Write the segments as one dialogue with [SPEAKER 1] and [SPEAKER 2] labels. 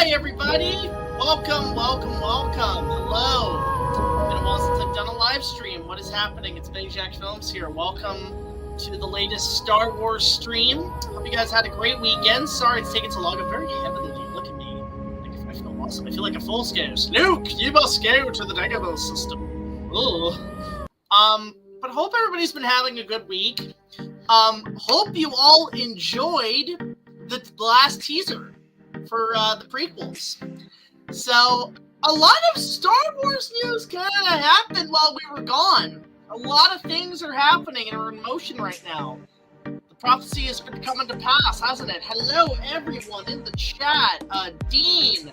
[SPEAKER 1] Hi, everybody. Welcome. Hello. It's been a while since I've done a live stream. What is happening? It's BIGJACKFilms here. Welcome to the latest Star Wars stream. Hope you guys had a great weekend. Sorry it's taking so long. I'm very heavily. Look at me. I feel awesome. I feel like a full scale. Luke, you must go to the Dagobah system. Ugh. But hope everybody's been having a good week. Hope you all enjoyed the last teaser for the prequels. So, a lot of Star Wars news kind of happened while we were gone. A lot of things are happening and are in motion right now. The prophecy has been coming to pass, hasn't it? Hello, everyone in the chat. Dean.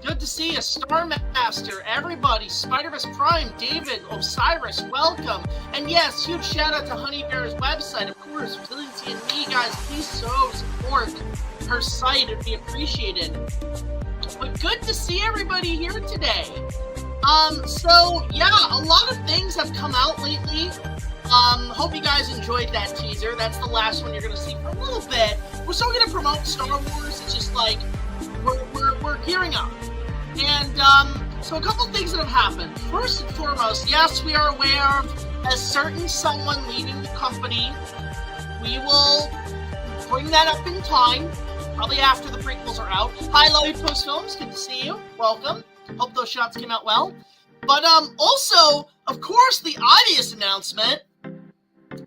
[SPEAKER 1] Good to see you, Star Master, everybody, Spider-Verse Prime, David, Osiris, welcome. And yes, huge shout out to Honey Bear's website, of course, Resiliency and me, guys, please support her site, it'd be appreciated. But good to see everybody here today. So yeah, a lot of things have come out lately. Hope you guys enjoyed that teaser. That's the last one you're gonna see for a little bit. We're still gonna promote Star Wars, it's just like, we're gearing up. And, so a couple things that have happened. First and foremost, yes, we are aware of a certain someone leaving the company. We will bring that up in time, probably after the prequels are out. Hi, Lloyd Post Films, good to see you. Welcome. Hope those shots came out well. But, also, of course, the obvious announcement,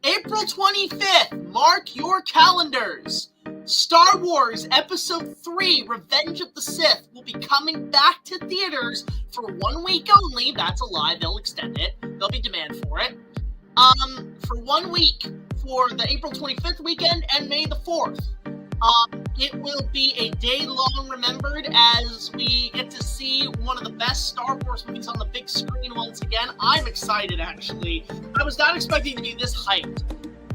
[SPEAKER 1] April 25th, mark your calendars. Star Wars Episode 3, Revenge of the Sith, will be coming back to theaters for 1 week only. That's a lie. They'll extend it. There'll be demand for it. For 1 week, for the April 25th weekend and May the 4th. It will be a day long remembered as we get to see one of the best Star Wars movies on the big screen once again. I'm excited, actually. I was not expecting to be this hyped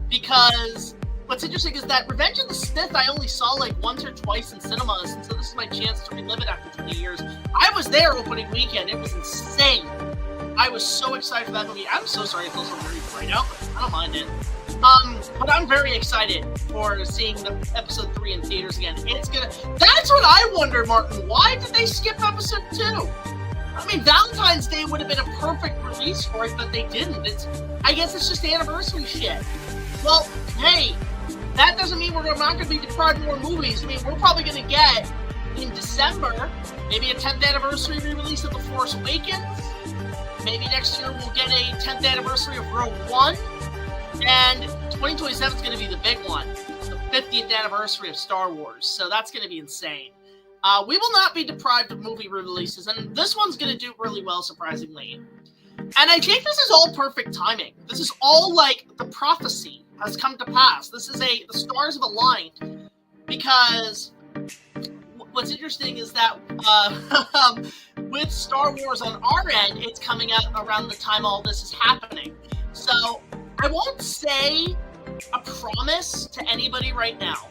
[SPEAKER 1] because what's interesting is that Revenge of the Sith I only saw like once or twice in cinemas, and so this is my chance to relive it after 20 years. I was there opening weekend. It was insane. I was so excited for that movie. I'm so sorry if those are very bright out. I don't mind it. But I'm very excited for seeing the Episode 3 in theaters again. That's what I wonder, Martin. Why did they skip Episode 2? I mean, Valentine's Day would have been a perfect release for it, but they didn't. I guess it's just anniversary shit. Well, hey, that doesn't mean we're not going to be deprived of more movies. I mean, we're probably going to get, in December, maybe a 10th anniversary re-release of The Force Awakens. Maybe next year we'll get a 10th anniversary of Rogue One. And 2027 is going to be the big one. The 50th anniversary of Star Wars. So that's going to be insane. We will not be deprived of movie re-releases. And this one's going to do really well, surprisingly. And I think this is all perfect timing. This is all like the prophecy has come to pass. The stars have aligned, because what's interesting is that with Star Wars on our end, it's coming out around the time all this is happening. So I won't say a promise to anybody right now,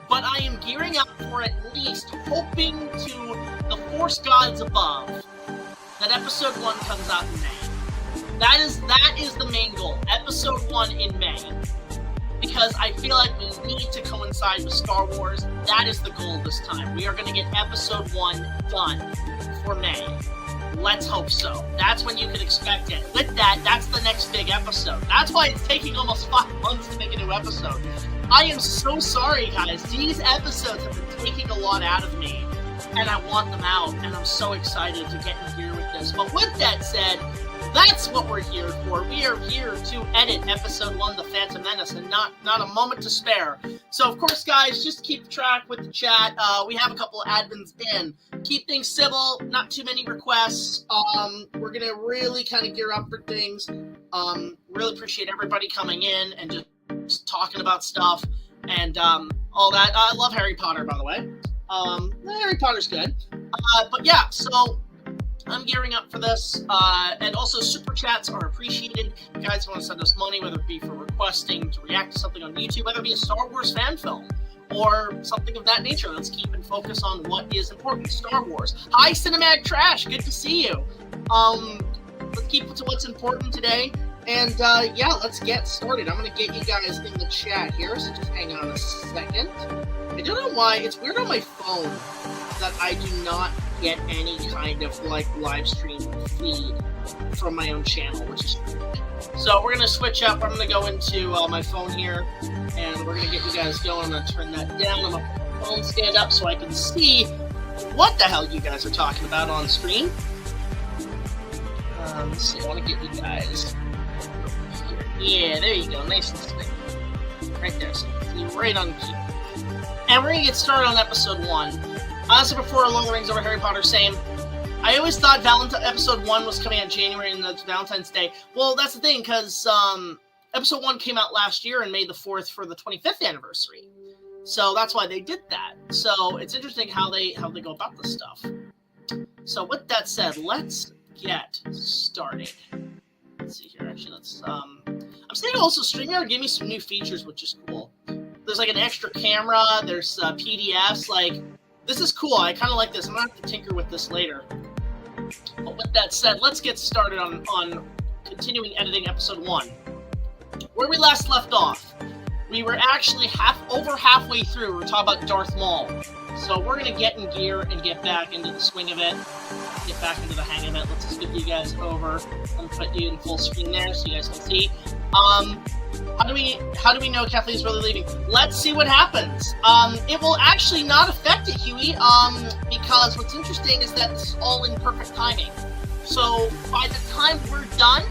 [SPEAKER 1] but I am gearing up for at least hoping to the Force gods above that Episode 1 comes out in May. That is the main goal. Episode 1 in May. Because I feel like we need to coincide with Star Wars. That is the goal this time. We are going to get Episode 1 done for May. Let's hope so. That's when you can expect it. With that, that's the next big episode. That's why it's taking almost 5 months to make a new episode. I am so sorry, guys. These episodes have been taking a lot out of me, and I want them out, and I'm so excited to get in here with this. But with that said, that's what we're here for. We are here to edit Episode 1, The Phantom Menace, and not a moment to spare. So, of course, guys, just keep track with the chat. We have a couple of admins in. Keep things civil, not too many requests. We're going to really kind of gear up for things. Really appreciate everybody coming in and just talking about stuff and all that. I love Harry Potter, by the way. Harry Potter's good. But yeah, so I'm gearing up for this, and also super chats are appreciated. If you guys want to send us money, whether it be for requesting to react to something on YouTube, whether it be a Star Wars fan film or something of that nature. Let's keep in focus on what is important. Star Wars. Hi, Cinematic Trash. Good to see you. Let's keep it to what's important today. And yeah, let's get started. I'm gonna get you guys in the chat here, so just hang on a second. I don't know why, it's weird on my phone that I do not get any kind of like live stream feed from my own channel, which is strange. So we're gonna switch up. I'm gonna go into my phone here, and we're gonna get you guys going. I'm gonna turn that down. I'm gonna put my phone stand up so I can see what the hell you guys are talking about on screen. Let's see, I want to get you guys here. Yeah, there you go, nice and straight. Right there, so you're right on cue. And we're gonna get started on episode 1. Honestly, before Lord of the Rings over Harry Potter, same. I always thought episode 1 was coming out in January and that's Valentine's Day. Well, that's the thing, because episode 1 came out last year and May the 4th for the 25th anniversary. So that's why they did that. So it's interesting how they go about this stuff. So with that said, let's get started. Let's see here. Actually, let's. I'm saying also StreamYard gave me some new features, which is cool. There's like an extra camera. There's PDFs. Like, this is cool. I kind of like this. I'm gonna have to tinker with this later. But with that said, let's get started on continuing editing episode 1. Where we last left off, we were actually over halfway through. We're talking about Darth Maul. So we're going to get in gear and get back into the swing of it. Get back into the hang of it. Let's just get you guys over and put you in full screen there so you guys can see. How do we know Kathleen's really leaving? Let's see what happens. It will actually not affect it, Huey, because what's interesting is that this is all in perfect timing. So by the time we're done,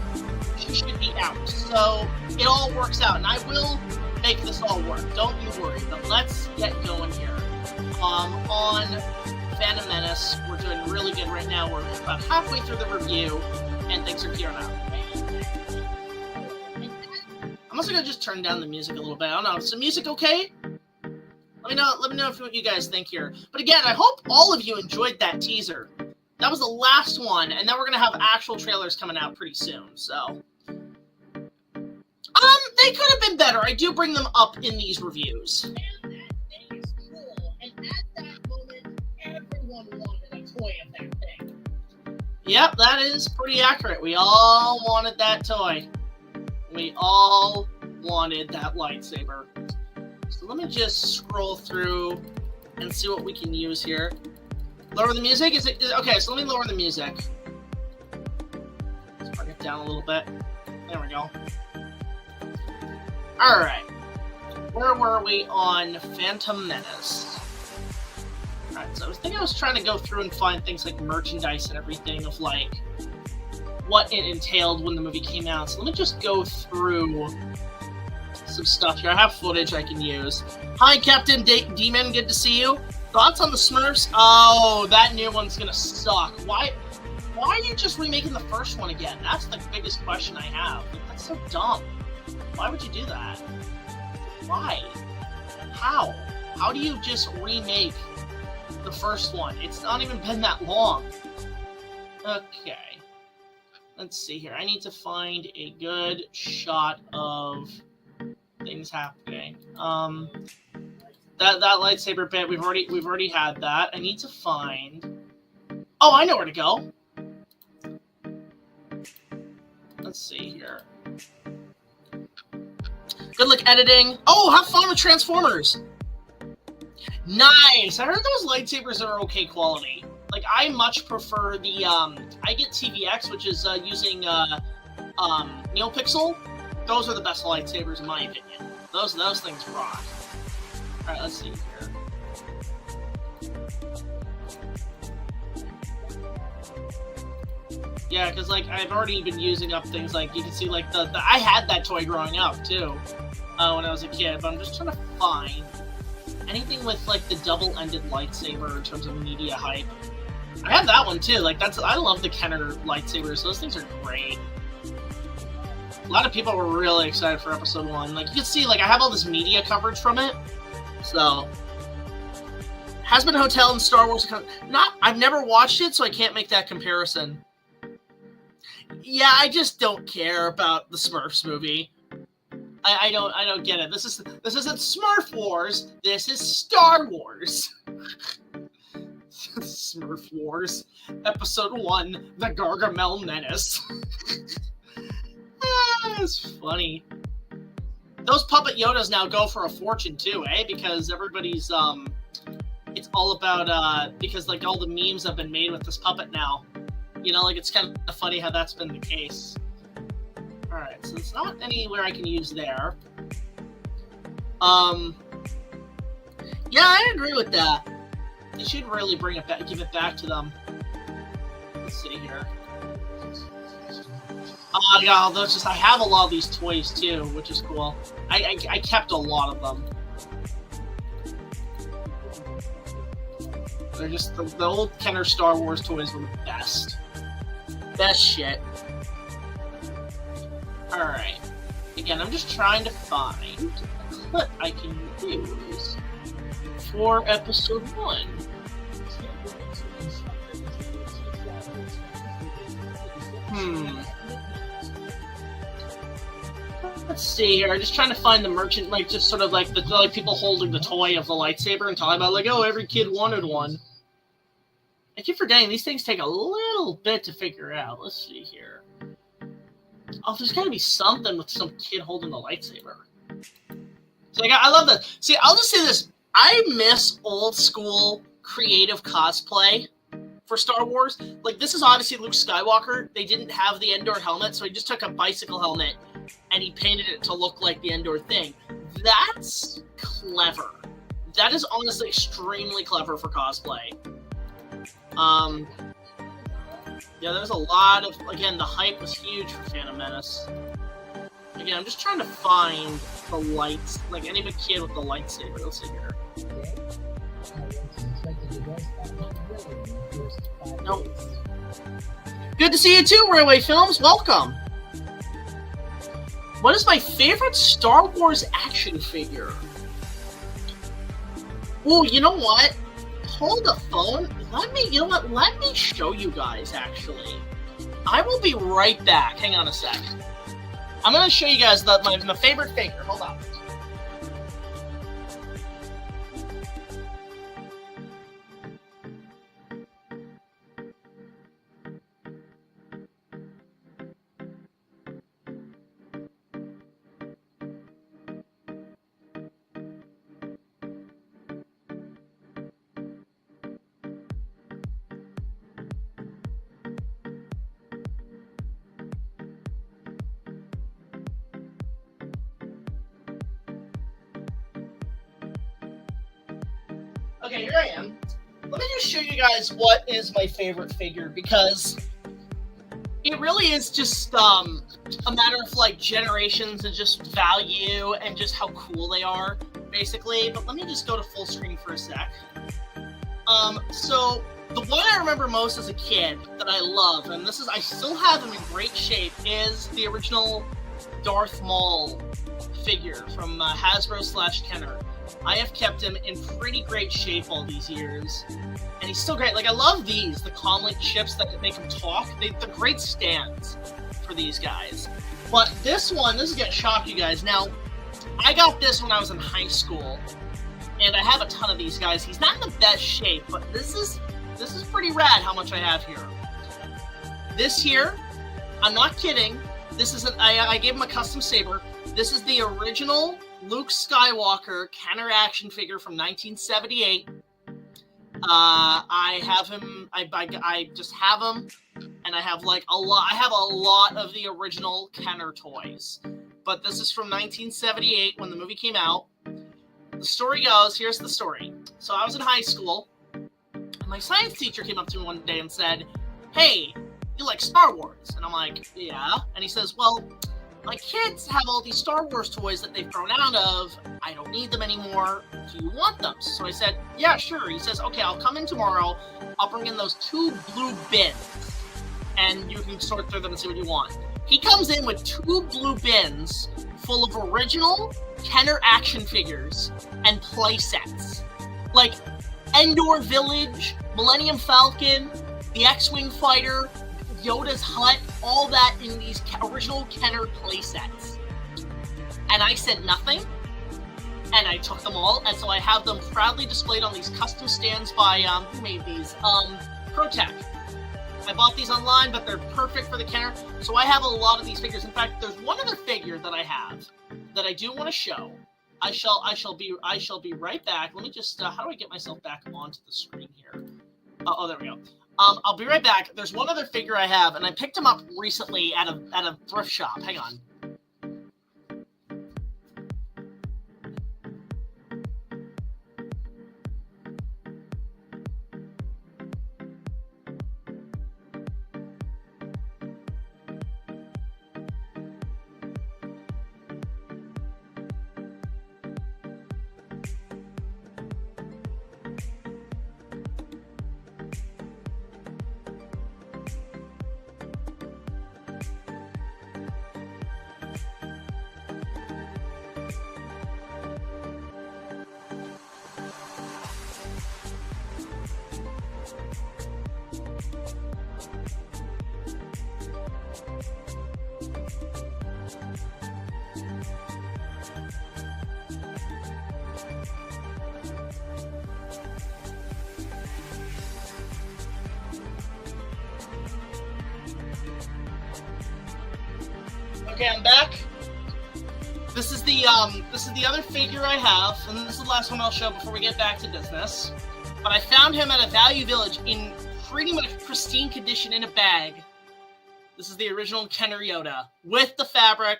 [SPEAKER 1] she should be out. So it all works out, and I will make this all work. Don't you worry. But let's get going here. On Phantom Menace, we're doing really good right now. We're about halfway through the review, and things are gearing up. I'm also gonna just turn down the music a little bit. I don't know. Is the music okay? Let me know what you guys think here. But again, I hope all of you enjoyed that teaser. That was the last one, and then we're gonna have actual trailers coming out pretty soon. So, they could have been better. I do bring them up in these reviews. And that thing is cool. And at that moment, everyone wanted a toy of that thing. Yep, that is pretty accurate. We all wanted that toy. We all wanted that lightsaber. So let me just scroll through and see what we can use here. Lower the music? Okay, so let me lower the music. Let's bring it down a little bit. There we go. Alright. Where were we on Phantom Menace? Alright, so I was trying to go through and find things like merchandise and everything of like what it entailed when the movie came out. So let me just go through some stuff here. I have footage I can use. Hi, Captain Demon. Good to see you. Thoughts on the Smurfs? Oh, that new one's gonna suck. Why are you just remaking the first one again? That's the biggest question I have. Like, that's so dumb. Why would you do that? Why? How? How do you just remake the first one? It's not even been that long. Okay. Let's see here. I need to find a good shot of things happening. That lightsaber bit, we've already had that. I need to find. Oh, I know where to go. Let's see here. Good luck editing. Oh, have fun with Transformers. Nice. I heard those lightsabers are okay quality. Like, I much prefer the, I get TVX, which is, using, NeoPixel. Those are the best lightsabers, in my opinion. Those things rock. Alright, let's see here. Yeah, because, like, I've already been using up things like, you can see, like, I had that toy growing up, too, when I was a kid, but I'm just trying to find anything with, like, the double-ended lightsaber in terms of media hype. I have that one, too. Like, I love the Kenner lightsabers. Those things are great. A lot of people were really excited for episode 1. Like, you can see, like, I have all this media coverage from it. So, Hazbin Hotel and Star Wars. I've never watched it, so I can't make that comparison. Yeah, I just don't care about the Smurfs movie. I don't get it. This isn't Smurf Wars. This is Star Wars. Smurf Wars, Episode 1, The Gargamel Menace. That's funny. Those puppet Yodas now go for a fortune too, eh? Because everybody's it's all about because like all the memes have been made with this puppet now. You know, like it's kind of funny how that's been the case. All right, so it's not anywhere I can use there. Yeah, I agree with that. They should really bring it back, give it back to them. Let's see here. Yeah, those just I have a lot of these toys too, which is cool. I kept a lot of them. They're just the old Kenner Star Wars toys were the best. Best shit. Alright. Again, I'm just trying to find what I can use for episode 1. Let's see here. I'm just trying to find the merchant, like just sort of like the like people holding the toy of the lightsaber and talking about like, oh, every kid wanted one. I keep forgetting these things take a little bit to figure out. Let's see here. Oh, there's got to be something with some kid holding a lightsaber. So I love that. See, I'll just say this. I miss old school creative cosplay for Star Wars. Like, this is obviously Luke Skywalker. They didn't have the Endor helmet, so he just took a bicycle helmet and he painted it to look like the Endor thing. That's clever. That is honestly extremely clever for cosplay. Yeah, there's a lot of, again, the hype was huge for Phantom Menace. Again, I'm just trying to find the lights, like any kid with the lightsaber. Let's see here. Nope. Good to see you too, Railway Films. Welcome. What is my favorite Star Wars action figure? Oh, you know what? Hold the phone. You know what? Let me show you guys, actually. I will be right back. Hang on a sec. I'm going to show you guys my favorite figure. Hold on. Okay, here I am. Let me just show you guys what is my favorite figure, because it really is just a matter of like generations and just value and just how cool they are, basically. But let me just go to full screen for a sec. So the one I remember most as a kid that I love, and this is I still have him in great shape, is the original Darth Maul figure from Hasbro/Kenner. I have kept him in pretty great shape all these years, and he's still great. Like, I love these, the comlink chips that make him talk. They're great stands for these guys. But this one, this is going to shock you guys. Now, I got this when I was in high school, and I have a ton of these guys. He's not in the best shape, but this is pretty rad how much I have here. This here, I'm not kidding. This is I gave him a custom saber. This is the original Luke Skywalker Kenner action figure from 1978. I have him. I just have him, and I have like a lot. I have a lot of the original Kenner toys, but this is from 1978 when the movie came out. The story goes. Here's the story. So I was in high school, and my science teacher came up to me one day and said, "Hey, you like Star Wars?" And I'm like, "Yeah." And he says, "Well, my kids have all these Star Wars toys that they've grown out of. I don't need them anymore. Do you want them?" So I said, "Yeah, sure." He says, "Okay, I'll come in tomorrow. I'll bring in those 2 blue bins, and you can sort through them and see what you want." He comes in with 2 blue bins full of original Kenner action figures and play sets. Like Endor Village, Millennium Falcon, the X-Wing fighter, Yoda's hut, all that in these original Kenner playsets. And I said nothing, and I took them all, and so I have them proudly displayed on these custom stands by, who made these? ProTech. I bought these online, but they're perfect for the counter. So I have a lot of these figures. In fact, there's one other figure that I have that I do want to show. I shall be right back. Let me just how do I get myself back onto the screen here? Oh, there we go. I'll be right back. There's one other figure I have, and I picked him up recently at a thrift shop. Hang on. Okay, I'm back. This is the other figure I have, and this is the last one I'll show before we get back to business. But I found him at a Value Village in pretty much pristine condition in a bag. This is the original Kenner Yoda with the fabric,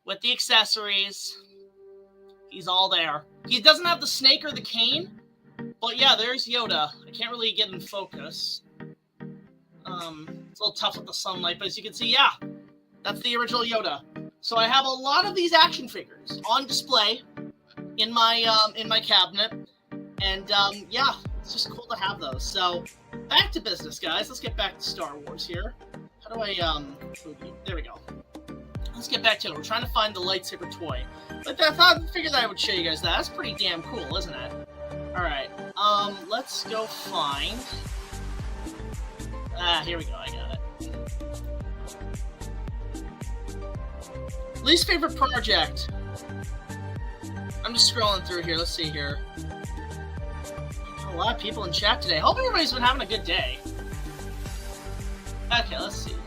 [SPEAKER 1] with the accessories. He's all there. He doesn't have the snake or the cane, but yeah, there's Yoda. I can't really get in focus. It's a little tough with the sunlight, but as you can see, yeah. That's the original Yoda. So I have a lot of these action figures on display in my cabinet, and yeah, it's just cool to have those. So back to business, guys. Let's get back to Star Wars here. How do I there we go. Let's get back to it. We're trying to find the lightsaber toy, but I figured that I would show you guys that. That's pretty damn cool, isn't it? All right. Let's go find. Here we go. I got it. Least favorite project. I'm just scrolling through here. Let's see here. A lot of people in chat today. Hope everybody's been having a good day. Okay, let's see here.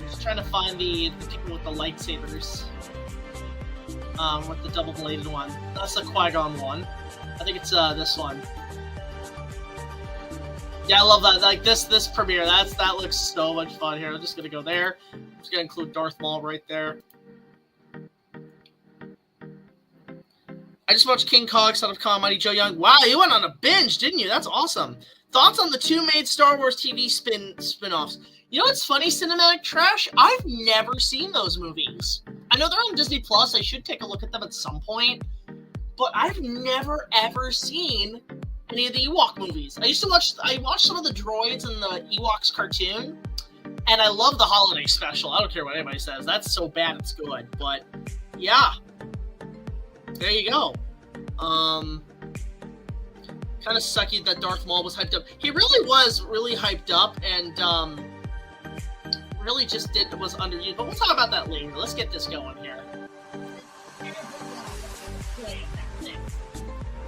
[SPEAKER 1] Just trying to find the people with the lightsabers. With the double-bladed one. That's the Qui-Gon one. I think it's this one. Yeah, I love that. Like this premiere, that looks so much fun here. I'm just gonna go there. I'm just gonna include Darth Maul right there. I just watched King Kong, Son of Kong, Mighty Joe Young. Wow, you went on a binge, didn't you? That's awesome. Thoughts on the two made Star Wars TV spin-offs? You know what's funny, Cinematic Trash? I've never seen those movies. I know they're on Disney Plus. I should take a look at them at some point. But I've never ever seen any of the Ewok movies. I watched some of the droids in the Ewoks cartoon, and I love the holiday special. I don't care what anybody says. That's so bad it's good. But yeah, there you go. Kind of sucky that Darth Maul was hyped up. He really was really hyped up, and really just was underused. But we'll talk about that later. Let's get this going here.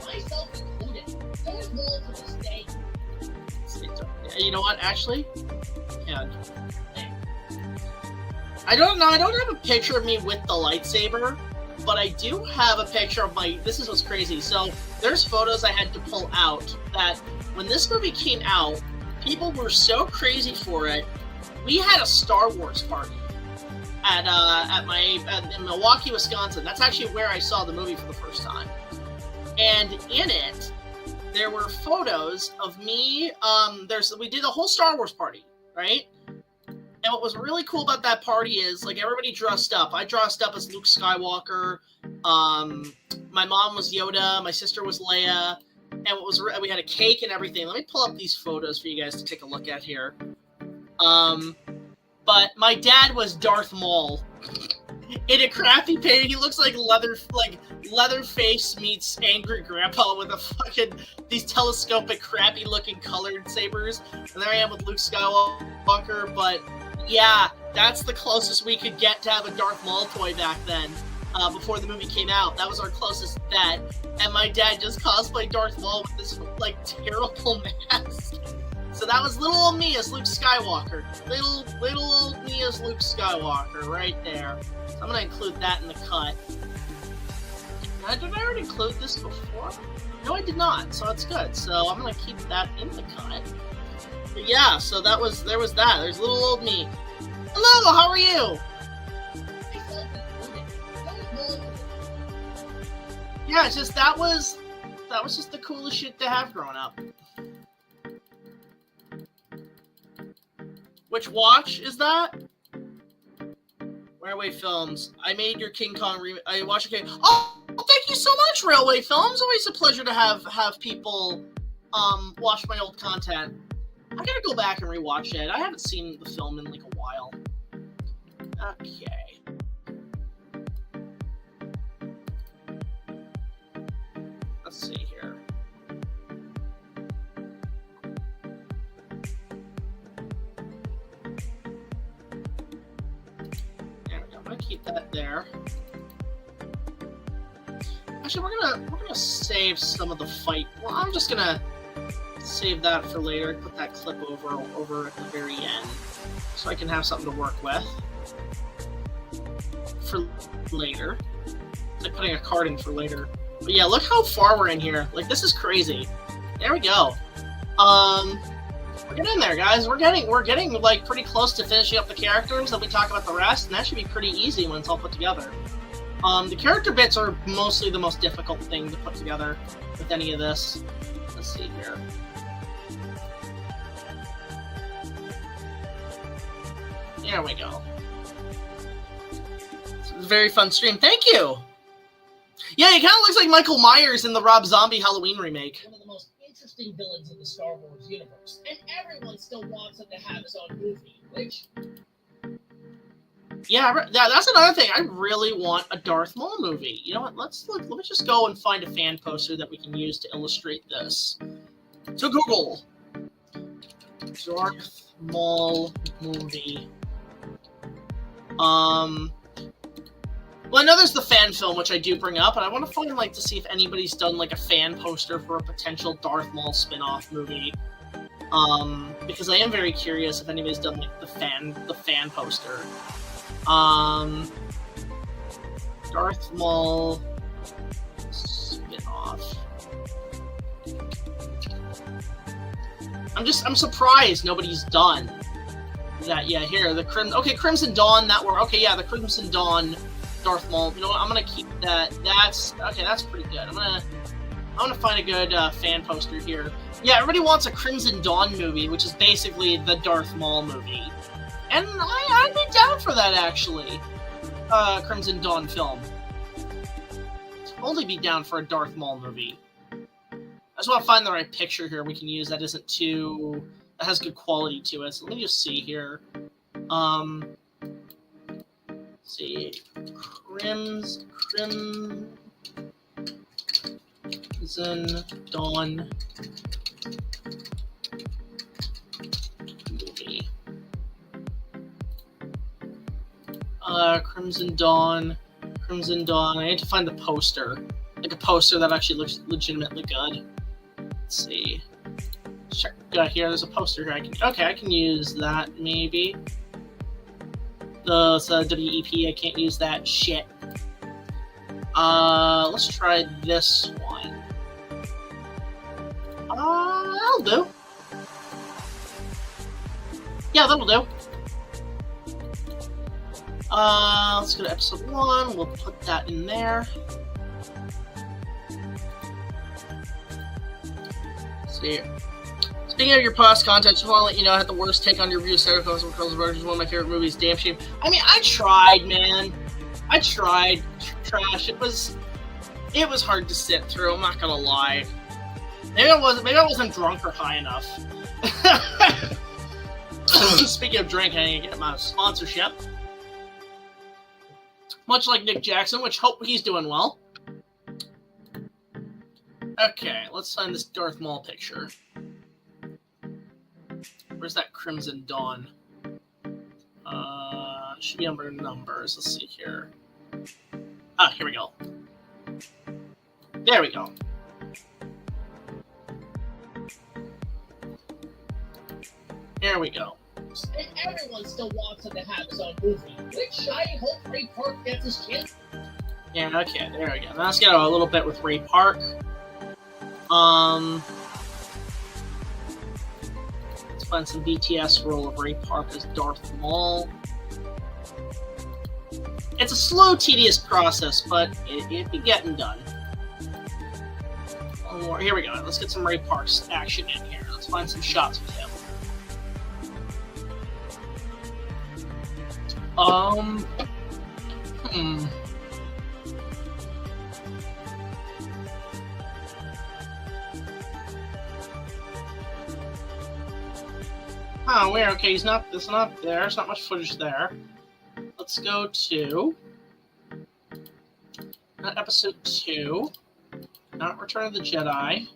[SPEAKER 1] Myself included. Darth Maul to this day. You know what? Actually, yeah. I don't know. I don't have a picture of me with the lightsaber, but I do have a picture of my. This is what's crazy. So there's photos I had to pull out that when this movie came out, people were so crazy for it. We had a Star Wars party in Milwaukee, Wisconsin. That's actually where I saw the movie for the first time. And in it, there were photos of me. We did a whole Star Wars party, right? And what was really cool about that party is, like, everybody dressed up. I dressed up as Luke Skywalker. My mom was Yoda. My sister was Leia. And we had a cake and everything. Let me pull up these photos for you guys to take a look at here. But my dad was Darth Maul. In a crappy paint, he looks like Leatherface meets Angry Grandpa with these telescopic, crappy-looking colored sabers. And there I am with Luke Skywalker. But yeah, that's the closest we could get to have a Darth Maul toy back then. Before the movie came out, that was our closest bet. And my dad just cosplayed Darth Maul with this terrible mask. So that was little old me as Luke Skywalker. Little old me as Luke Skywalker right there. So I'm gonna include that in the cut. Now, did I already include this before? No, I did not. So that's good. So I'm gonna keep that in the cut. But yeah, so there was that. There's little old me. Hello, how are you? Yeah, it's just that was just the coolest shit to have growing up. Which watch is that? Railway Films. I made your King Kong remake. I watched your King. Oh, thank you so much, Railway Films. Always a pleasure to have people watch my old content. I gotta go back and rewatch it. I haven't seen the film in like a while. Okay. Let's see here. There we go. I'm gonna keep that there. Actually, we're gonna save some of the fight. Well, I'm just gonna save that for later. Put that clip over at the very end, so I can have something to work with for later. It's like putting a card in for later. But yeah, look how far we're in here. Like, this is crazy. There we go. We're getting there, guys. We're getting like pretty close to finishing up the characters. Then we talk about the rest, and that should be pretty easy when it's all put together. The character bits are mostly the most difficult thing to put together with any of this. Let's see here. There we go. It's a very fun stream. Thank you! Yeah, he kind of looks like Michael Myers in the Rob Zombie Halloween remake. One of the most interesting villains in the Star Wars universe. And everyone still wants him to have his own movie, which... Yeah, that's another thing. I really want a Darth Maul movie. You know what? Let me just go and find a fan poster that we can use to illustrate this. So Google. Darth Maul movie. Well, I know there's the fan film, which I do bring up, and I want to find, like, to see if anybody's done, like, a fan poster for a potential Darth Maul spin-off movie. Because I am very curious if anybody's done, like, the fan poster. Darth Maul spin-off. I'm surprised nobody's done that. Yeah, here, the Crimson Dawn, the Crimson Dawn Darth Maul. You know what? I'm gonna keep that. That's pretty good. I'm gonna find a good fan poster here. Yeah, everybody wants a Crimson Dawn movie, which is basically the Darth Maul movie, and I'd be down for that actually. Crimson Dawn film. Only be down for a Darth Maul movie. I just want to find the right picture here we can use that has good quality to it. So let me just see here. See, Crimson Dawn movie. Crimson Dawn. I need to find the poster, like a poster that actually looks legitimately good. Let's see. Check here. There's a poster here. I can use that maybe. It's a WEP. I can't use that shit. Let's try this one. That'll do. Yeah, that'll do. Let's go to episode 1. We'll put that in there. Let's see. Speaking of your past content, just want to let you know I had the worst take on your review of Sarah Coast and Curls Burgers, one of my favorite movies. Damn shame. I mean, I tried, man. I tried. Trash. It was hard to sit through. I'm not gonna lie. Maybe I wasn't drunk or high enough. Speaking of drinking, I need to get my sponsorship. Much like Nick Jackson, which hope he's doing well. Okay, let's find this Darth Maul picture. Where's that Crimson Dawn? Should be under numbers. Let's see here. Here we go. There we go. Here we go.
[SPEAKER 2] And everyone still wants him to have his own movie, which I hope Ray Park gets his chance.
[SPEAKER 1] Yeah, okay, there we go. Now let's get a little bit with Ray Park. Let's find some BTS role of Ray Park as Darth Maul. It's a slow, tedious process, but it'd be getting done. One more. Here we go. Let's get some Ray Park's action in here. Let's find some shots with him. Oh, where? Okay, it's not there. There's not much footage there. Let's go to not episode 2, not Return of the Jedi.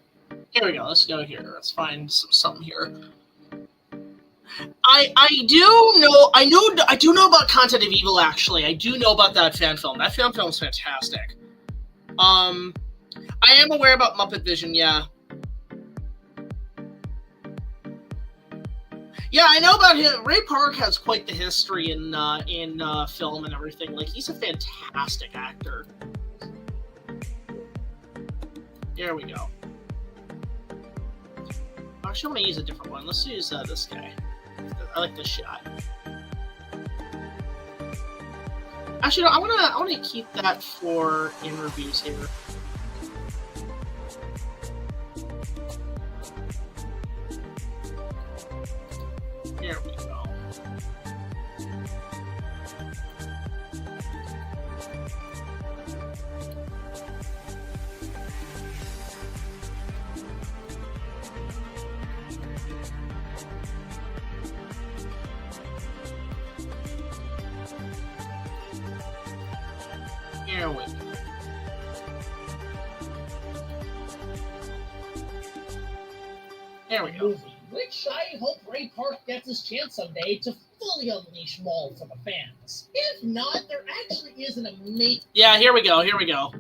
[SPEAKER 1] Here we go. Let's go here. Let's find something here. I do know about Content of Evil. Actually, I do know about that fan film. That fan film is fantastic. I am aware about Muppet Vision. Yeah. Yeah, I know about him. Ray Park has quite the history in film and everything. Like, he's a fantastic actor. Here we go. Actually, I want to use a different one. Let's use this guy. I like this shot. Actually, no, I want to keep that for in reviews here. Here we go. Here we go. There we go.
[SPEAKER 2] Movie, which I hope Ray Park gets his chance someday to fully unleash Maul for the fans. If not, there actually is an amazing...
[SPEAKER 1] Yeah, here we go, here we go.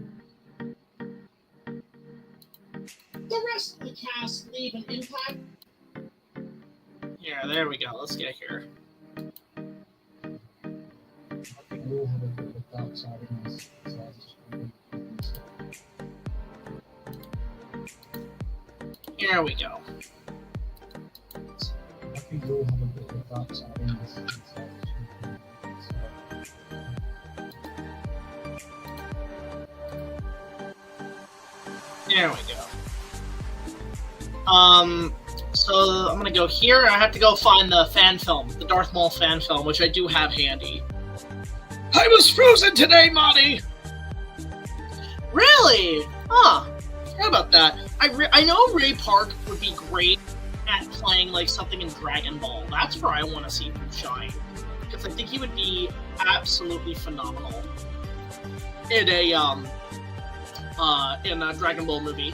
[SPEAKER 2] The rest of the cast leave an impact.
[SPEAKER 1] Yeah, there we go. Let's get here. Here we go. There we go. So I'm gonna go here. I have to go find the fan film, the Darth Maul fan film, which I do have handy. I was frozen today, Monty! Really? Huh. Forgot about that. I know Ray Park would be great at playing like something in Dragon Ball. That's where I want to see him shine. Because I think he would be absolutely phenomenal in a Dragon Ball movie.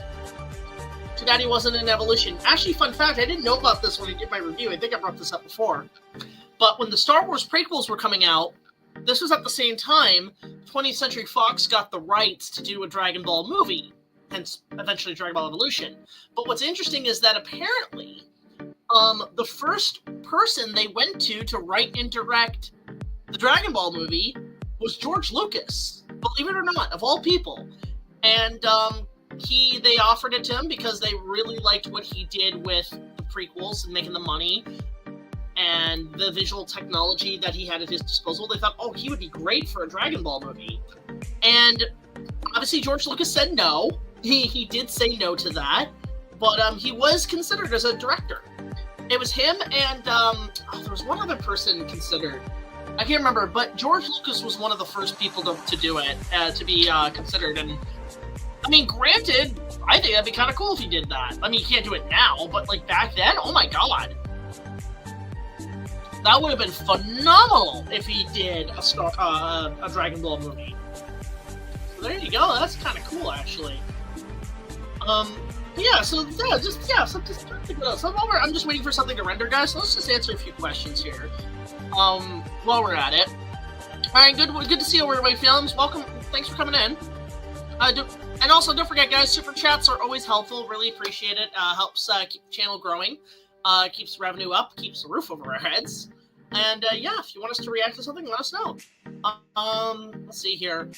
[SPEAKER 1] Too bad he wasn't in Evolution. Actually, fun fact, I didn't know about this when I did my review. I think I brought this up before. But when the Star Wars prequels were coming out, this was at the same time 20th Century Fox got the rights to do a Dragon Ball movie, hence eventually Dragon Ball Evolution. But what's interesting is that apparently the first person they went to write and direct the Dragon Ball movie was George Lucas, believe it or not, of all people. And they offered it to him because they really liked what he did with the prequels and making the money and the visual technology that he had at his disposal. They thought, oh, he would be great for a Dragon Ball movie. And obviously George Lucas said no. He did say no to that, but he was considered as a director. It was him and there was one other person considered. I can't remember, but George Lucas was one of the first people to do it, to be considered. And I mean, granted, I think that'd be kind of cool if he did that. I mean, he can't do it now, but like back then, oh my god. That would have been phenomenal if he did a Dragon Ball movie. So there you go. That's kind of cool, actually. Yeah. So yeah, I'm just waiting for something to render, guys. So let's just answer a few questions here. While we're at it. All right. Good to see you, Overweight Films. Welcome. Thanks for coming in. And also, don't forget, guys, super chats are always helpful. Really appreciate it. Helps keep the channel growing. Keeps revenue up, keeps the roof over our heads. And yeah, if you want us to react to something, let us know. Let's see here.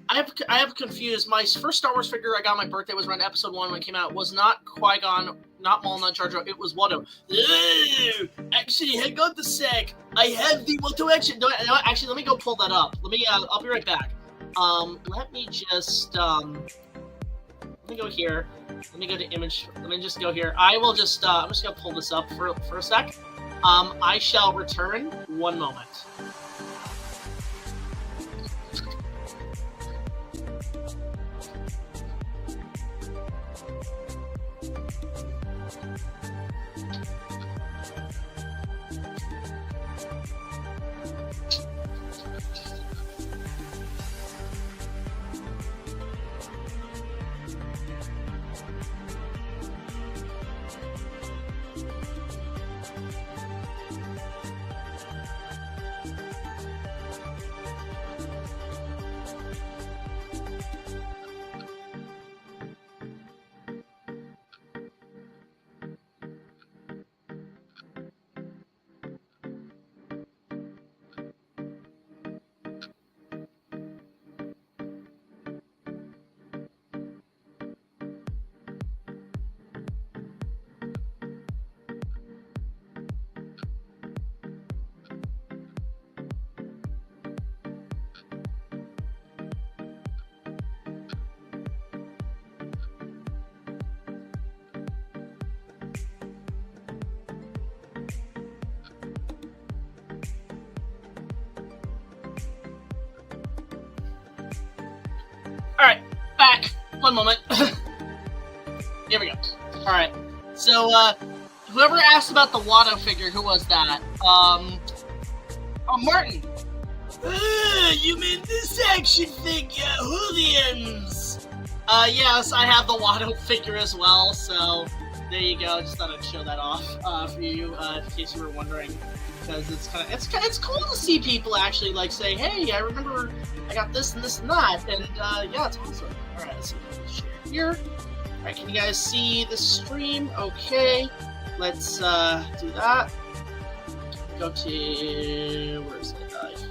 [SPEAKER 1] I have confused. My first Star Wars figure I got on my birthday was around Episode 1 when it came out. It was not Qui-Gon, not Maul, not Jar Jar. It was Watto. Actually, hang on a sec. I have the Watto action. No, actually, let me go pull that up. Let me. I'll be right back. Let me just. Let me go here. Let me go to image. Let me just go here. I will just. I'm just gonna pull this up for a sec. I shall return. One moment. Alright, back. One moment. Here we go. Alright, so, whoever asked about the Watto figure, who was that? Oh, Martin! You mean this action figure, Hooligans! Yes, I have the Watto figure as well, so there you go. Just thought I'd show that off, for you, in case you were wondering. Because it's cool to see people actually, like, say, hey, I remember I got this and this and that, and, yeah, it's awesome. Alright, let's see if we can share here. Alright, can you guys see the stream? Okay, let's, do that. Go to, where is it,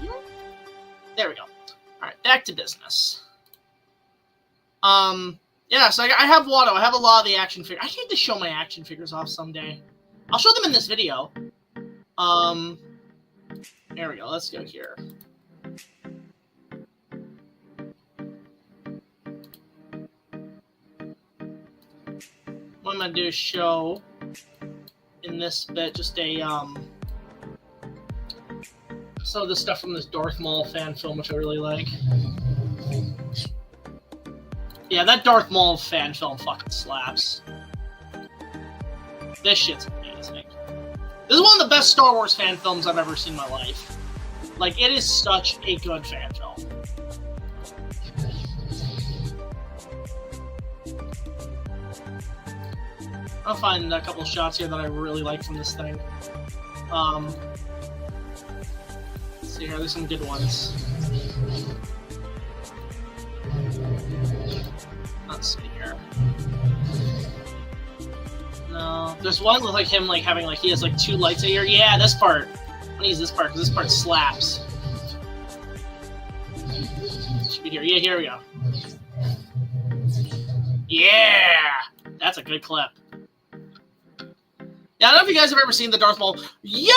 [SPEAKER 1] here? There we go. Alright, back to business. Yeah, so I have Watto, I have a lot of the action figures. I need to show my action figures off someday. I'll show them in this video. There we go, let's go here. What I'm gonna do is show in this bit just a, some of the stuff from this Darth Maul fan film, which I really like. Yeah, that Darth Maul fan film fucking slaps. This shit's amazing. This is one of the best Star Wars fan films I've ever seen in my life. Like, it is such a good fan film. I'll find a couple shots here that I really like from this thing. Let's see here, there's some good ones. Let's see here. No, there's one with like him like having like he has like two lights here. Yeah, this part. I'm gonna use this part because this part slaps. Should be here. Yeah, here we go. Yeah, that's a good clip. Yeah, I don't know if you guys have ever seen the Darth Maul. Yo,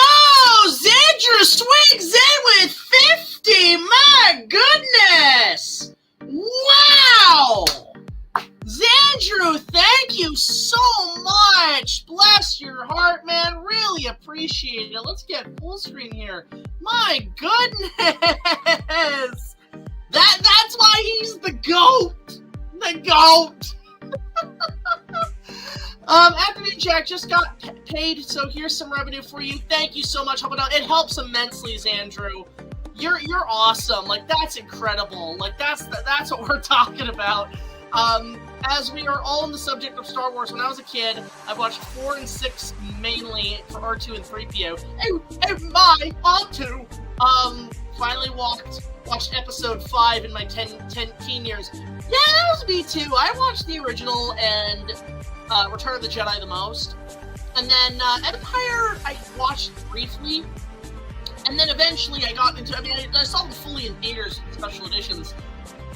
[SPEAKER 1] Xandrew swings in with 50. My goodness! Wow! Xandrew, thank you so much. Bless your heart, man. Really appreciate it. Let's get full screen here. My goodness. That's why he's the GOAT. The GOAT. Afternoon Jack just got paid, so here's some revenue for you. Thank you so much. It helps immensely, Xandrew. You're awesome. Like, that's incredible. Like, that's what we're talking about. As we are all on the subject of Star Wars, when I was a kid, I watched 4 and 6 mainly for R2 and 3PO. And my R2! Finally watched episode 5 in my teen years. Yeah, that was me too. I watched the original and Return of the Jedi the most. And then Empire, I watched briefly. And then eventually I got into, I saw them fully in theaters and special editions.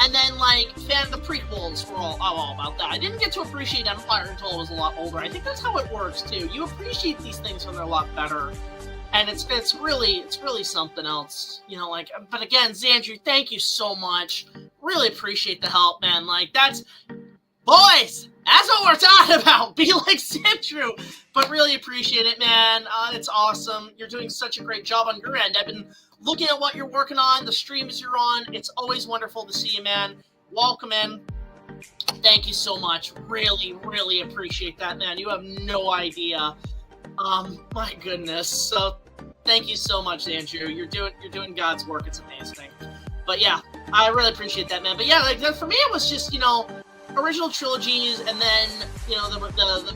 [SPEAKER 1] And then, like, the prequels were all about that. I didn't get to appreciate Empire until I was a lot older. I think that's how it works, too. You appreciate these things when they're a lot better. And it's really something else. You know, like, but again, Xandrew, thank you so much. Really appreciate the help, man. Like, boys, that's what we're talking about. Be like Xandrew. But really appreciate it, man. It's awesome. You're doing such a great job on your end. I've been looking at what you're working on, the streams you're on. It's always wonderful to see you, man. Welcome in. Thank you so much. Really, really appreciate that, man. You have no idea. My goodness. So thank you so much, Andrew. You're doing God's work. It's amazing. But yeah, I really appreciate that, man. But yeah, like for me, it was just, you know, original trilogies, and then, you know, the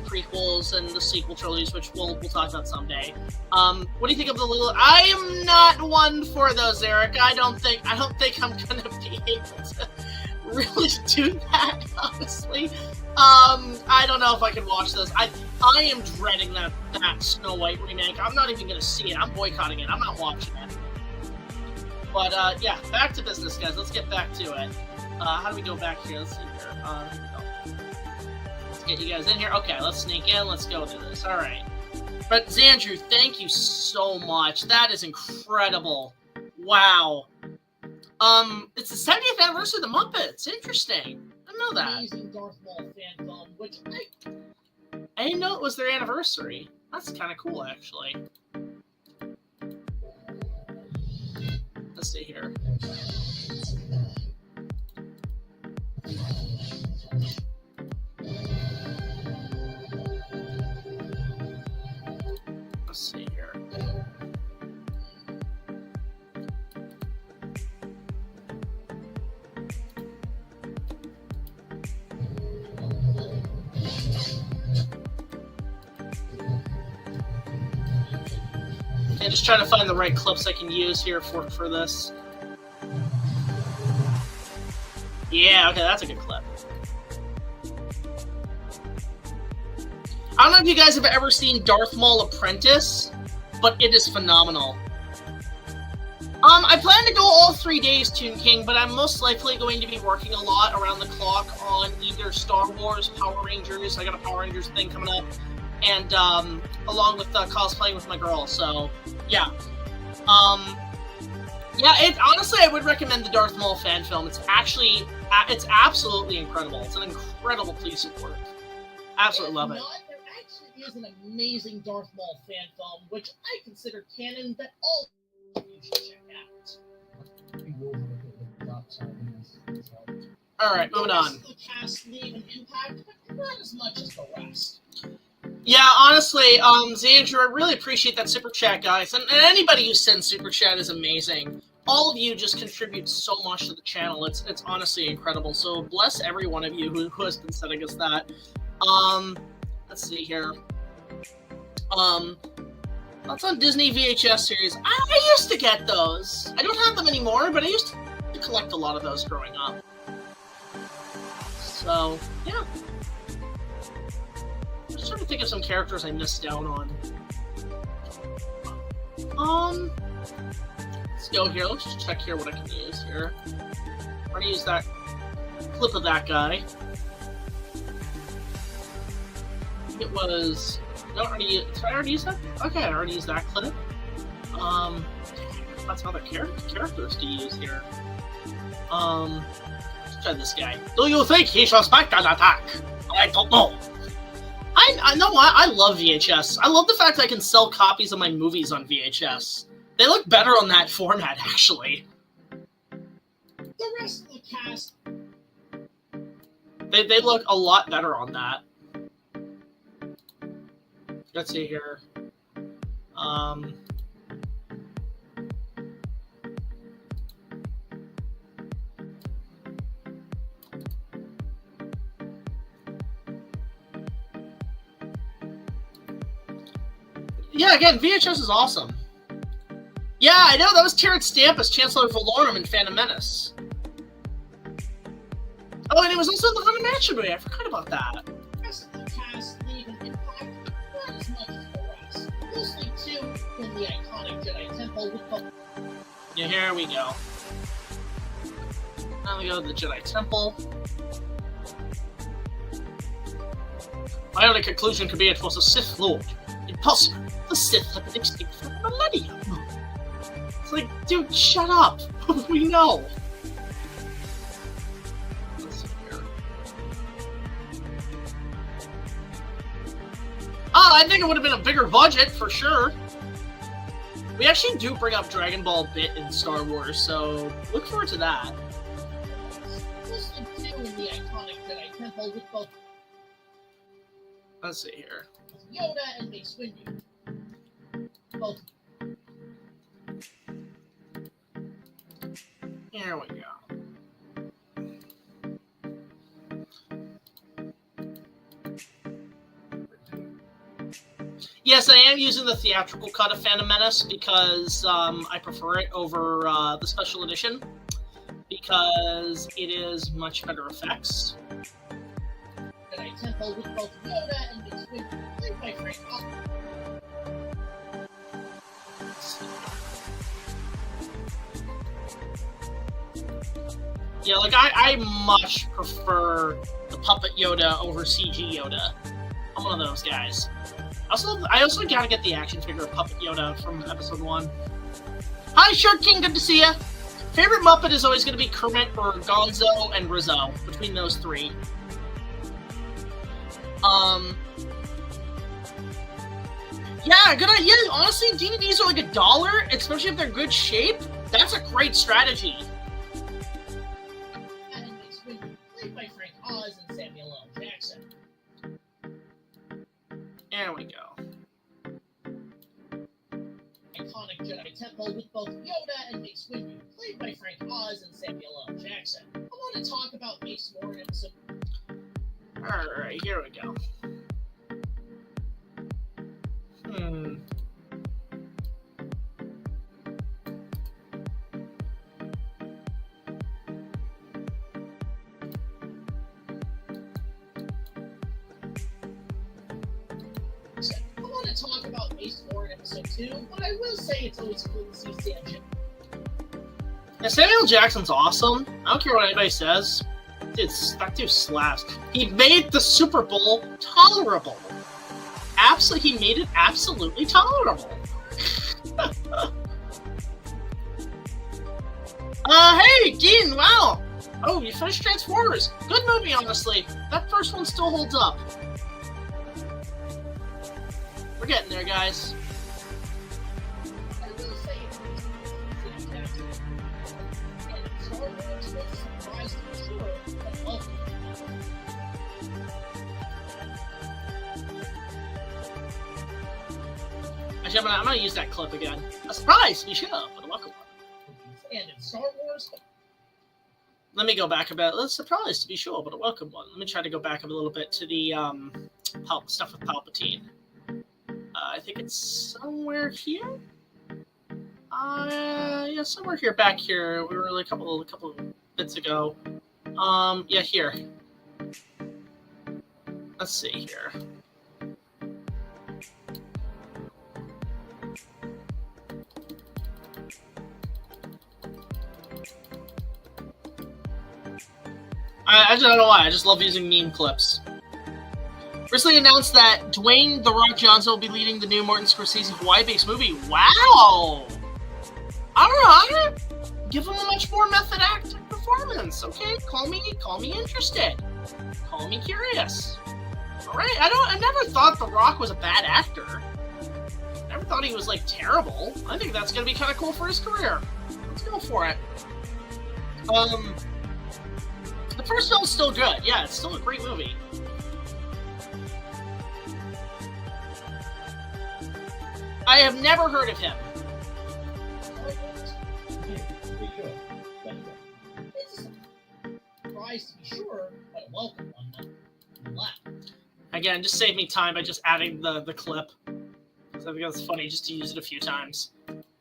[SPEAKER 1] prequels and the sequel trilogies, which we'll talk about someday. What do you think of the little? I am not one for those, Eric. I don't think I'm gonna be able to really do that, honestly. I don't know if I can watch those. I am dreading that Snow White remake. I'm not even gonna see it. I'm boycotting it. I'm not watching it. But yeah, back to business, guys. Let's get back to it. How do we go back here? Let's see here. Let's get you guys in here. Okay, let's sneak in. Let's go do this. All right. But Xandrew, thank you so much. That is incredible. Wow. It's the 70th anniversary of the Muppets. Interesting. I didn't know that.
[SPEAKER 2] Amazing Darth Maul fan film, which
[SPEAKER 1] I didn't know it was their anniversary. That's kind of cool, actually. Let's see here. Let's see here. Okay, just trying to find the right clips I can use here for this. Yeah, okay, that's a good clip. I don't know if you guys have ever seen Darth Maul Apprentice, but it is phenomenal. I plan to go all 3 days, Toon King, but I'm most likely going to be working a lot around the clock on either Star Wars, Power Rangers, I got a Power Rangers thing coming up, and along with cosplaying with my girl, so yeah. Yeah, honestly, I would recommend the Darth Maul fan film. It's actually, it's absolutely incredible. It's an incredible piece of work. Absolutely love it.
[SPEAKER 2] There actually is an amazing Darth Maul fan film, which I consider canon, that all of you should check out.
[SPEAKER 1] Alright, moving on.
[SPEAKER 2] The cast leave an impact, but not as much as the rest.
[SPEAKER 1] Yeah, honestly, Xandrew, I really appreciate that super chat, guys. And anybody who sends super chat is amazing. All of you just contribute so much to the channel. It's honestly incredible. So bless every one of you who has been sending us that. Let's see here. That's on Disney VHS series. I used to get those. I don't have them anymore, but I used to collect a lot of those growing up. So, yeah. I'm just trying to think of some characters I missed out on. Let's go here. Let's just check here what I can use here. I'm going to use that clip of that guy. It was... Did I already use that? Okay, I already used that clip. That's some other characters to use here. Let's try this guy. Do you think he shall expect an attack? I don't know. I know what? I love VHS. I love the fact I can sell copies of my movies on VHS. They look better on that format, actually.
[SPEAKER 2] The rest of the cast...
[SPEAKER 1] They look a lot better on that. Let's see here. Yeah, again, VHS is awesome. Yeah, I know, that was Terrence Stamp as Chancellor Valorum in Phantom Menace. Oh, and he was also in the Haunted Mansion movie. I forgot about that.
[SPEAKER 2] The rest of the cast leave an impact, not as much in the iconic Jedi Temple with the...
[SPEAKER 1] Yeah, here we go. Now we go to the Jedi Temple. My only conclusion could be it was a Sith Lord. Impossible. The Sith have been extinct for millennia. It's like, dude, shut up. We know. Let's see here. I think it would have been a bigger budget, for sure. We actually do bring up Dragon Ball a bit in Star Wars, so look forward to that.
[SPEAKER 2] Mostly two in the iconic Jedi Temple with both...
[SPEAKER 1] Let's see here.
[SPEAKER 2] Yoda and Mace Windu. Both.
[SPEAKER 1] Here we go. Yes, I am using the theatrical cut of Phantom Menace because I prefer it over the special edition because it is much better effects.
[SPEAKER 2] Jedi Temple with both Yoda and Mace Windu, played by Frank Oz.
[SPEAKER 1] Yeah, like I much prefer the puppet Yoda over CG Yoda. I'm one of those guys. I also gotta get the action figure of Puppet Yoda from episode 1. Hi, Shark King, good to see ya. Favorite Muppet is always gonna be Kermit or Gonzo and Rizzo, between those three. Yeah, good idea. Honestly, DVDs are like $1, especially if they're good shape. That's a great strategy.
[SPEAKER 2] And Mace Windu, played by Frank Oz and Samuel L. Jackson.
[SPEAKER 1] There we go.
[SPEAKER 2] Iconic Jedi Temple with both Yoda and Mace Windu, played by Frank Oz and Samuel L. Jackson. I want to talk about Mace more in episode...
[SPEAKER 1] Alright, here we go.
[SPEAKER 2] I want to talk about Mace more in episode 2, but I will say it's always cool to see Sam.
[SPEAKER 1] Yeah, Samuel Jackson's awesome. I don't care what anybody says. That dude slaps. He made the Super Bowl tolerable. He made it absolutely tolerable. Hey, Dean, wow. Oh, you finished Transformers. Good movie, honestly. That first one still holds up. We're getting there, guys.
[SPEAKER 2] I will say it's always cool to see Sam Jackson. And Star Wars was a surprise to be sure, but welcome.
[SPEAKER 1] Actually, I'm gonna use that clip again. A surprise to be sure, but a welcome one.
[SPEAKER 2] And in Star Wars...
[SPEAKER 1] Let me go back a bit. Let's surprise to be sure, but a welcome one. Let me try to go back a little bit to the stuff with Palpatine. I think it's somewhere here. Yeah, somewhere here, back here. We were like a couple of bits ago. Yeah, here. Let's see here. I don't know why. I just love using meme clips. Recently announced that Dwayne "The Rock" Johnson will be leading the new Martin Scorsese Hawaii-based movie. Wow! Alright! Give him a much more method acting performance, okay? Call me interested. Call me curious. Alright, I never thought The Rock was a bad actor. I never thought he was, like, terrible. I think that's gonna be kind of cool for his career. Let's go for it. The first film's still good. Yeah, it's still a great movie. I have never heard of him.
[SPEAKER 2] It's a surprise to be sure, but a welcome one nonetheless.
[SPEAKER 1] Again, just save me time by just adding the clip. So I think it's funny just to use it a few times.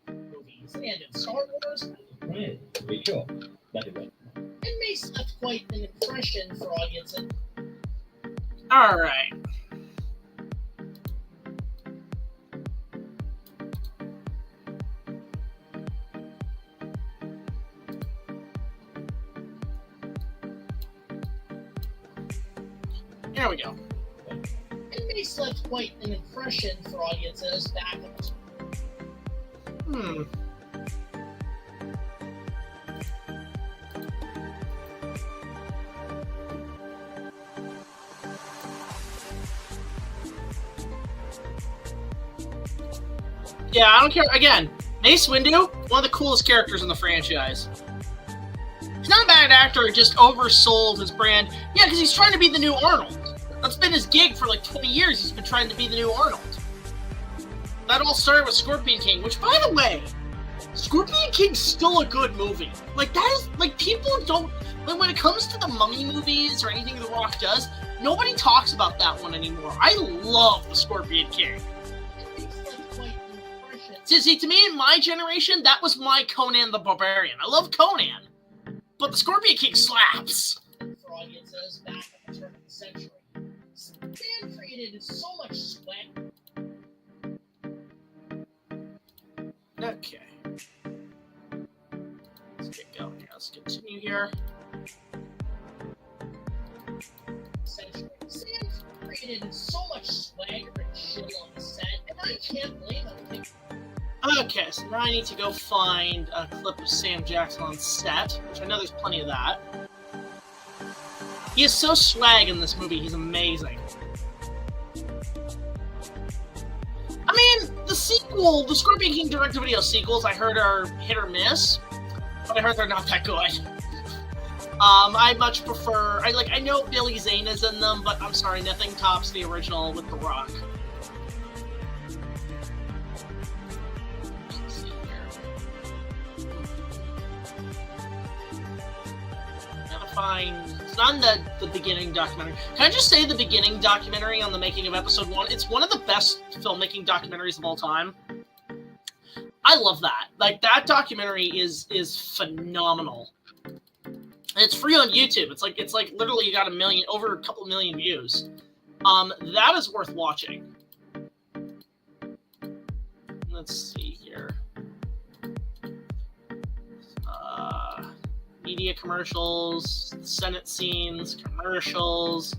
[SPEAKER 2] Movies and in Star Wars, to be sure. It Mace left quite an impression for audiences.
[SPEAKER 1] Alright. There we go.
[SPEAKER 2] It makes left quite an impression for audiences back in the
[SPEAKER 1] Yeah, I don't care. Again, Mace Windu, one of the coolest characters in the franchise. He's not a bad actor, just oversold his brand. Yeah, because he's trying to be the new Arnold. That's been his gig for like 20 years. He's been trying to be the new Arnold. That all started with Scorpion King, which, by the way, Scorpion King's still a good movie. Like, that is, like, people don't, like, when it comes to the Mummy movies or anything The Rock does, nobody talks about that one anymore. I love the Scorpion King. See, to me, in my generation, that was my Conan the Barbarian. I love Conan, but the Scorpion King slaps.
[SPEAKER 2] For audiences back at the turn of the century, Stan created so much sweat.
[SPEAKER 1] Okay. Let's get going here. Let's continue here.
[SPEAKER 2] Century. Stan created so much swagger and shit on the set, and I can't blame him.
[SPEAKER 1] Okay, so now I need to go find a clip of Sam Jackson on set, which I know there's plenty of that. He is so swag in this movie, he's amazing. I mean, the sequel, the Scorpion King direct-to-video sequels, I heard are hit or miss, but I heard they're not that good. I much prefer, I know Billy Zane is in them, but I'm sorry, nothing tops the original with The Rock. It's not in the beginning documentary. Can I just say the beginning documentary on the making of episode 1? It's one of the best filmmaking documentaries of all time. I love that. Like, that documentary is phenomenal. And it's free on YouTube. It's like literally you got over a couple million views. That is worth watching. Let's see here. Media commercials, Senate scenes, commercials,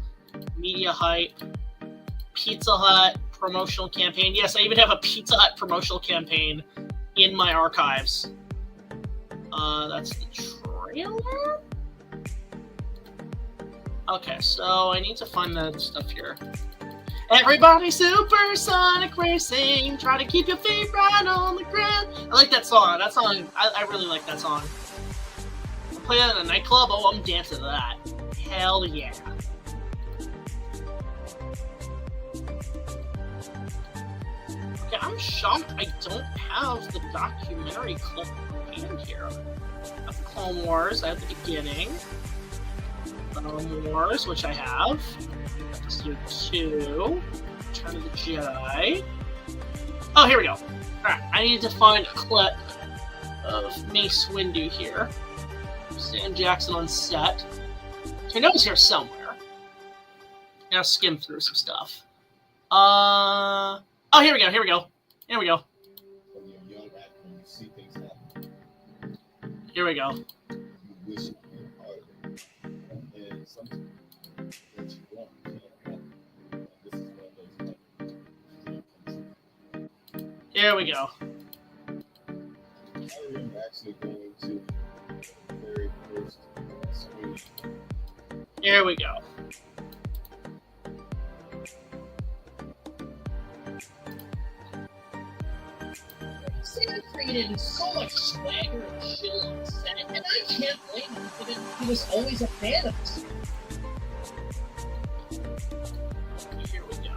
[SPEAKER 1] media hype, Pizza Hut promotional campaign. Yes, I even have a Pizza Hut promotional campaign in my archives. That's the trailer? Okay, so I need to find the stuff here. Everybody supersonic racing, try to keep your feet right on the ground. I like that song. I really like that song. Play that in a nightclub? Oh, I'm dancing to that. Hell yeah. Okay, I'm shocked I don't have the documentary clip in hand here. I have the Clone Wars, I have the beginning. Clone Wars, which I have. Episode 2. Return of the Jedi. Oh, here we go. Alright, I need to find a clip of Mace Windu here. Sam Jackson on set. I know he's here somewhere. Now skim through some stuff. Oh, here we go. Here we go. Here we go. Here we go. Here we go.
[SPEAKER 3] Aryan actually going to the very first screen.
[SPEAKER 1] Here we go.
[SPEAKER 2] Sam created so much swagger and shit on the set, and I can't blame him because he was always a fan of this.
[SPEAKER 1] Here we go.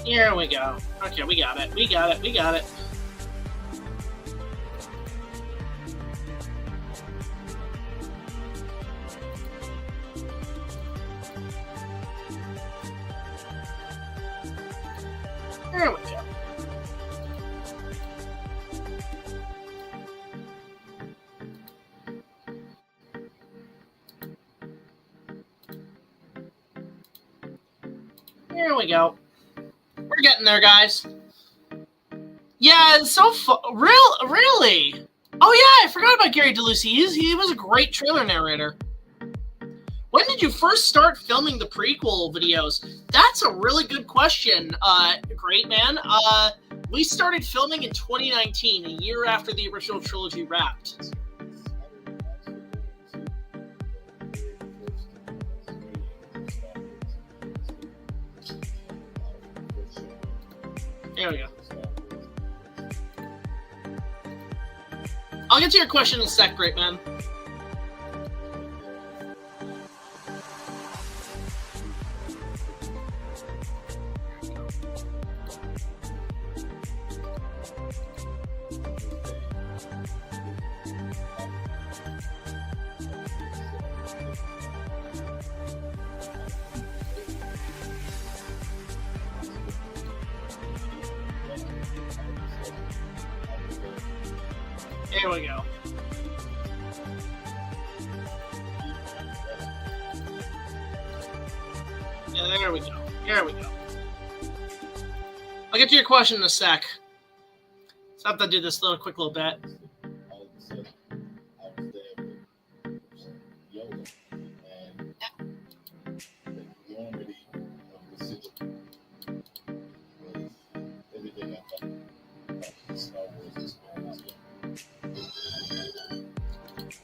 [SPEAKER 1] Here we go. Okay, we got it. We got it. We got it. There we go. There we go. We're getting there, guys. Yeah, it's so fun. Really? Oh yeah, I forgot about Gary DeLucy. He was a great trailer narrator. When did you first start filming the prequel videos? That's a really good question, great man. We started filming in 2019, a year after the original trilogy wrapped. There we go. I'll get to your question in a sec, great man. There we go. Yeah, there we go. There we go. I'll get to your question in a sec. So I have to do this quick little bit.
[SPEAKER 3] All of a sudden, I was there with Yoda, and the enormity of the city was everything I thought about Star Wars experience.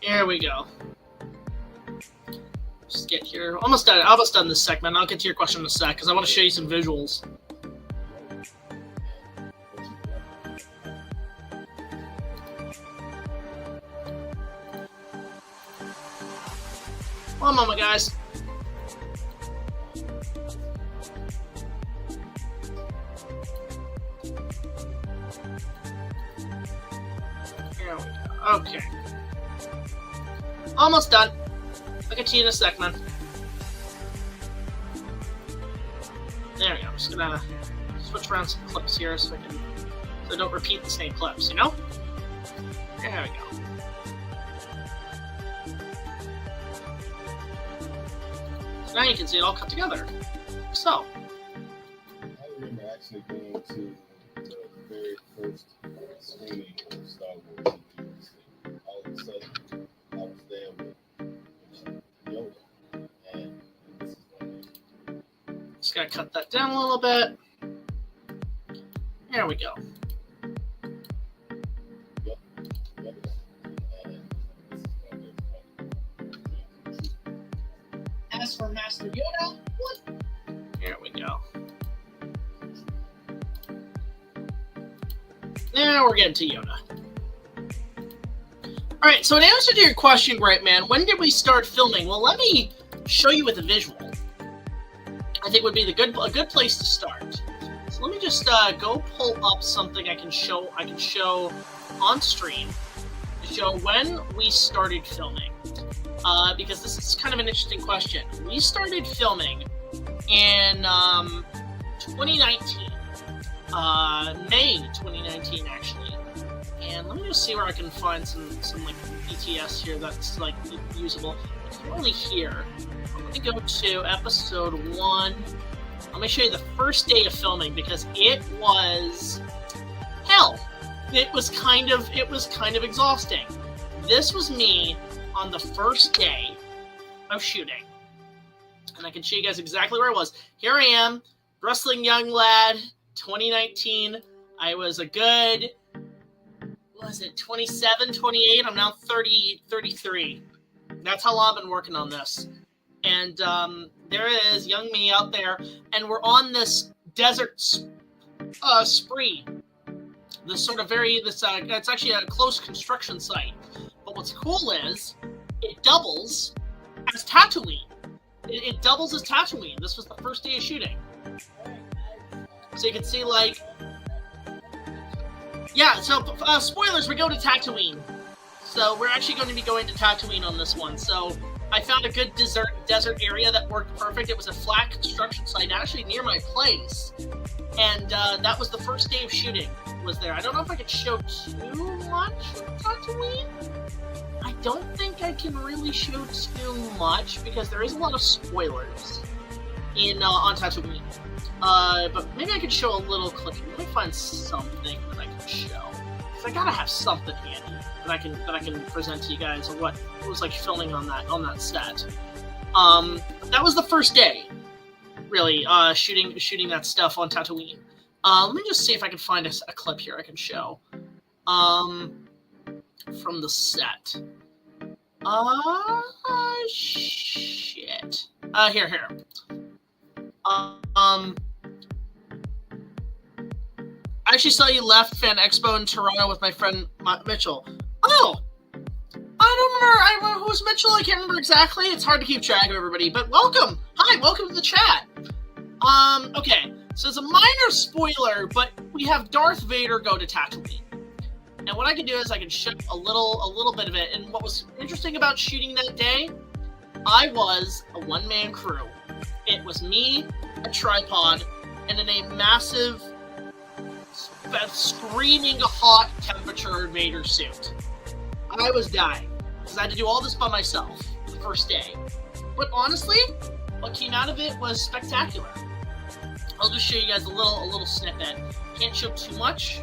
[SPEAKER 1] There we go. Just get here. Almost done this segment. I'll get to your question in a sec because I want to show you some visuals. One moment, guys. There we go. Okay. Almost done. I'll get to you in a sec, man. There we go. I'm just gonna switch around some clips here so I don't repeat the same clips, you know? There we go. So now you can see it all cut together. So.
[SPEAKER 3] I remember actually going to the very first screening of Star Wars. All of a sudden, I was there with Yoda, and this is when
[SPEAKER 1] just gotta cut that down a little bit. There we go.
[SPEAKER 2] As for Master Yoda, what?
[SPEAKER 1] Here we go. Now we're getting to Yoda. Alright, so in answer to your question, great man, when did we start filming? Well, let me show you with a visual. I think would be a good place to start. So let me just go pull up something I can show on stream to show when we started filming. Because this is kind of an interesting question. We started filming in 2019. May 2019, actually. And let me just see where I can find some like BTS here that's like usable. It's only here. I'm gonna go to episode 1. Let me show you the first day of filming because it was hell. It was kind of exhausting. This was me on the first day of shooting. And I can show you guys exactly where I was. Here I am, wrestling young lad, 2019. I was a good, what was it, 27, 28? I'm now 33. That's how long I've been working on this. And there it is, young me out there. And we're on this desert spree. This sort of it's actually a close construction site. But what's cool is, it doubles as Tatooine. It doubles as Tatooine. This was the first day of shooting. So you can see, like... Yeah, so, spoilers, we go to Tatooine. So we're actually going to be going to Tatooine on this one. So I found a good desert area that worked perfect. It was a flat construction site actually near my place. And that was the first day of shooting was there. I don't know if I could show too much of Tatooine. I don't think I can really show too much because there is a lot of spoilers. on Tatooine. But maybe I could show a little clip. Let me find something that I can show. Cause I gotta have something handy that I can present to you guys of what it was like filming on that set. That was the first day, really, shooting that stuff on Tatooine. Let me just see if I can find a clip here I can show. From the set. Shit. Here. I actually saw you left Fan Expo in Toronto with my friend Micheal. Oh! I don't remember who's Micheal. I can't remember exactly. It's hard to keep track of everybody. But welcome! Hi, welcome to the chat. Okay. So it's a minor spoiler, but we have Darth Vader go to Tatooine. And what I can do is I can show a little bit of it. And what was interesting about shooting that day, I was a one-man crew. It was me, a tripod, and in a massive, screaming hot temperature Vader suit. I was dying because I had to do all this by myself the first day. But honestly, what came out of it was spectacular. I'll just show you guys a little snippet. Can't show too much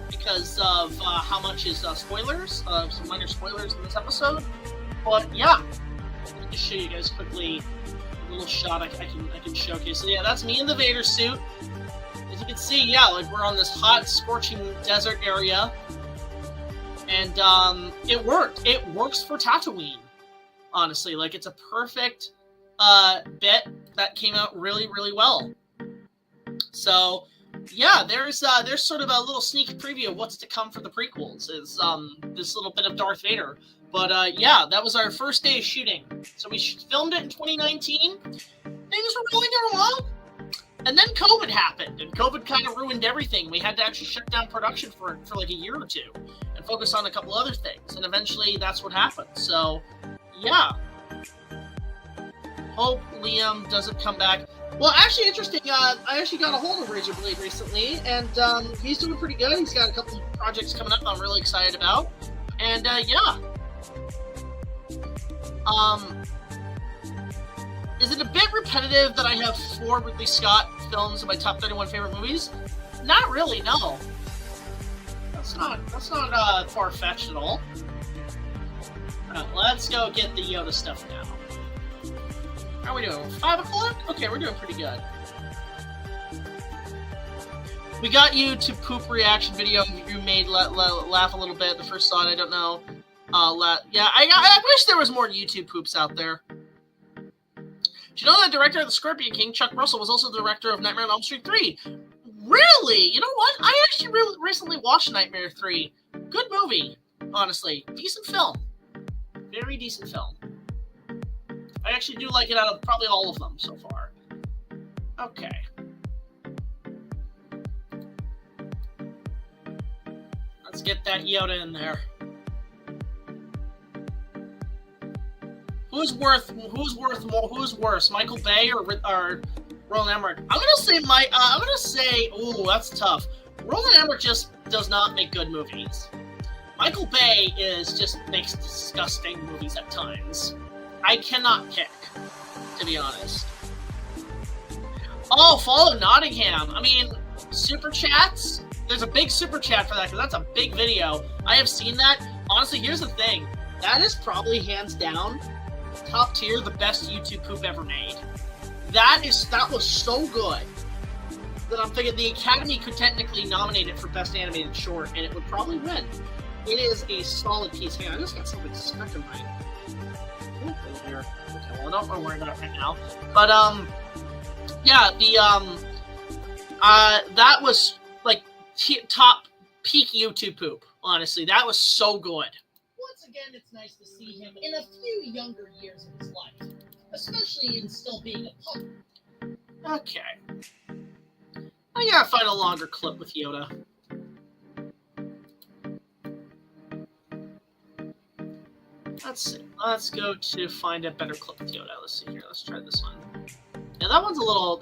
[SPEAKER 1] because of how much is spoilers, some minor spoilers in this episode. But yeah, let me just show you guys quickly a little shot I can showcase. So yeah, that's me in the Vader suit. As you can see, yeah, like we're on this hot, scorching desert area, and it worked. It works for Tatooine, honestly. Like it's a perfect bit that came out really, really well. So, yeah, there's sort of a little sneak preview of what's to come for the prequels. Is this little bit of Darth Vader. But yeah, that was our first day of shooting. So we filmed it in 2019. Things were really going along. And then COVID happened, and COVID kind of ruined everything. We had to actually shut down production for like a year or two and focus on a couple other things. And eventually that's what happened. So, yeah. Hope Liam doesn't come back. Well, actually, interesting. I actually got a hold of RaisorBlade recently, and he's doing pretty good. He's got a couple of projects coming up I'm really excited about. And, yeah. Is it a bit repetitive that I have 4 Ridley Scott films in my top 31 favorite movies? Not really, no. That's not far-fetched at all. Alright, let's go get the Yoda stuff now. How are we doing? 5 o'clock? Okay, we're doing pretty good. We got you to poop reaction video. You made laugh a little bit. The first saw it, I don't know. Yeah, I wish there was more YouTube poops out there. Do you know that director of The Scorpion King, Chuck Russell, was also the director of Nightmare on Elm Street 3? Really? You know what? I actually recently watched Nightmare 3. Good movie, honestly. Decent film. Very decent film. I actually do like it out of probably all of them so far. Okay. Let's get that Yoda in there. Who's worse, Michael Bay or Roland Emmerich? I'm gonna say, ooh, that's tough. Roland Emmerich just does not make good movies. Michael Bay makes disgusting movies at times. I cannot pick, to be honest. Oh, follow Nottingham. I mean, super chats. There's a big super chat for that because that's a big video. I have seen that. Honestly, here's the thing. That is probably hands down top tier, the best YouTube poop ever made. That was so good that I'm thinking the Academy could technically nominate it for Best Animated Short, and it would probably win. It is a solid piece. Hang on, I just got something stuck in my here. Okay, well, I don't worry about it right now. But yeah, that was like top peak YouTube poop. Honestly, that was so good.
[SPEAKER 2] Once again, it's nice to see him in a few younger years of his life, especially in still being a pup.
[SPEAKER 1] Okay. I gotta find a longer clip with Yoda. Let's see. Let's go to find a better clip with Yoda. Let's see here. Let's try this one. Yeah, that one's a little,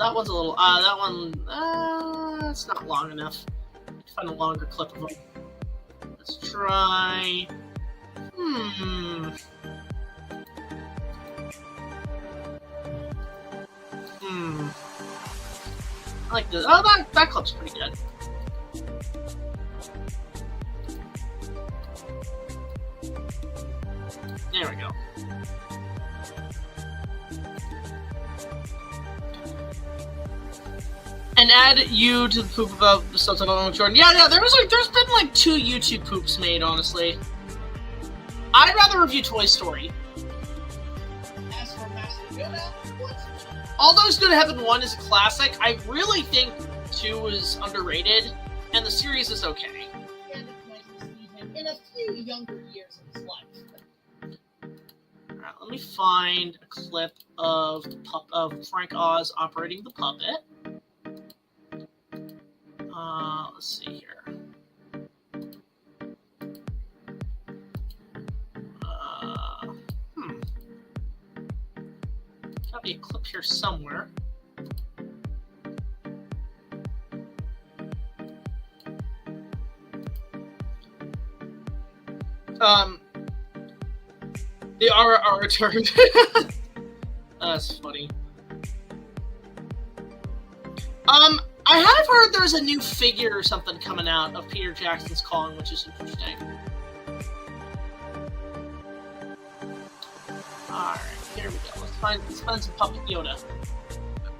[SPEAKER 1] it's not long enough. Find a longer clip of him. Let's try, like this. Oh, that clip's pretty good. There we go. And add you to the poop about the stuff about Jordan. Yeah, there's been like 2 YouTube poops made, honestly. I'd rather review Toy Story.
[SPEAKER 2] As for Master Yoda,
[SPEAKER 1] All Those Good Heaven 1 is a classic. I really think 2 is underrated, and the series is okay.
[SPEAKER 2] and it's nice to see him in a few younger years of his life.
[SPEAKER 1] Alright, let me find a clip of Frank Oz operating the puppet. Let's see here. Gotta be a clip here somewhere. The RR returned. That's funny. I have heard there's a new figure or something coming out of Peter Jackson's Calling, which is interesting. Alright, here we go. Let's find some Puppet Yoda.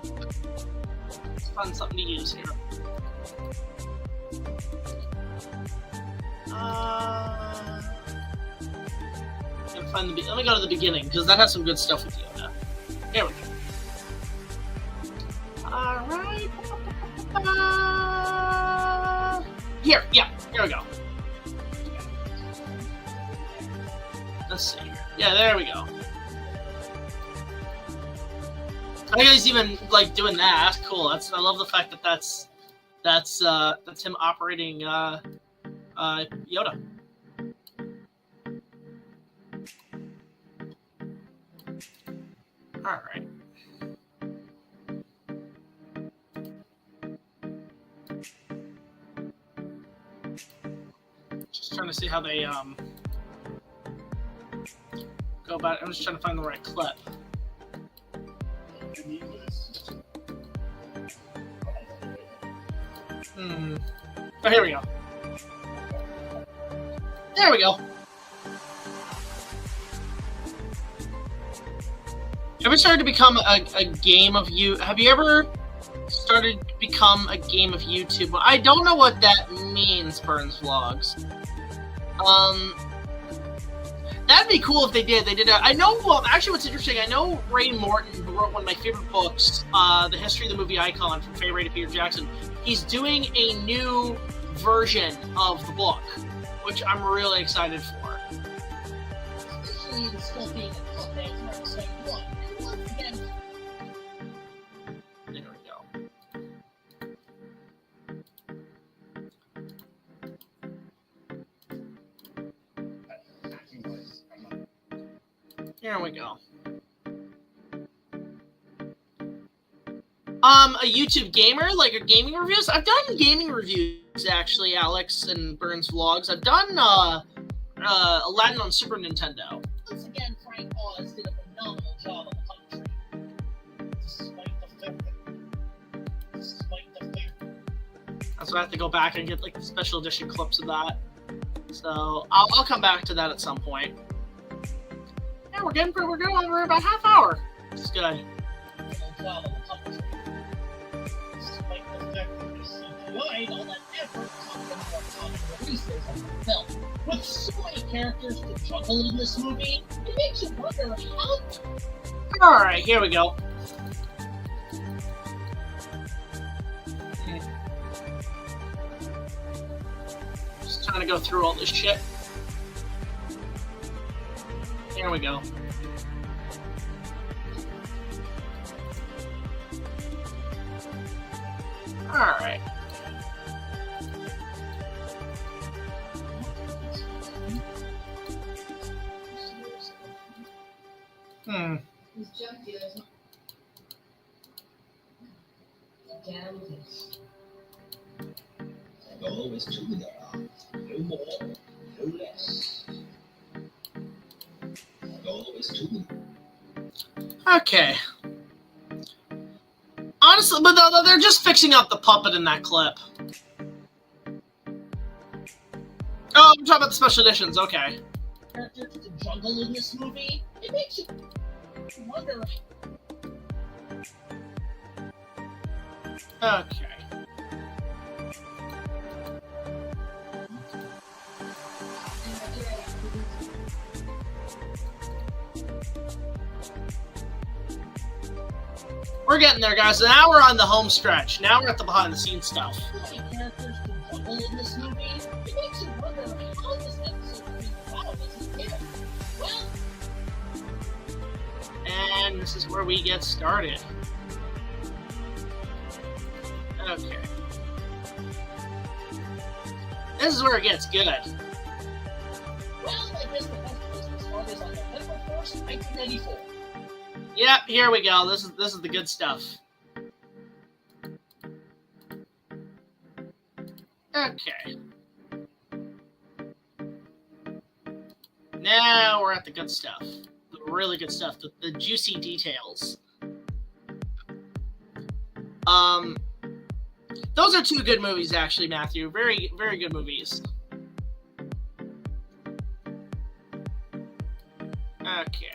[SPEAKER 1] Let's find something to use here. Let me go to the beginning, because that has some good stuff with Yoda. Here we go. Alright. Here we go. Let's see here. Yeah, there we go. I think he's even like doing that. That's cool. I love the fact that that's him operating Yoda. All right. Just trying to see how they go about it. I'm just trying to find the right clip. Oh, here we go. There we go. Ever started to become a game of you? Have you ever started to become a game of YouTube? I don't know what that means, Burns Vlogs. That'd be cool if they did. I know. Well, actually, what's interesting, I know Ray Morton, who wrote one of my favorite books, The History of the Movie Icon from Faye Ray to Peter Jackson. He's doing a new version of the book, which I'm really excited for.
[SPEAKER 2] Especially the still being a puppet, it's not the same one. And once again,
[SPEAKER 1] There we go. Here we go. A YouTube gamer, like a gaming reviews? I've done gaming reviews, actually, Alex and Burns Vlogs. I've done, Aladdin on Super Nintendo.
[SPEAKER 2] once again, Frank Oz did a phenomenal job on the puppetry. Despite the fact.
[SPEAKER 1] That's why I have to go back and get, like, the special edition clips of that. So, I'll come back to that at some point. Yeah, we're going over about half hour. This is good.
[SPEAKER 2] Job on the puppetry. Despite the fact that we CGI'd all that effort comes from more common releases of the film. With so many characters to juggle in this movie, it makes you wonder how.
[SPEAKER 1] Alright, here we go. Just trying to go through all this shit. Here we go. Alright.
[SPEAKER 2] These junk dealers. Damn this.
[SPEAKER 4] There always two there are. No more, no less. There always two.
[SPEAKER 1] Okay. Honestly, but no, they're just fixing up the puppet in that clip. Oh, I'm talking about the special editions. Okay.
[SPEAKER 2] Characters to juggle in this movie, it makes you wonder.
[SPEAKER 1] Okay. We're getting there, guys. So now we're on the home stretch. Now we're at the behind-the-scenes stuff.
[SPEAKER 2] Characters to juggle in this movie, it makes you wonder how this episode came about as a kid. Well,
[SPEAKER 1] and this is where we get started. Okay. This is where it gets good.
[SPEAKER 2] well, I guess the best place to start is on November 1st, 1994.
[SPEAKER 1] Yep, here we go. This is the good stuff. Okay. Now we're at the good stuff. The really good stuff. The juicy details. Those are two good movies, actually, Matthew. Very, very good movies. Okay.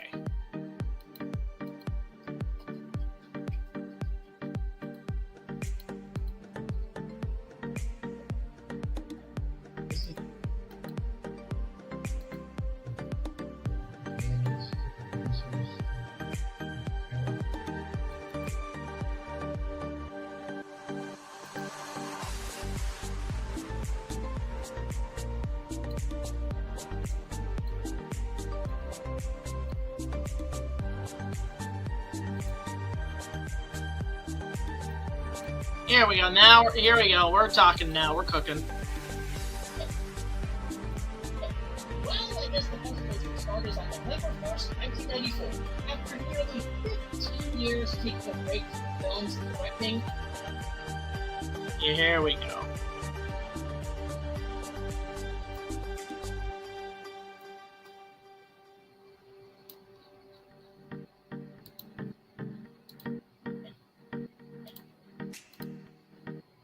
[SPEAKER 1] Here we go. Now, here we go. We're talking now. We're cooking.
[SPEAKER 2] Well, I guess the best place to start is on November 1st, 1994. After nearly 15 years taking a break from films and directing,
[SPEAKER 1] Yeah, here we go.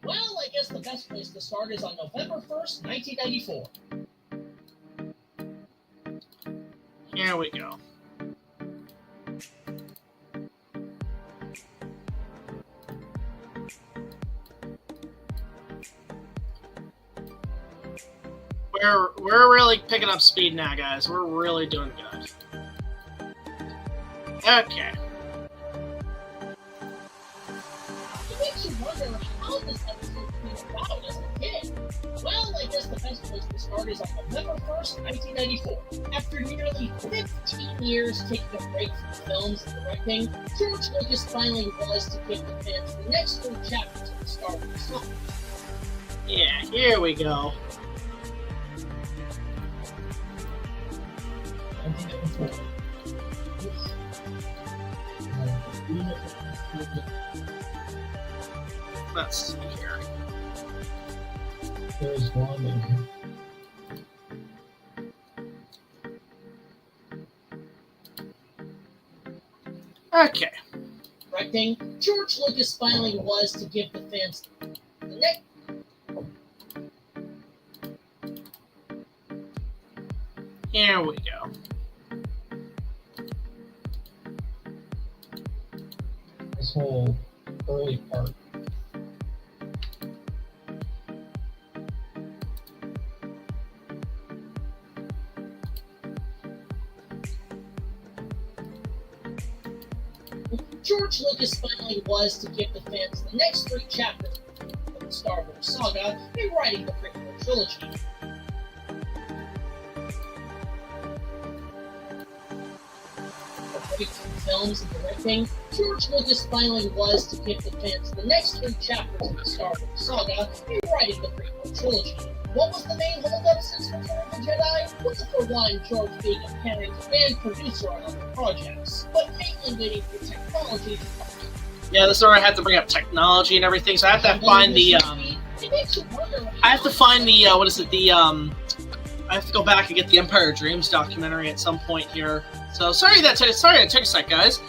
[SPEAKER 2] well, I guess the best place to start is on November 1st, 1994.
[SPEAKER 1] Here we go. We're really picking up speed now, guys. We're really doing good. Okay.
[SPEAKER 2] It makes you wonder how this episode came about as a kid. Well, I guess the best place to start is on November 1st, 1994. After nearly 15 years taking a break from films and directing, George Lucas finally realized to give the fans the next 3 chapters of the Star Wars saga.
[SPEAKER 1] Yeah, here we go.
[SPEAKER 4] 1994.
[SPEAKER 1] Let's see here.
[SPEAKER 4] There's one in here.
[SPEAKER 1] Okay.
[SPEAKER 2] Directing, George Lucas finally was to give the fans the next.
[SPEAKER 1] Here we go.
[SPEAKER 4] This whole early part.
[SPEAKER 2] George Lucas finally was to give the fans the next 3 chapters of the Star Wars saga in writing the prequel trilogy. A break from films and directing, George Lucas finally was to give the fans the next 3 chapters of the Star Wars saga in writing the prequel trilogy. What was the main holdup since Return of the Jedi? Was for one, George being a parent and producer on other projects, but mainly waiting for technology to come.
[SPEAKER 1] Yeah, this is where I had to bring up technology and everything, so I have to find the, I have to find the, what is it, the, I have to go back and get the Empire of Dreams documentary at some point here. So, sorry it took a sec, guys.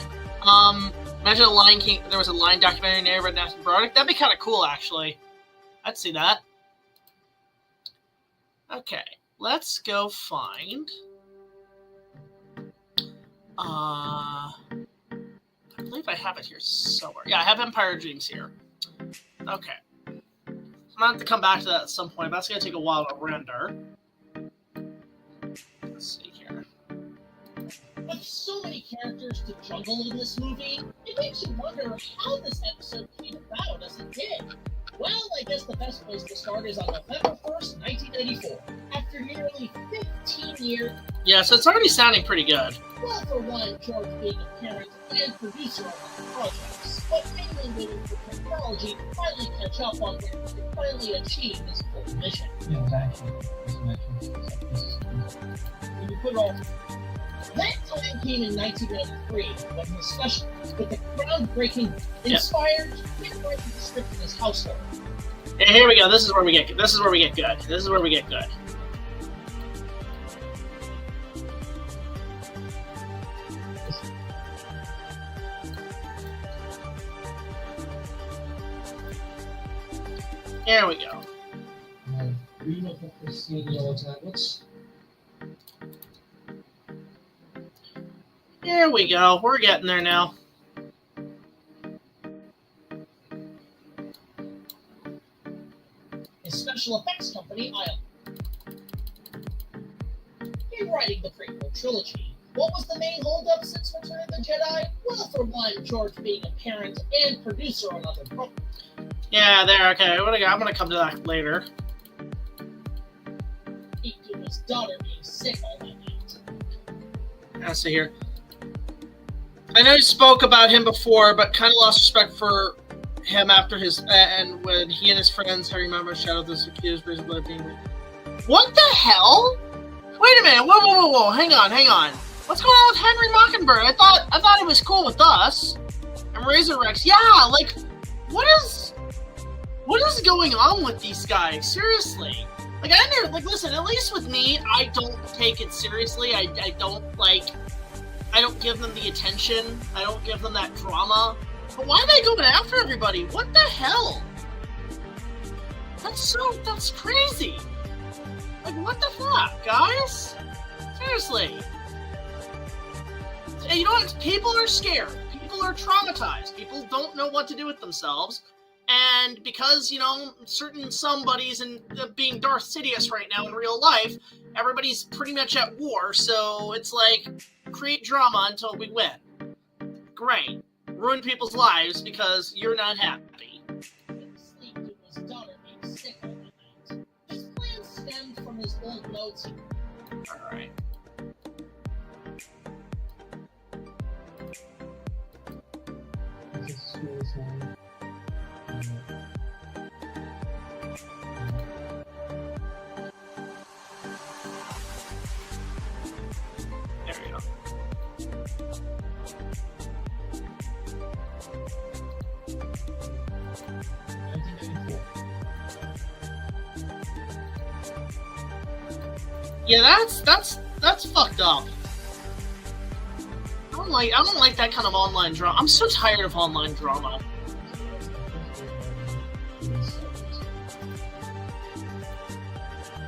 [SPEAKER 1] But Imagine a Lion King. There was a Lion documentary narrated by Nathan Broderick. That'd be kind of cool, actually. I'd see that. Okay, let's go find. I believe I have it here somewhere. Yeah, I have Empire Dreams here. Okay. I'm gonna have to come back to that at some point, but that's gonna take a while to render. Let's see here.
[SPEAKER 2] With so many characters to juggle in this movie, it makes you wonder how this episode came about as it did. Well, I guess the best place to start is on November 1st, 1994. After nearly 15 years...
[SPEAKER 1] Yeah, so it's already sounding pretty good.
[SPEAKER 2] Well, for one, George being a parent and producer on the projects, but mainly waiting for technology to finally catch up on where he can finally achieve his full mission.
[SPEAKER 4] Yeah, exactly.
[SPEAKER 2] When you put it all... That time came in 1993 when his special, with the groundbreaking, inspired, and writing the script in his household.
[SPEAKER 1] And here we go. This is where we get good. This is where we get good. This is where we get good. Here we go.
[SPEAKER 4] Beautiful pristine yellow tablets.
[SPEAKER 1] Here we go. We're getting there now.
[SPEAKER 2] His special effects company, IO. In writing the prequel trilogy, what was the main holdup since Return of the Jedi? Well, for one, George being a parent and producer on other projects.
[SPEAKER 1] Yeah, there. Okay, I'm gonna come to that later.
[SPEAKER 2] Due to his daughter being sick all that night.
[SPEAKER 1] Let's see here. I know you spoke about him before, but kind of lost respect for him after his and when he and his friends, I remember, shadowed this accused RaisorBlade being. What the hell? Wait a minute! Whoa! Hang on! What's going on with Henry Mockingbird? I thought he was cool with us. And Razor Rex, yeah. Like, what is going on with these guys? Seriously. Like, listen. At least with me, I don't take it seriously. I don't give them the attention. I don't give them that drama. But why are they going after everybody? What the hell? That's crazy. Like, what the fuck, guys? Seriously. You know what? People are scared. People are traumatized. People don't know what to do with themselves. And because, you know, certain somebodies and being Darth Sidious right now in real life, everybody's pretty much at war. So it's like, create drama until we win. Great. Ruin people's lives because you're not happy.
[SPEAKER 2] Sleep to his daughter being sick all that night. His plan stemmed from his old notes.
[SPEAKER 1] Alright. There we go. Yeah, that's fucked up. I don't like that kind of online drama. I'm so tired of online drama.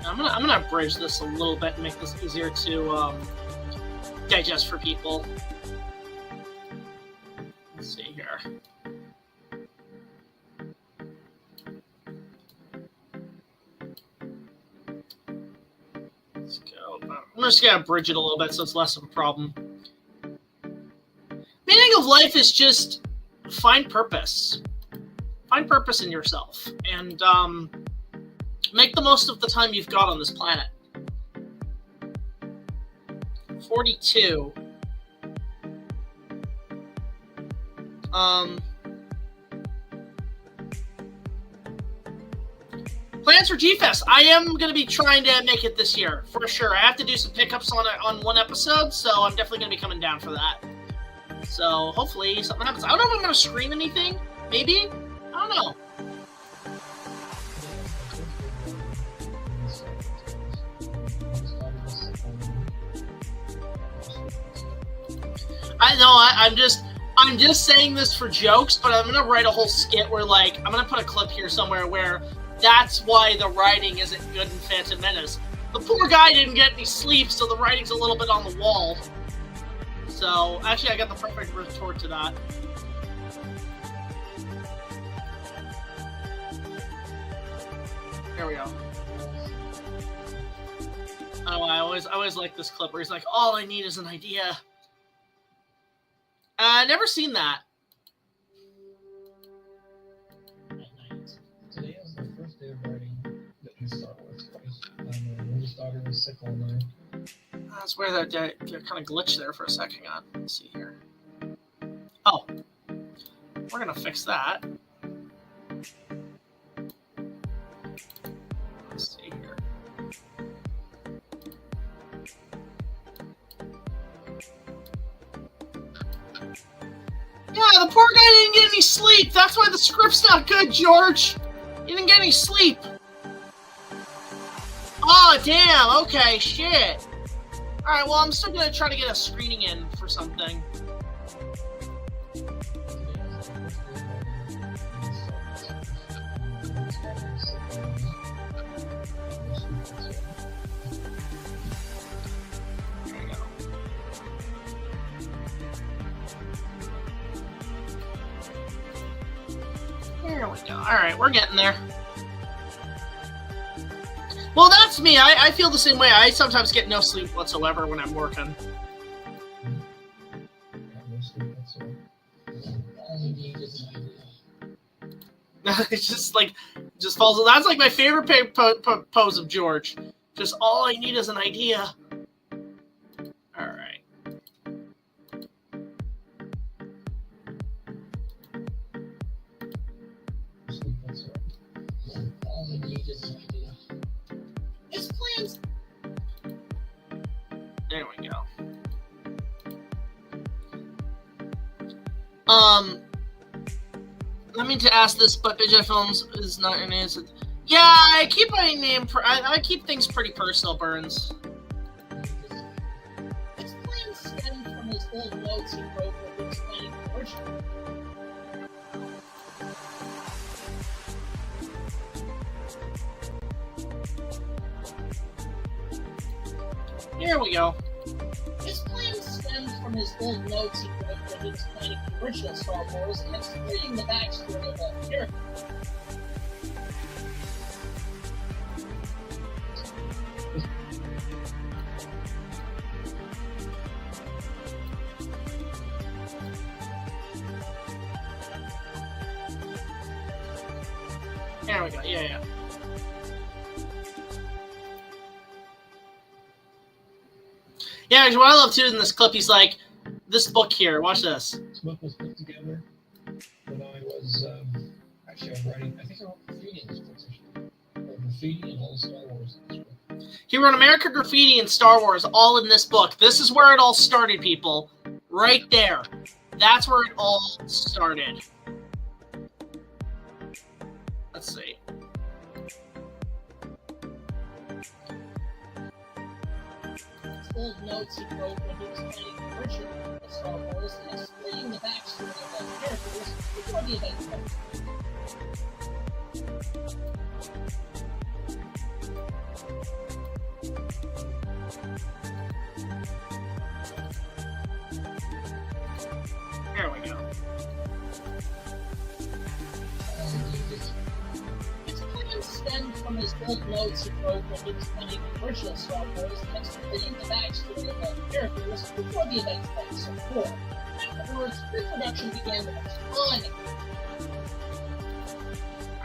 [SPEAKER 1] I'm gonna abridge this a little bit and make this easier to digest for people. Let's see here. Let's go. I'm just gonna abridge it a little bit so it's less of a problem. Meaning of life is just find purpose. Find purpose in yourself. And make the most of the time you've got on this planet. 42. Plans for G-Fest. I am going to be trying to make it this year, for sure. I have to do some pickups on one episode, so I'm definitely going to be coming down for that. So hopefully something happens. I don't know if I'm going to stream anything. Maybe? I don't know. I know, I'm just saying this for jokes, but I'm gonna write a whole skit where, like, I'm gonna put a clip here somewhere where that's why the writing isn't good in Phantom Menace. The poor guy didn't get any sleep, so the writing's a little bit on the wall. So, actually, I got the perfect retort to that. There we go. Oh, I always like this clip where he's like, all I need is an idea. Never seen that.
[SPEAKER 4] Today was the first day of writing the new Star Wars series. My oldest daughter was sick all night.
[SPEAKER 1] That's where that kind of glitched there for a second. Hang on. Let's see here. Oh. We're going to fix that. Let's see here. Yeah, the poor guy didn't get any sleep. That's why the script's not good, George. He didn't get any sleep. Oh, damn. Okay, shit. Alright, well, I'm still gonna try to get a screening in for something. There we go. Alright, we're getting there. Well, that's me. I feel the same way. I sometimes get no sleep whatsoever when I'm working. It's just like, just falls. That's like my favorite pose of George. Just all I need is an idea. All right. His plans. There we go. I mean to ask this, but BIGJACK Films is not an answer. Yeah, I keep my name. I keep things pretty personal, Burns.
[SPEAKER 2] His plans stemmed from his old notes he wrote when explaining the original.
[SPEAKER 1] Here we go.
[SPEAKER 2] His plans stemmed from his old notes he wrote when explaining the original Star Wars and explaining the backstory of the character.
[SPEAKER 1] There we go. Yeah. Yeah, actually, what I love too in this clip, he's like, this book here, watch this.
[SPEAKER 4] This book was put together when I was actually writing. I think I wrote graffiti in this book. Graffiti and all the Star Wars in this book.
[SPEAKER 1] He wrote America Graffiti and Star Wars all in this book. This is where it all started, people. Right there. That's where it all started. Let's see.
[SPEAKER 2] Old notes he wrote when he was playing the original Star Wars and explaining the backstory of the characters before the event started.
[SPEAKER 1] There we go.
[SPEAKER 2] His plans stemmed from his old notes he wrote when he was playing the original Star Wars and explaining the backstory of the characters before the events of Episode 4. Afterwards, pre-production began with a ton.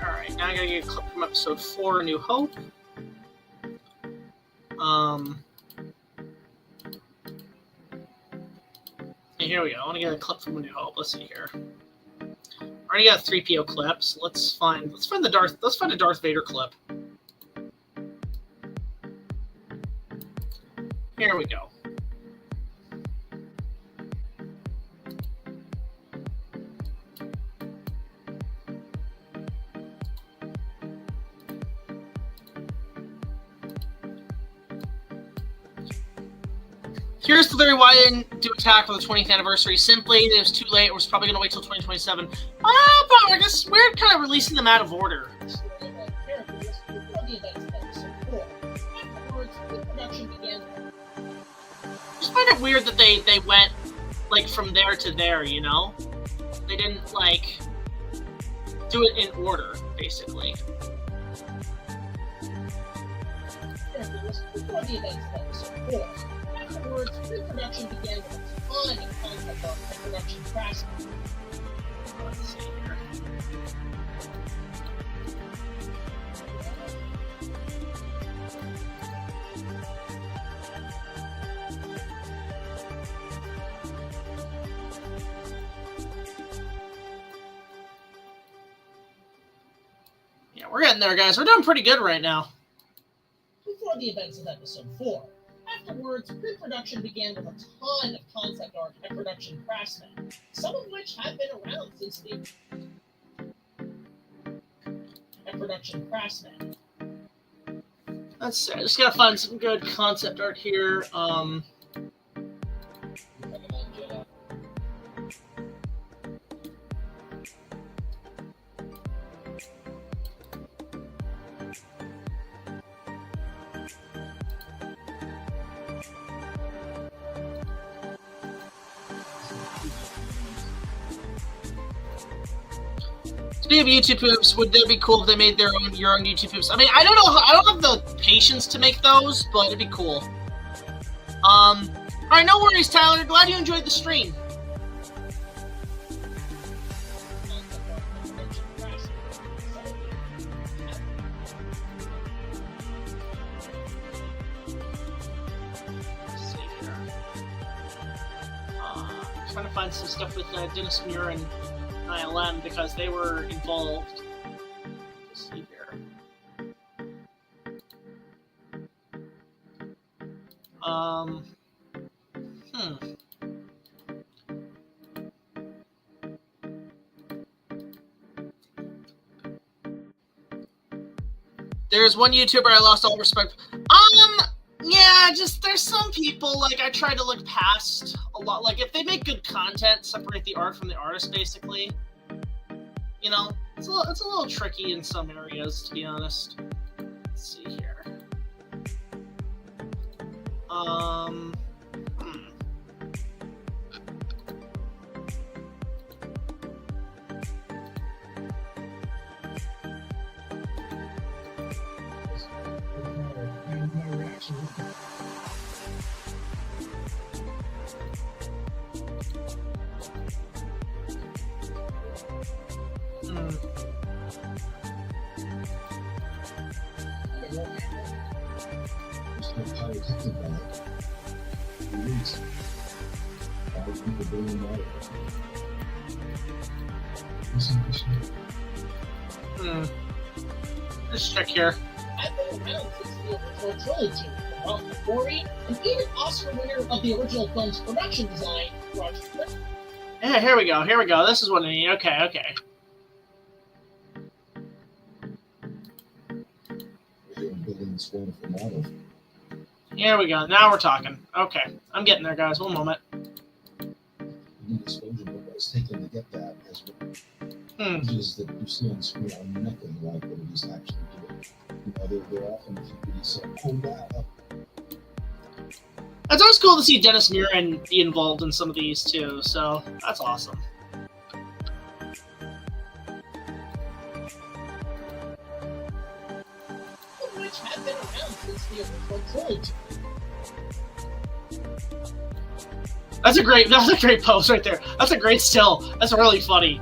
[SPEAKER 1] Alright, now I gotta get a clip from Episode 4, A New Hope. And here we go. I want to get a clip from A New Hope. Let's see here. Already got 3PO clips. Let's find a Darth Vader clip. Here we go. Here's the theory why I didn't do Attack for the 20th anniversary. Simply, it was too late. It was probably going to wait till 2027. But I guess weird kind of releasing them out of order. Just find it weird that they went, like, from there to there, you know? They didn't, like, do it in order, basically.
[SPEAKER 2] Before the events of episode 4. Afterwards, pre-production began with a ton of concept art and production craftsmen.
[SPEAKER 1] Let's see here. Yeah, we're getting there, guys. We're doing pretty good right now.
[SPEAKER 2] Before the events of episode 4. Afterwards, pre-production began with a ton of concept art and production craftsmen, some of which have been around since the production craftsmen.
[SPEAKER 1] Let's see. I just gotta find some good concept art here. Speaking of YouTube poops, would that be cool if they made your own YouTube poops? I mean, I don't know. I don't have the patience to make those, but it'd be cool. All right, no worries, Tyler. Glad you enjoyed the stream. Let's see here. Trying to find some stuff with Dennis Muir and ILM because they were involved. Let's see here. There's one YouTuber I lost all respect. Yeah, just there's some people like I try to look past a lot. Like if they make good content, separate the art from the artist, basically. You know, it's a little tricky in some areas, to be honest. Let's see here. Let's check here.
[SPEAKER 2] I've been around since the original trilogy, from Corey, and even Oscar winner of the original film's production design, Roger Smith.
[SPEAKER 1] Yeah, here we go. Here we go. This is what I need. Okay, okay. Here we go. Now we're talking. Okay, I'm getting there, guys. One moment.
[SPEAKER 3] Exposure, but what's taken to get that is images that you see on screen are nothing like what it is actually doing. You know, they're often so pull that up.
[SPEAKER 1] It's always cool to see Dennis Muir be involved in some of these too, so that's awesome.
[SPEAKER 2] Which have been around since the original trilogy.
[SPEAKER 1] That's a great pose right there. That's a great still. That's really funny.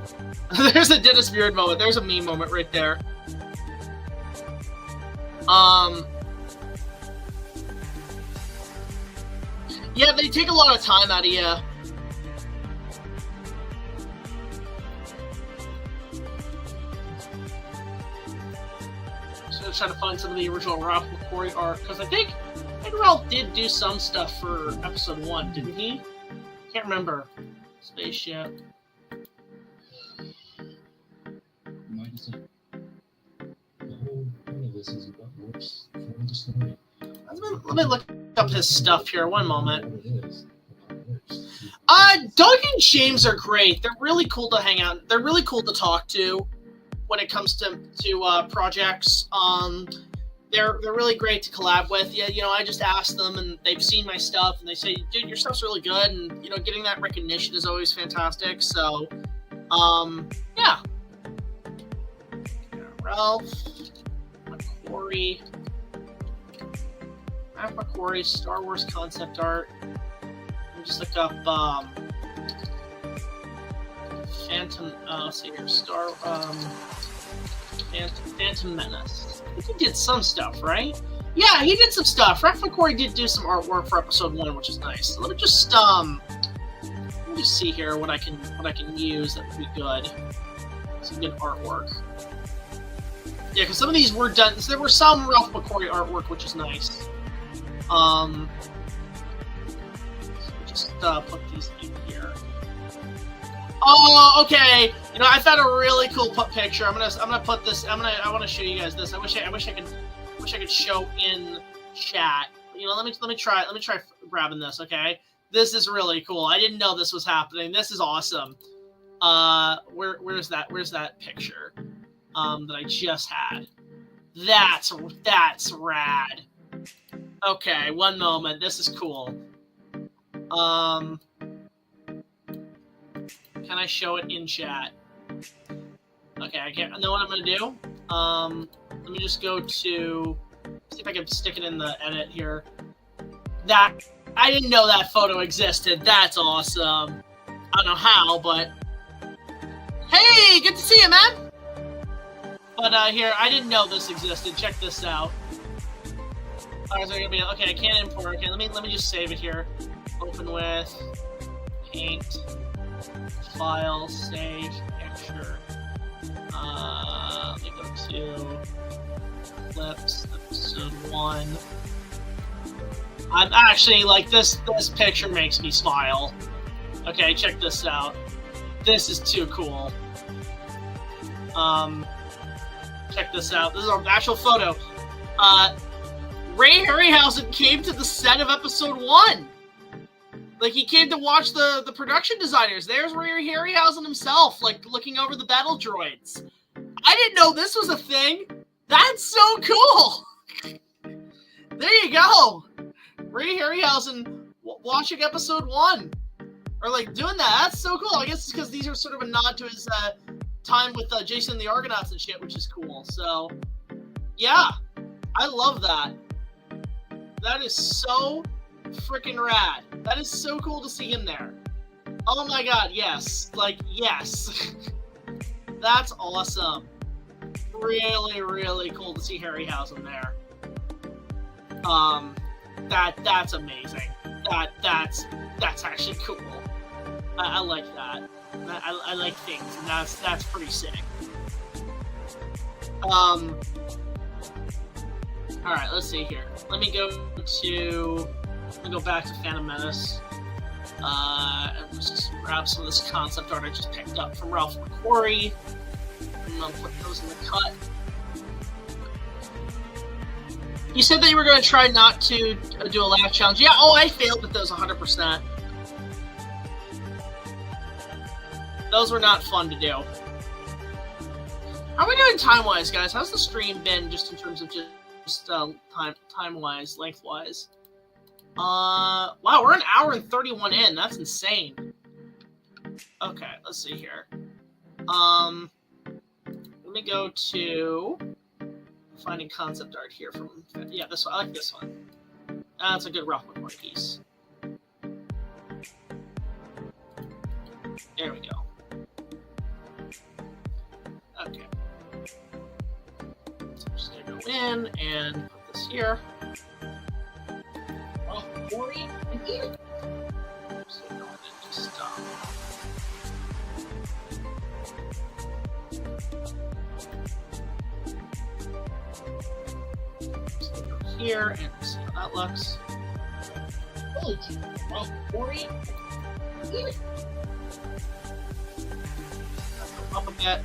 [SPEAKER 1] There's a Dennis Muir moment. There's a meme moment right there. Yeah, they take a lot of time out of you. So trying to find some of the original Ralph McQuarrie art because I think Ralph did do some stuff for episode 1, didn't he? Can't remember. Spaceship.
[SPEAKER 3] The whole point of this is about Rooks for the story.
[SPEAKER 1] Let me look up his stuff here. One moment.
[SPEAKER 3] It is.
[SPEAKER 1] Doug and James are great. They're really cool to hang out. They're really cool to talk to when it comes to projects. They're really great to collab with. Yeah, you know, I just ask them, and they've seen my stuff, and they say, "Dude, your stuff's really good," and you know, getting that recognition is always fantastic. So, yeah. Ralph McQuarrie, Star Wars concept art. Let me just look up Phantom. Let's see here, Phantom Menace. I think he did some stuff, right? Yeah, he did some stuff. Ralph McQuarrie did do some artwork for episode 1, which is nice. So let me just see here what I can use that would be good. Some good artwork. Yeah, because some of these were done. So there were some Ralph McQuarrie artwork, which is nice. So just put these in here. Oh, okay. You know, I found a really cool picture. I'm gonna put this. I want to show you guys this. I wish I could show in chat. You know, let me try grabbing this. Okay, this is really cool. I didn't know this was happening. This is awesome. Where's that picture? That I just had. That's rad. Okay, one moment. This is cool. Can I show it in chat? Okay, I can't. I know what I'm gonna do. Let me just go to see if I can stick it in the edit here. That I didn't know that photo existed. That's awesome. I don't know how, but hey, good to see you, man. But here, I didn't know this existed. Check this out. Oh, so gonna be okay. I can't import. Okay, let me just save it here. Open with Paint, File, Save, Picture. Let me go to Clips, episode 1. I'm actually like this. This picture makes me smile. Okay, check this out. This is too cool. Check this out. This is our actual photo. Ray Harryhausen came to the set of episode 1. Like, he came to watch the production designers. There's Ray Harryhausen himself, like, looking over the battle droids. I didn't know this was a thing. That's so cool. There you go. Ray Harryhausen watching episode 1. Or, like, doing that. That's so cool. I guess it's because these are sort of a nod to his time with Jason and the Argonauts and shit, which is cool. So, yeah. I love that. That is so freaking rad. That is so cool to see him there. Oh my god, yes. Like, yes. That's awesome. Really, really cool to see Harryhausen there. That's amazing. That's actually cool. I like that. I like things, and that's pretty sick. Alright, let's see here. Let me go back to Phantom Menace. And let's just grab some of this concept art I just picked up from Ralph McQuarrie. And I'll put those in the cut. You said that you were going to try not to do a laugh challenge. Yeah, oh, I failed at those 100%. Those were not fun to do. How are we doing time-wise, guys? How's the stream been just in terms of just time-wise, length-wise? Wow, we're an hour and 31 in. That's insane. Okay, let's see here. Let me go to finding concept art here from, yeah, this one. I like this one. That's a good Ralph McQuarrie piece. There we go. Okay. So I'm just gonna go in and put this here.
[SPEAKER 2] Ralph McQuarrie, again.
[SPEAKER 1] So go ahead and just stop. So go here and see how that looks.
[SPEAKER 2] Holy shit, Ralph McQuarrie, again.
[SPEAKER 1] Go up a bit.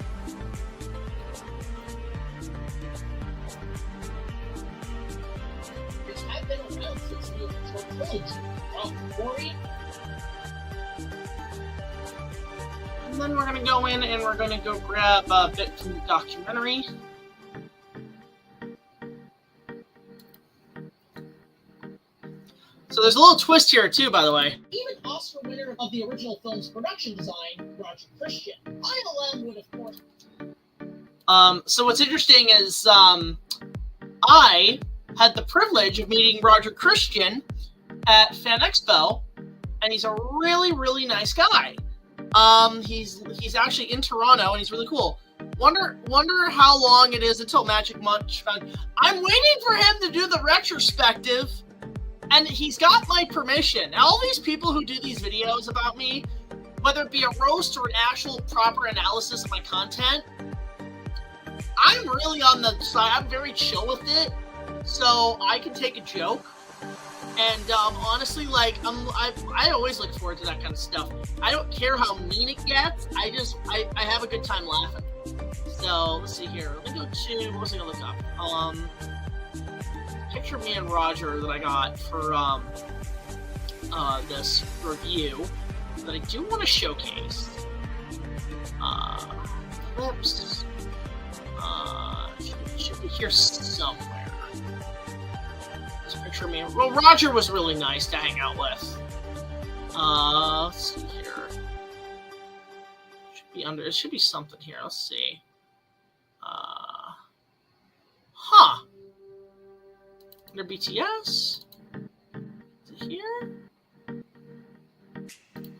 [SPEAKER 2] This had been around built since the original trilogy. Well, Corey?
[SPEAKER 1] And then we're gonna go in and we're gonna go grab a bit from the documentary. So there's a little twist here too, by the way.
[SPEAKER 2] Even Oscar winner of the original film's production design, Roger Christian. ILM would, of course...
[SPEAKER 1] So what's interesting is, I had the privilege of meeting Roger Christian at Fan Expo, and he's a really, really nice guy. He's actually in Toronto, and he's really cool. Wonder how long it is until Magic Munch found. I'm waiting for him to do the retrospective, and he's got my permission. Now, all these people who do these videos about me, whether it be a roast or an actual proper analysis of my content, I'm really on the side. I'm very chill with it, so I can take a joke. And honestly, like I always look forward to that kind of stuff. I don't care how mean it gets. I have a good time laughing. So let's see here. Let me go to, what was I gonna look up? Picture of me and Roger that I got for this review that I do want to showcase. Clips. Should be here somewhere. This picture of me. Well, Roger was really nice to hang out with. Let's see here. Should be under. It should be something here. Let's see. Huh. Under BTS. Is it here?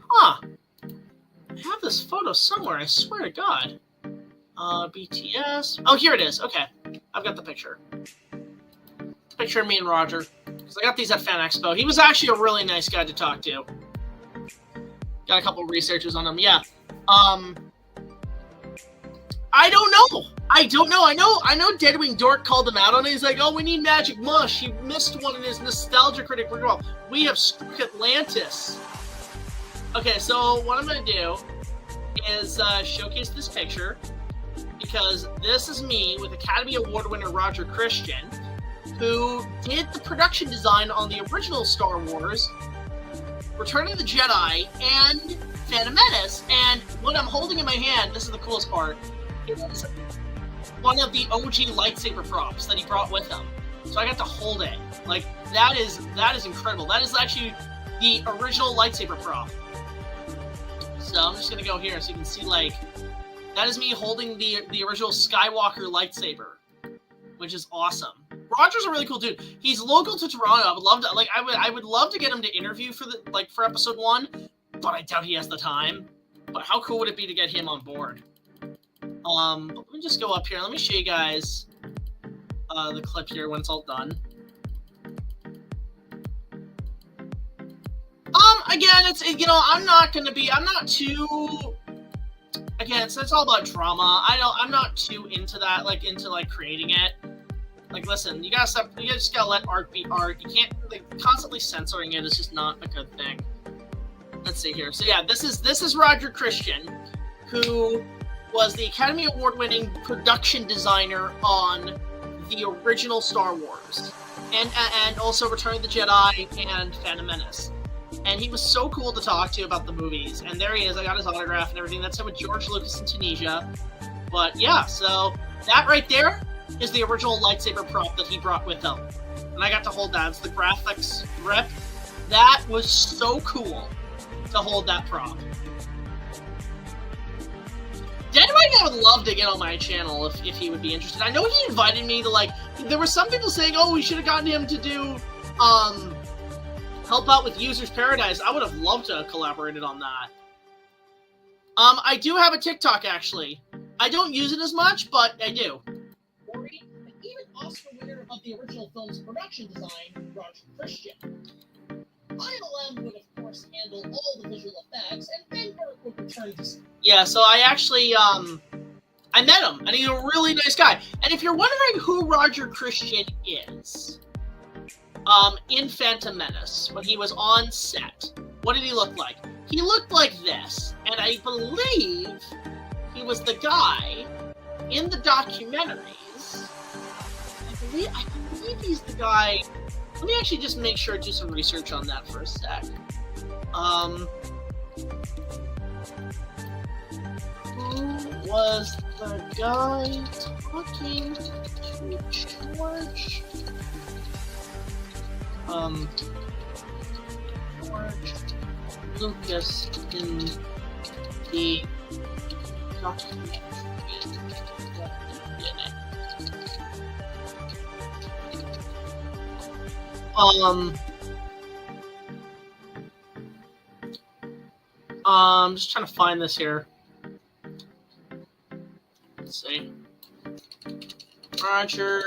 [SPEAKER 1] Huh. I have this photo somewhere. I swear to God. BTS. Oh, here it is. Okay. I've got the picture. Picture of me and Roger. Because I got these at Fan Expo. He was actually a really nice guy to talk to. Got a couple of researchers on him. Yeah. I don't know. I know Deadwing Dork called him out on it. He's like, oh, we need Magic Mush. He missed one in his Nostalgia Critic. We have struck Atlantis. Okay, so what I'm going to do is showcase this picture. Because this is me with Academy Award winner Roger Christian, who did the production design on the original Star Wars, Return of the Jedi, and Phantom Menace. And what I'm holding in my hand, this is the coolest part, is one of the OG lightsaber props that he brought with him. So I got to hold it. Like, that is incredible. That is actually the original lightsaber prop. So I'm just going to go here so you can see, like, that is me holding the original Skywalker lightsaber, which is awesome. Roger's a really cool dude. He's local to Toronto. I would love to, like, I would love to get him to interview for episode 1, but I doubt he has the time. But how cool would it be to get him on board? Let me just go up here. Let me show you guys the clip here when it's all done. Again, it's, you know, I'm not too. Again, it's all about drama. I'm not too into that, into creating it. Like, listen, you just gotta let art be art. You can't, constantly censoring it is just not a good thing. Let's see here. So yeah, this is Roger Christian, who was the Academy Award-winning production designer on the original Star Wars, and also Return of the Jedi and Phantom Menace. And he was so cool to talk to about the movies. And there he is. I got his autograph and everything. That's him with George Lucas in Tunisia. But yeah, so that right there is the original lightsaber prop that he brought with him. And I got to hold that. It's the graphics grip. That was so cool to hold that prop. Deadwing, I would love to get on my channel if he would be interested. I know he invited me to, there were some people saying, oh, we should have gotten him to do, help out with Users Paradise. I would have loved to have collaborated on that. I do have a TikTok, actually. I don't use it as much, but I do.
[SPEAKER 2] Even Oscar winner of the original film's production design, Roger Christian. ILM would, of course, handle all the visual effects, and then Burke would return to...
[SPEAKER 1] Yeah, so I actually, I met him, and he's a really nice guy. And if you're wondering who Roger Christian is, in Phantom Menace, when he was on set, what did he look like? He looked like this, and I believe he was the guy in the documentaries. I believe he's the guy Let me actually just make sure I do some research on that for a sec. Who was the guy talking to George? George Lucas in the documentary. I'm just trying to find this here. Let's see. Roger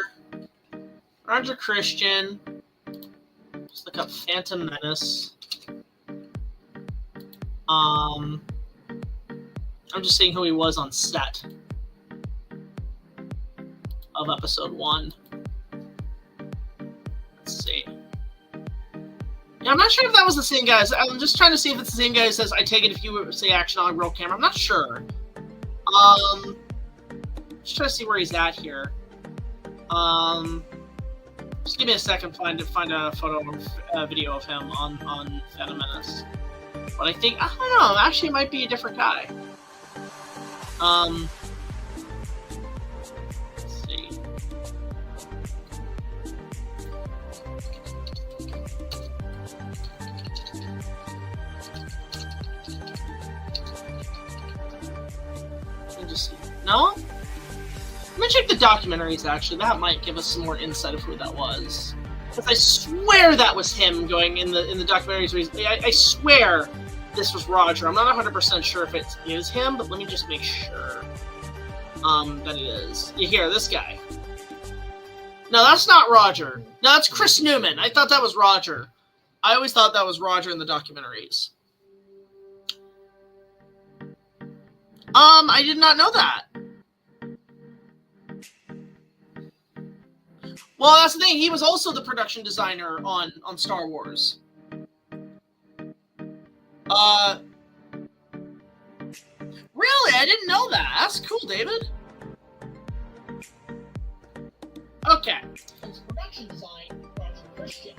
[SPEAKER 1] Christian. Just look up Phantom Menace. I'm just seeing who he was on set of episode 1. Let's see. Yeah, I'm not sure if that was the same guy. I'm just trying to see if it's the same guy who says, I take it if you say action on roll camera. I'm not sure. Just trying to see where he's at here. Just give me a second to find a photo or video of him on Phantom Menace. But I think, I don't know, actually it might be a different guy. Let's see. Let me just see. No? Let me check the documentaries, actually. That might give us some more insight of who that was. Because I swear that was him going in the documentaries. I swear this was Roger. I'm not 100% sure if it is him, but let me just make sure that it is. You hear this guy. No, that's not Roger. No, that's Chris Newman. I thought that was Roger. I always thought that was Roger in the documentaries. I did not know that. Well, that's the thing. He was also the production designer on Star Wars. Really? I didn't know that. That's cool, David. Okay.
[SPEAKER 2] It's production design, Roger Christian.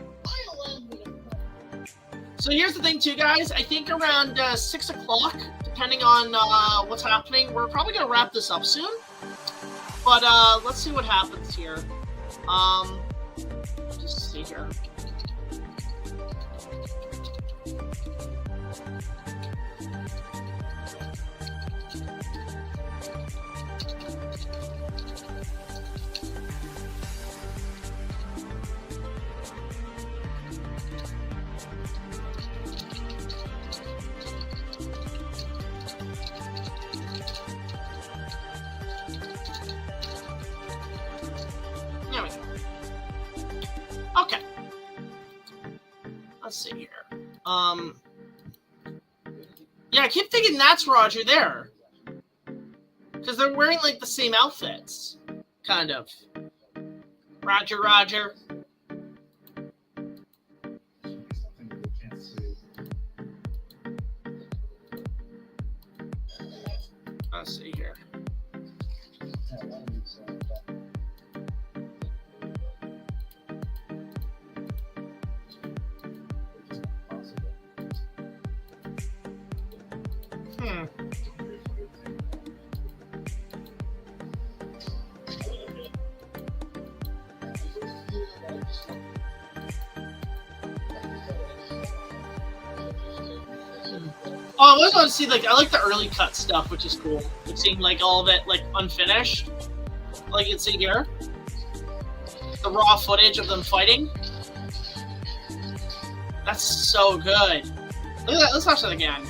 [SPEAKER 1] So here's the thing, too, guys. I think around 6 o'clock, depending on what's happening, we're probably going to wrap this up soon. But let's see what happens here. Just see here. There we go. Okay. Let's see here. Yeah, I keep thinking that's Roger there. Because they're wearing, like, the same outfits. Kind of. Roger, Roger. Let's see here. Oh, I was going to see, like, I like the early cut stuff, which is cool. Like, seeing, like, all of it, like, unfinished. Like you can see here. The raw footage of them fighting. That's so good. Look at that. Let's watch that again.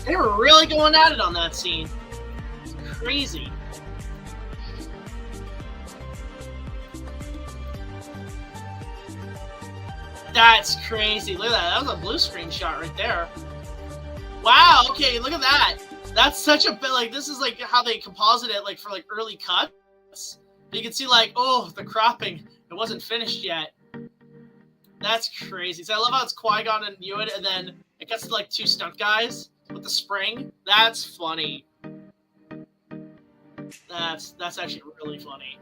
[SPEAKER 1] They were really going at it on that scene. It's crazy. That's crazy. Look at that. That was a blue screen shot right there. Wow. Okay, look at that. That's such a bit, like, this is like how they composite it, like, for like early cuts. You can see, like, oh, the cropping. It wasn't finished yet. That's crazy. So I love how it's Qui-Gon and Ewan, and then it gets to like 2 stunt guys with the spring. That's funny. That's actually really funny.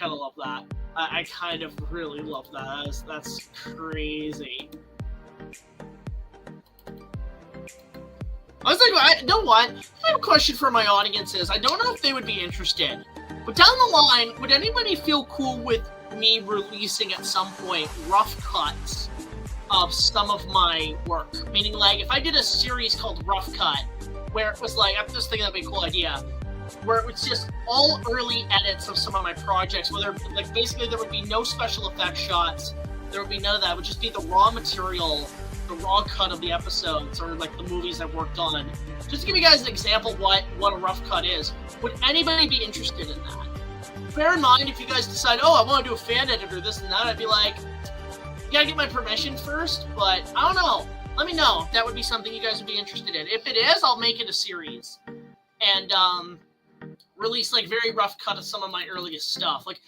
[SPEAKER 1] kind of love that. I kind of really love that. That's crazy. I was like, you know what? I have a question for my audiences. I don't know if they would be interested, but down the line, would anybody feel cool with me releasing at some point rough cuts of some of my work? Meaning, like, if I did a series called Rough Cut, where it was like, I'm just thinking that'd be a cool idea, where it was just all early edits of some of my projects, where like basically there would be no special effects shots, there would be none of that. It would just be the raw material, the raw cut of the episodes, or like the movies I worked on. Just to give you guys an example what a rough cut is. Would anybody be interested in that? Bear in mind, if you guys decide, oh, I want to do a fan edit or this and that, I'd be like, you gotta get my permission first, but I don't know. Let me know if that would be something you guys would be interested in. If it is, I'll make it a series. And, release like very rough cut of some of my earliest stuff, like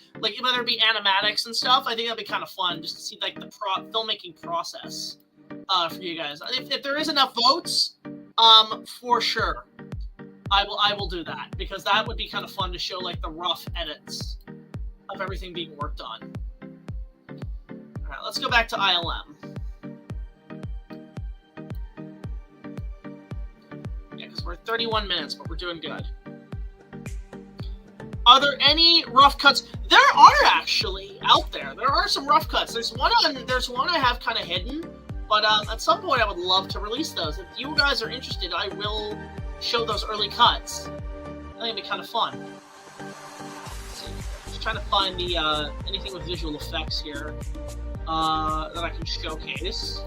[SPEAKER 1] whether it be animatics and stuff. I think that'd be kind of fun just to see like the filmmaking process for you guys. If there is enough votes, for sure, I will do that, because that would be kind of fun to show like the rough edits of everything being worked on. All right, let's go back to ILM. Yeah, because we're at 31 minutes, but we're doing good. Are there any rough cuts? There are actually out there. There are some rough cuts. There's one I have kind of hidden, but at some point I would love to release those. If you guys are interested, I will show those early cuts. I think it'd be kind of fun. Let's see. Just trying to find the anything with visual effects here that I can showcase.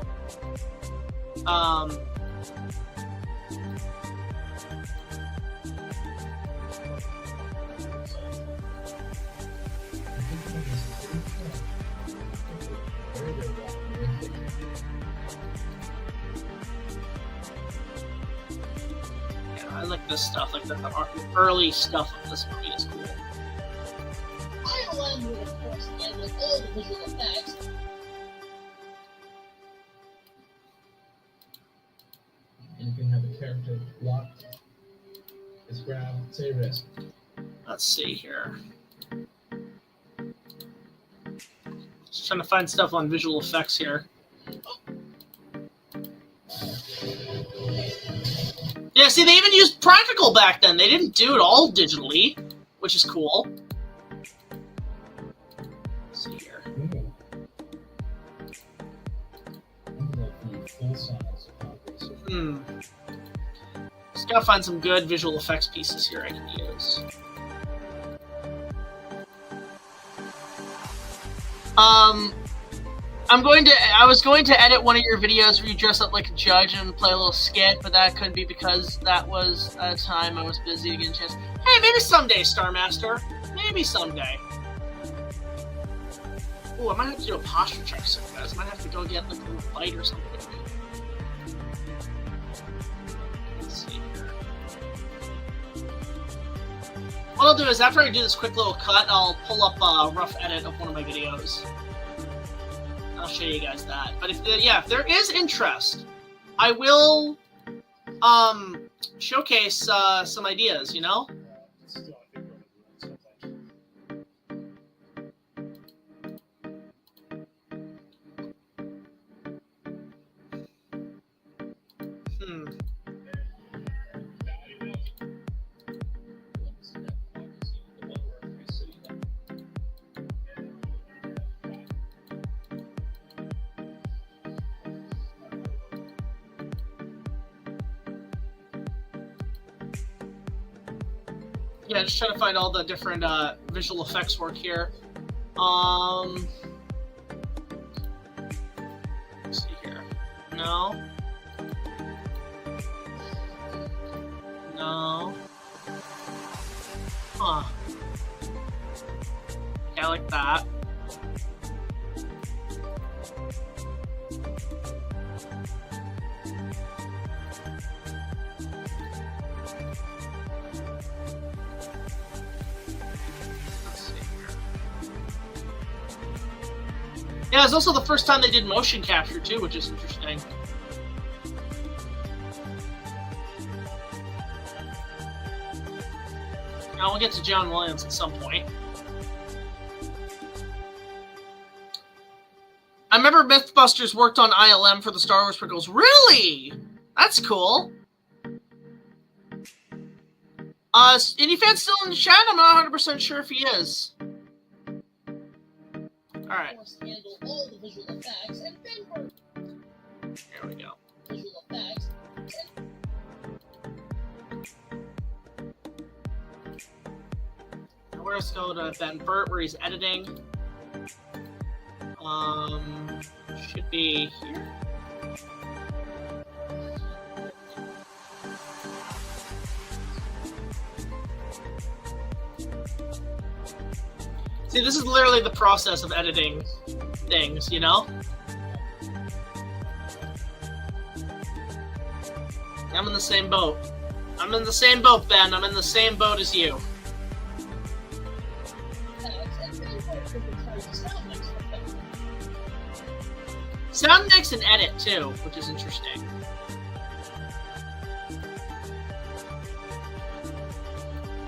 [SPEAKER 1] I like this stuff, like the early stuff of this movie is cool.
[SPEAKER 2] ILM would, of course, handle all the visual effects.
[SPEAKER 4] And you can have a character locked, is grab, say risk.
[SPEAKER 1] Let's see here. Just trying to find stuff on visual effects here. Yeah, see, they even used practical back then. They didn't do it all digitally, which is cool. Let's see here. Just gotta find some good visual effects pieces here I can use. I was going to edit one of your videos where you dress up like a judge and play a little skit, but that couldn't be because that was a time I was busy to get a chance. Hey, maybe someday, Starmaster. Maybe someday. Oh, I might have to do a posture check soon, guys. I might have to go get like a little bite or something. Let's see here. What I'll do is, after I do this quick little cut, I'll pull up a rough edit of one of my videos. I'll show you guys that. But if there is interest, I will showcase some ideas, you know? Yeah, just trying to find all the different visual effects work here. Let's see here. No. No. Huh. Yeah, I like that. Yeah, it's also the first time they did motion capture, too, which is interesting. Now we'll get to John Williams at some point. I remember Mythbusters worked on ILM for the Star Wars prequels. Really? That's cool. IndiFan still in the chat? I'm not 100% sure if he is. Alright.
[SPEAKER 2] Handle all the visual effects and then work.
[SPEAKER 1] Here we go.
[SPEAKER 2] Visual effects.
[SPEAKER 1] Now let's go to Ben Burt where he's editing. Should be here. See, this is literally the process of editing things, you know? I'm in the same boat. I'm in the same boat, Ben. I'm in the same boat as you. Sound mix and edit, too, which is interesting.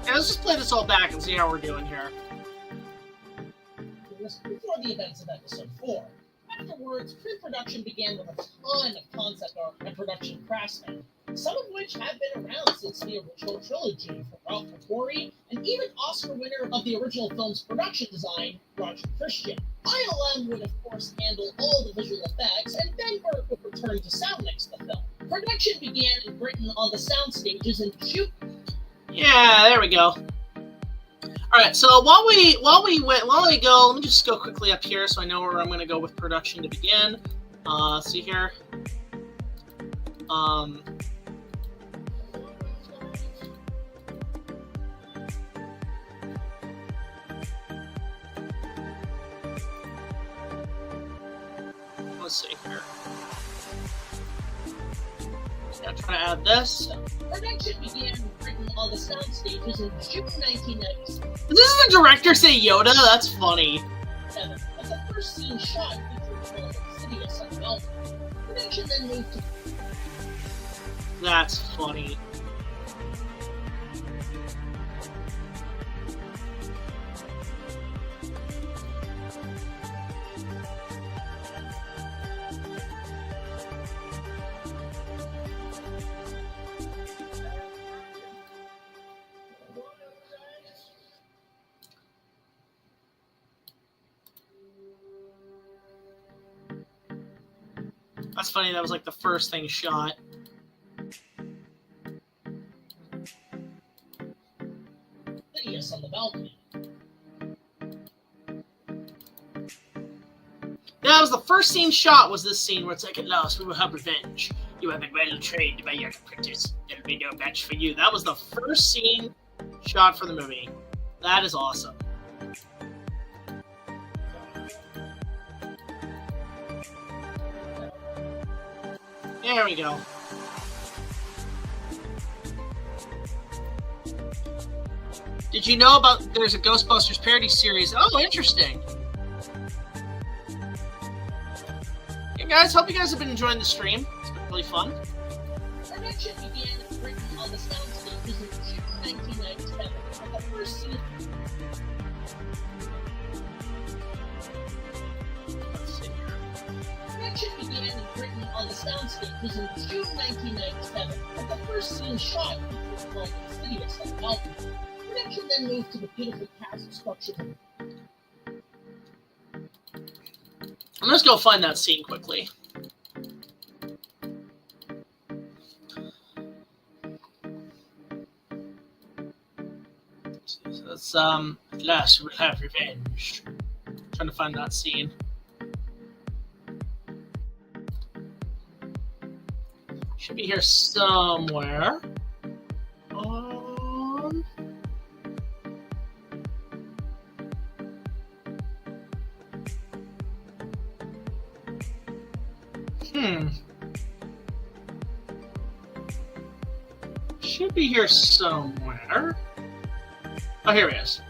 [SPEAKER 1] Okay, let's just play this all back and see how we're doing here.
[SPEAKER 2] Before the events of episode 4. Afterwards, pre-production began with a ton of concept art and production craftsmen, some of which have been around since the original trilogy, from Ralph McQuarrie, and even Oscar winner of the original film's production design, Roger Christian. ILM would of course handle all the visual effects, and Ben Burt would return to sound mix the film. Production began in Britain on the sound stages in June.
[SPEAKER 1] Yeah, there we go. All right, so while we go, let me just go quickly up here so I know where I'm going to go with production to begin. See here. Let's see here. Yeah, try to add this.
[SPEAKER 2] Production began written on the sound stages in June 1997.
[SPEAKER 1] Does the director say Yoda? That's funny.
[SPEAKER 2] But the first scene shot featured one of Insidious on the balcony. Production then moved to...
[SPEAKER 1] That's funny. That's funny, that was like the first thing shot.
[SPEAKER 2] Insidious on the balcony.
[SPEAKER 1] That was the first scene shot, was this scene where it's like, at last we will have revenge. You have been well trained by your apprentice. There'll be no match for you. That was the first scene shot for the movie. That is awesome. There we go. Did you know about there's a Ghostbusters parody series? Oh, interesting. Hey guys, hope you guys have been enjoying the stream. It's been really fun.
[SPEAKER 2] Production began written on the sound stages in June 1997. The first scene.
[SPEAKER 1] Let's see here.
[SPEAKER 2] Production began written on the sound stages in June 1997. The first scene shot featured one of Insidious on the balcony. Production then moved to the beautiful cast structure.
[SPEAKER 1] I'm just gonna find that scene quickly. So it's at last we'll have revenge. Trying to find that scene. Should be here somewhere. Should be here somewhere. Oh, here he is.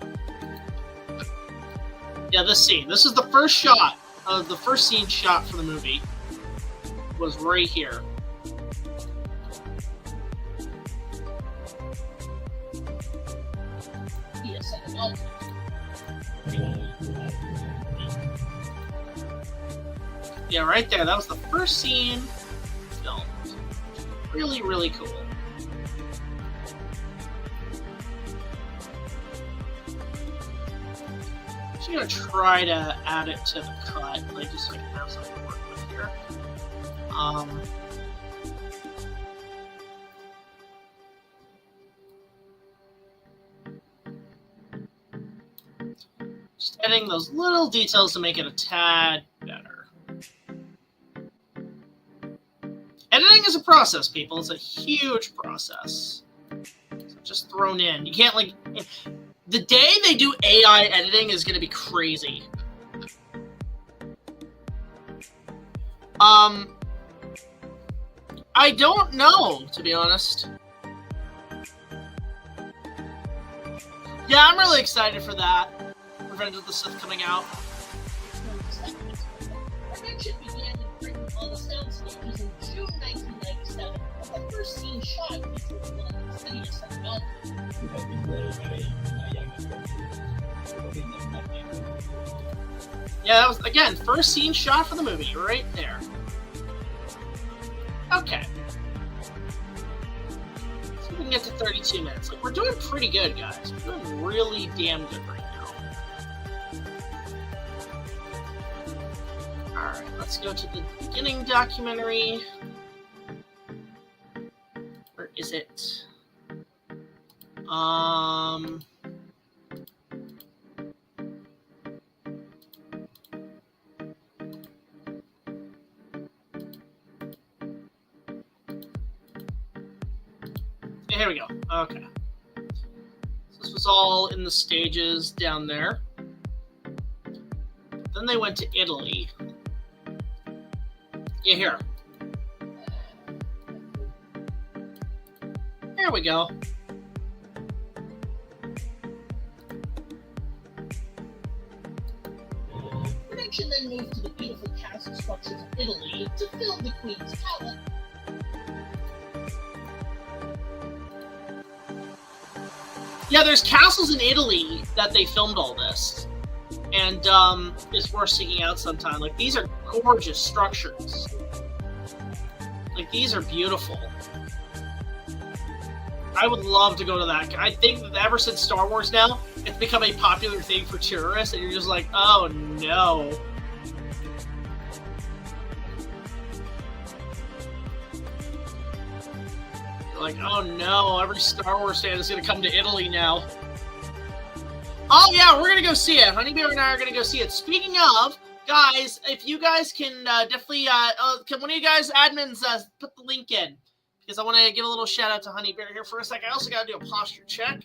[SPEAKER 1] Yeah, this scene. This is the first shot of the first scene shot for the movie. Was right here. Yeah, right there. That was the first scene filmed. Really, really cool. I'm gonna try to add it to the cut, like just so I can have something to work with here. Just adding those little details to make it a tad better. Editing is a process, people. It's a huge process. So just thrown in. You can't, like... The day they do AI editing is going to be crazy. I don't know, to be honest. Yeah, I'm really excited for that. Revenge of the Sith coming out.
[SPEAKER 2] Production began in Britain on the sound stages in June 1997. The first scene shot featured one of the Insidious and
[SPEAKER 1] Yeah, that was, again, first scene shot for the movie, right there. Okay. So we can get to 32 minutes. Like, we're doing pretty good, guys. We're doing really damn good right now. Alright, let's go to the beginning documentary. Where is it? Here we go. Okay. So this was all in the stages down there. Then they went to Italy. Yeah, here. There we go.
[SPEAKER 2] Production then moved to the beautiful castle structures of Italy to film the Queen's Palace.
[SPEAKER 1] Yeah, there's castles in Italy that they filmed all this. And it's worth seeking out sometime. Like, these are gorgeous structures. Like, these are beautiful. I would love to go to that. I think that ever since Star Wars now, it's become a popular thing for tourists, and you're just like, oh no. You're like, oh no, every Star Wars fan is going to come to Italy now. Oh yeah, we're going to go see it. Honeybear and I are going to go see it. Speaking of, guys, if you guys can definitely, can one of you guys admins put the link in? Because I want to give a little shout out to Honeybear here for a second. I also got to do a posture check.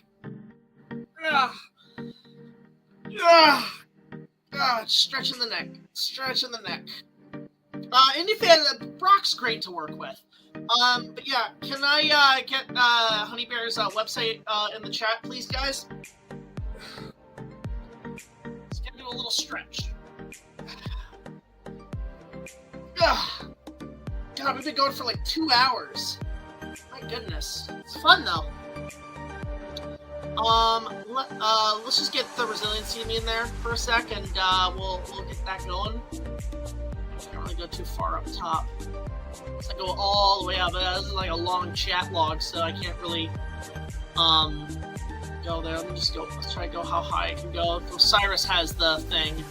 [SPEAKER 1] Stretching the neck. Stretching the neck. IndiFan, Brock's great to work with. But yeah, can I get Honeybear's website in the chat, please, guys? Let's get do a little stretch. God, we've been going for like 2 hours. My goodness. It's fun, though. Let's just get the resiliency in there for a sec, and we'll get that going. I can't really go too far up top. So I go all the way up. This is like a long chat log, so I can't really go there. Let me just go. Let's try to go how high I can go. Osiris has the thing.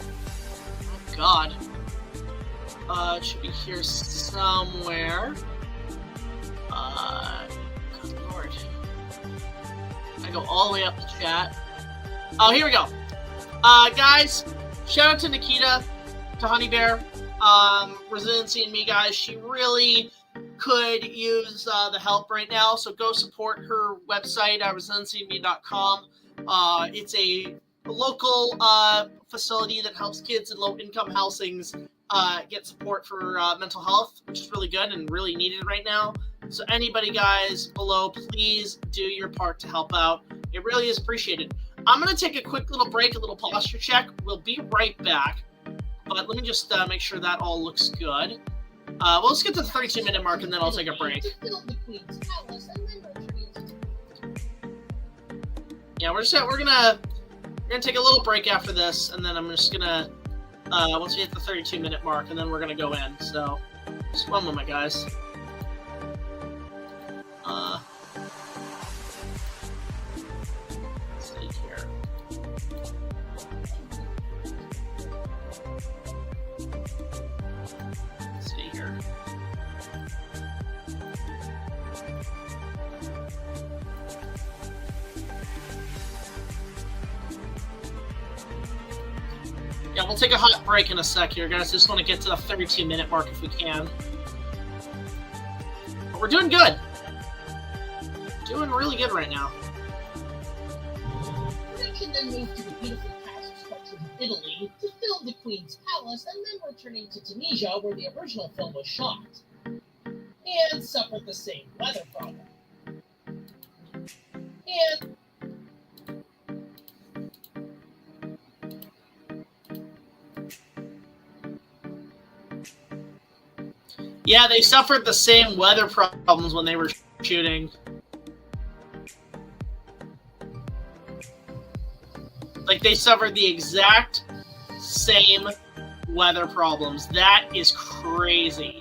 [SPEAKER 1] Oh God. It should be here somewhere. Good Lord. I go all the way up to chat. Oh, here we go. Guys, shout out to Nikita, to Honeybear, Resiliency and me, guys. She really could use the help right now, so go support her website at resiliencyandme.com. It's a local facility that helps kids in low-income housings get support for mental health, which is really good and really needed right now. So anybody, guys, below, please do your part to help out. It really is appreciated. I'm going to take a quick little break, a little posture check. We'll be right back. But let me just make sure that all looks good. Well, let's get to the 32-minute mark, and then I'll take a break. Yeah, we're gonna take a little break after this, and then I'm just gonna once we hit the 32-minute mark, and then we're gonna go in. So, just one moment, guys. Let's see here. Let's see here. Yeah, we'll take a hot break in a sec here, guys. Just want to get to the 32-minute mark if we can. But we're doing good. Doing really good right now.
[SPEAKER 2] Production then moved to the beautiful castle structures of Italy to film the Queen's Palace, and then returning to Tunisia, where the original film was shot, and suffered the same weather problem. And
[SPEAKER 1] Yeah, they suffered the same weather problems when they were shooting. Like, they suffered the exact same weather problems. That is crazy.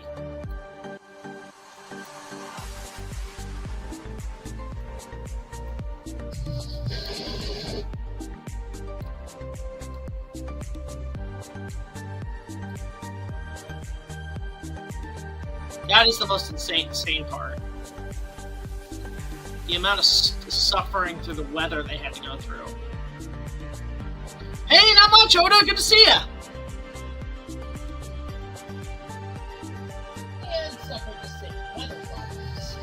[SPEAKER 1] That is the most insane part. The amount of suffering through the weather they had to go through. Hey, not much, Oda. Good to see ya.
[SPEAKER 2] And suffered the same weather problems.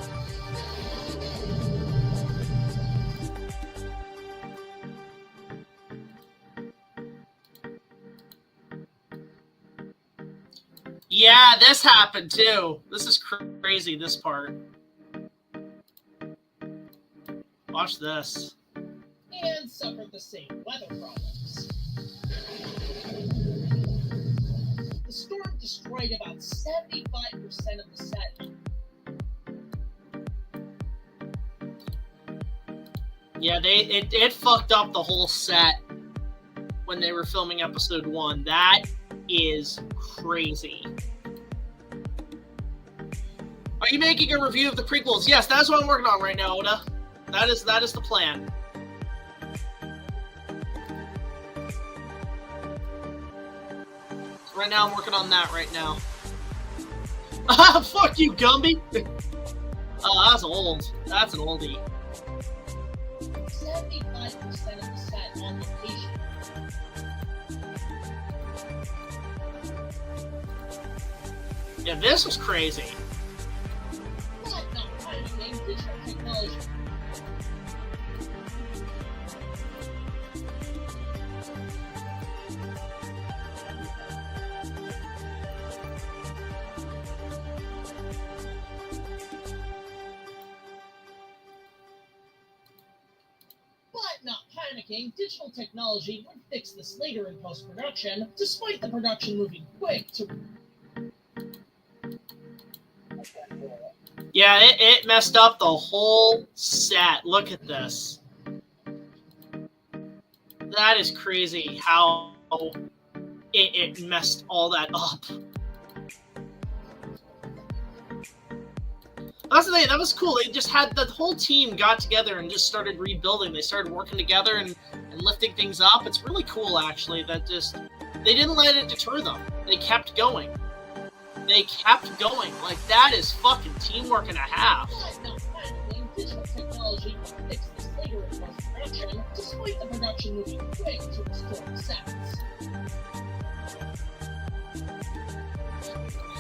[SPEAKER 1] Yeah, this happened too. This is crazy, this part. Watch this.
[SPEAKER 2] And suffered the same weather problems. The storm destroyed about 75% of the set.
[SPEAKER 1] Yeah, it fucked up the whole set when they were filming episode 1. That is crazy. Are you making a review of the prequels? Yes, that's what I'm working on right now, Oda. That is the plan. Right now, I'm working on that right now. Ah, fuck you, Gumby! Oh, that's old. That's an oldie.
[SPEAKER 2] 75% of the set on location.
[SPEAKER 1] Yeah, this was crazy.
[SPEAKER 2] But not pioneering digital technology. Digital technology would fix this later in post-production, despite the production moving quick to...
[SPEAKER 1] Yeah, it messed up the whole set. Look at this. That is crazy how it messed all that up. That's the thing, that was cool. They just had the whole team got together and just started rebuilding. They started working together and lifting things up. It's really cool, actually, that just, they didn't let it deter them. They kept going. They kept going. Like, that is fucking teamwork and a half.
[SPEAKER 2] Digital technology would fix this later in post-production, despite the production moving quick to restore the sets.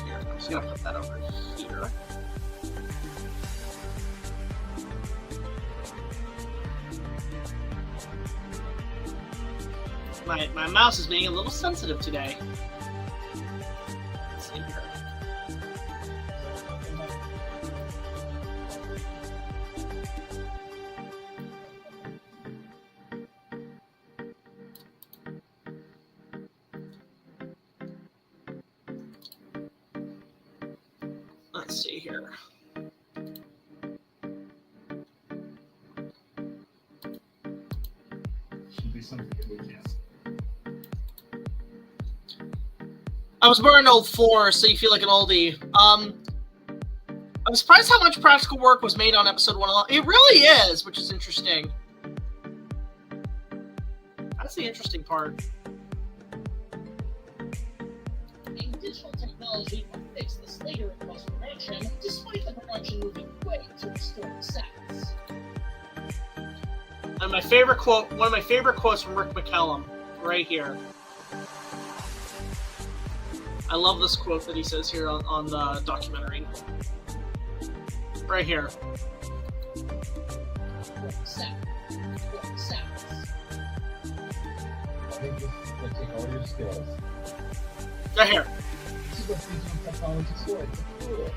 [SPEAKER 1] Here, I'm just gonna put that over here. My mouse is being a little sensitive today. Let's see here. Let's see here.
[SPEAKER 3] Should be something that we can.
[SPEAKER 1] I was born in 04, so you feel like an oldie. I'm surprised how much practical work was made on episode 1 alone. It really is, which is interesting. That's the interesting part.
[SPEAKER 2] Digital technology would fix this later in post-production, despite the production moving way to restore the sets.
[SPEAKER 1] And my favorite quote, one of my favorite quotes from Rick McCallum, right here. I love this quote that he says here on the documentary. Right here.
[SPEAKER 2] Sets.
[SPEAKER 3] I think this is going to take all your skills.
[SPEAKER 1] Right here.
[SPEAKER 3] This is what digital technology is doing. It's cool.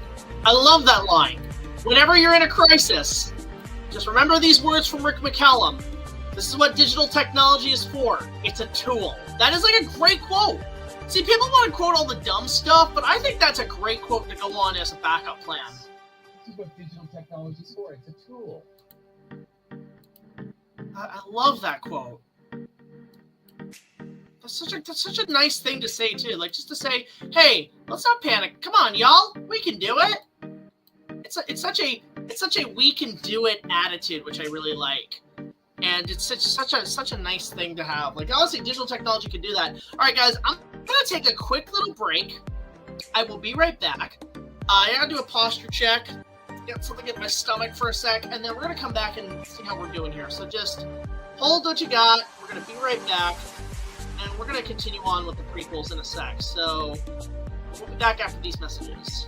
[SPEAKER 1] I love that line. Whenever you're in a crisis, just remember these words from Rick McCallum. This is what digital technology is for. It's a tool. That is like a great quote. See, people want to quote all the dumb stuff, but I think that's a great quote to go on as a backup plan.
[SPEAKER 3] This is what digital technology is for. It's a tool.
[SPEAKER 1] I love that quote. That's such a nice thing to say too. Like just to say, hey, let's not panic. Come on, y'all, we can do it. It's such a we can do it attitude, which I really like. And it's such a nice thing to have. Like honestly, digital technology can do that. All right, guys, I'm gonna take a quick little break. I will be right back. I gotta do a posture check, get something in my stomach for a sec, and then we're gonna come back and see how we're doing here. So just hold what you got. We're gonna be right back, and we're gonna continue on with the prequels in a sec. So we'll be back after these messages.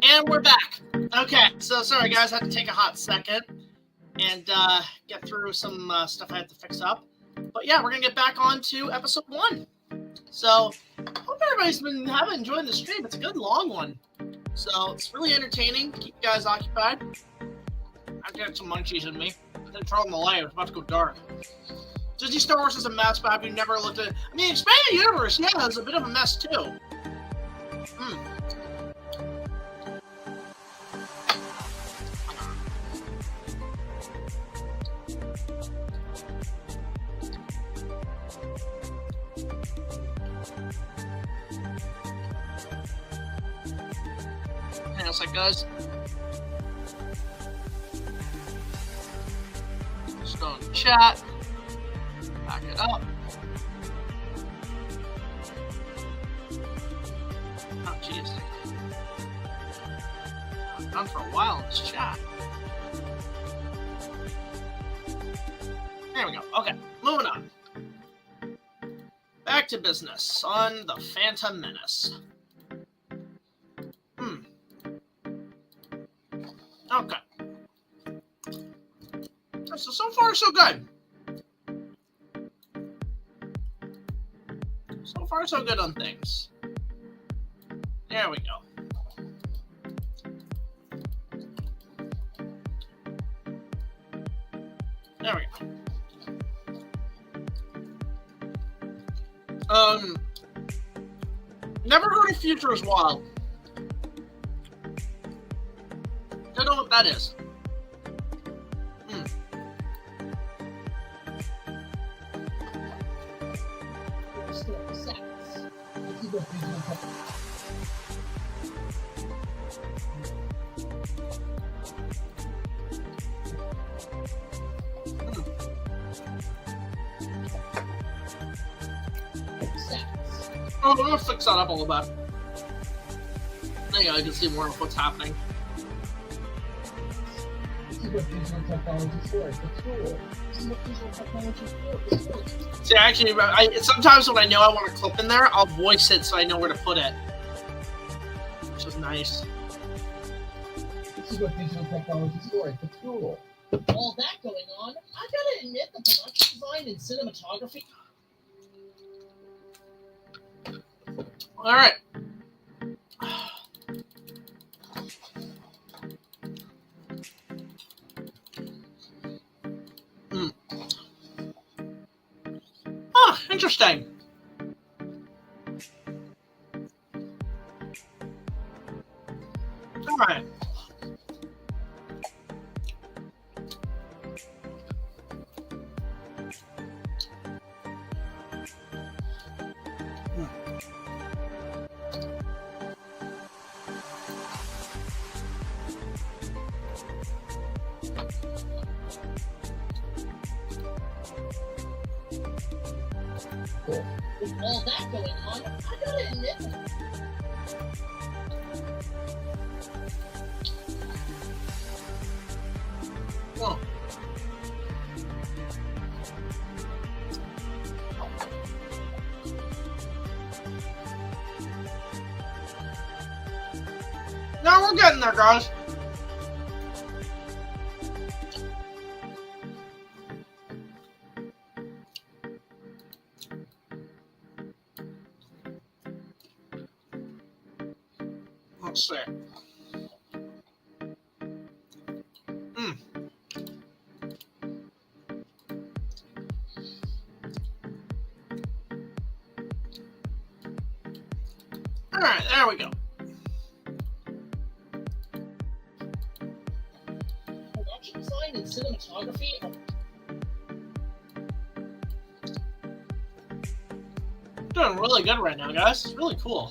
[SPEAKER 1] And we're back. Okay, so sorry guys, I had to take a hot second and get through some stuff I had to fix up. But yeah, we're gonna get back on to episode 1. So hope everybody's been enjoying the stream. It's a good long one. So it's really entertaining. Keep you guys occupied. I've got some munchies in me. I'm controlling the light. It's about to go dark. Disney Star Wars is a mess, but have you never looked at it? I mean, Expanded Universe, yeah, it's a bit of a mess too. Hang on a sec, guys. Just go in the chat. Back it up. Oh, jeez. I've done for a while in this chat. There we go. Okay, moving on. Back to business on the Phantom Menace. Okay. So far, so good. So far, so good on things. There we go. There we go. Never heard of Future is Wild. Don't know what that is. Oh, I'm gonna fix that up a little bit. There you go, you can see more of what's happening. See, actually, sometimes when I know I want a clip in there, I'll voice it so I know where to put it. Which is nice.
[SPEAKER 2] This is what digital technology is for. It's a tool. All that going on, I gotta admit the production design and cinematography.
[SPEAKER 1] Alright. Huh, interesting. Alright.
[SPEAKER 2] With all that going on, I gotta admit.
[SPEAKER 1] Whoa. No, we're getting there, guys. Let's see. Alright, there we go.
[SPEAKER 2] Production design and cinematography.
[SPEAKER 1] Doing really good right now, guys. It's really cool.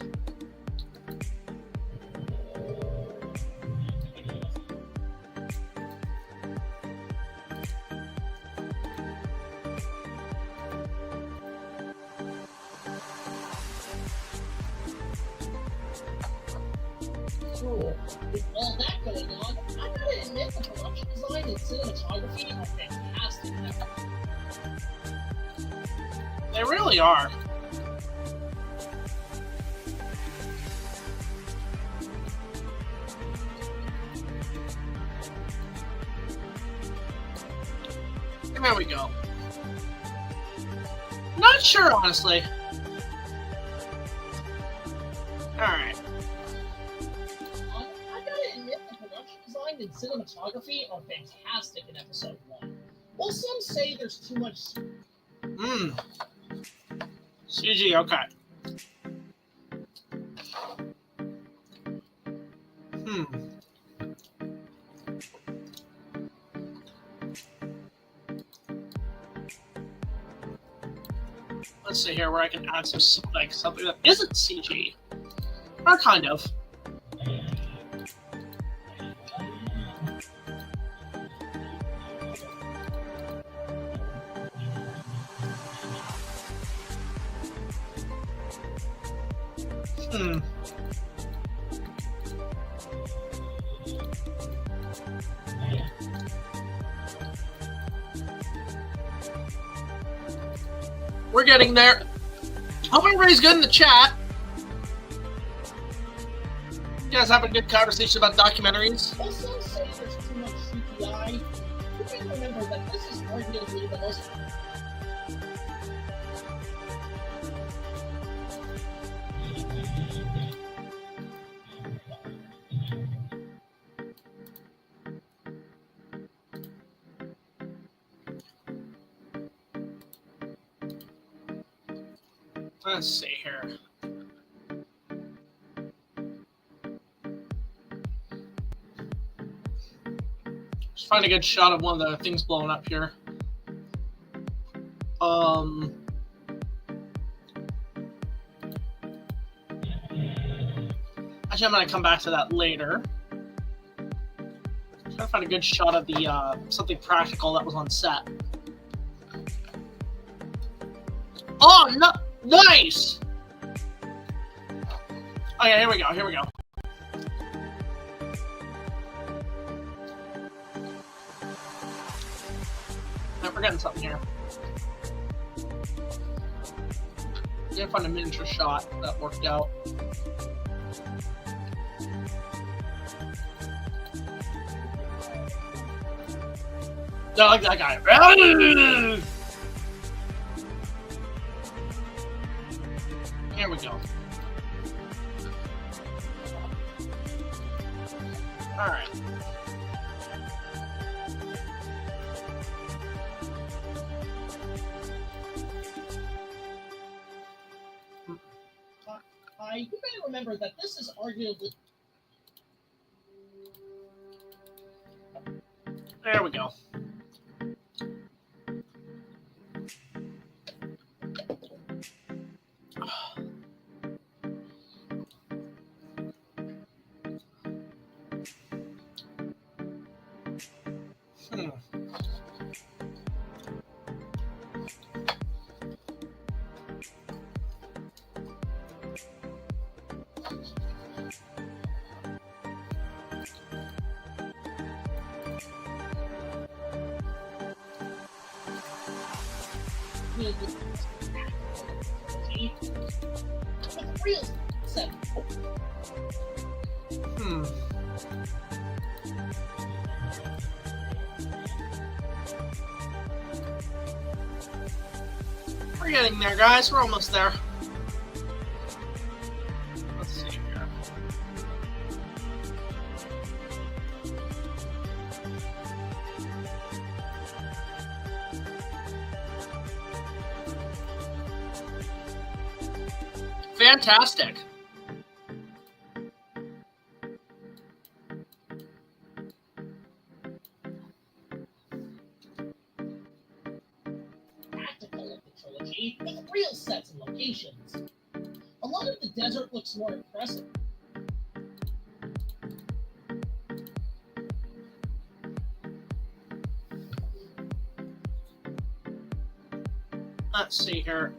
[SPEAKER 2] With all that going on, I gotta admit the production design and cinematography are fantastic.
[SPEAKER 1] They really are. There we go. Not sure, honestly. Alright.
[SPEAKER 2] I gotta admit, the production design and cinematography are fantastic in episode 1. While some say there's too much...
[SPEAKER 1] CG, okay. Let's see here where I can add some, like, something that isn't CG. Or kind of. We're getting there. Hope everybody's good in the chat. You guys having a good conversation about documentaries?
[SPEAKER 2] While some say there's too much CGI, you can remember that this is arguably the most...
[SPEAKER 1] Let's see here. Just find a good shot of one of the things blowing up here. Actually, I'm gonna come back to that later. Trying to find a good shot of the something practical that was on set. Oh no! Nice! Oh yeah, here we go, here we go. I'm forgetting something here. I'm gonna find a miniature shot that worked out. No, like that guy. Here we go. Alright.
[SPEAKER 2] You may remember that this is arguably...
[SPEAKER 1] There we go.
[SPEAKER 2] Real set.
[SPEAKER 1] We're getting there, guys. We're almost there. Let's see here. Fantastic.
[SPEAKER 2] Practical of the trilogy, with real sets and locations. A lot of the desert looks more impressive.
[SPEAKER 1] Let's see here.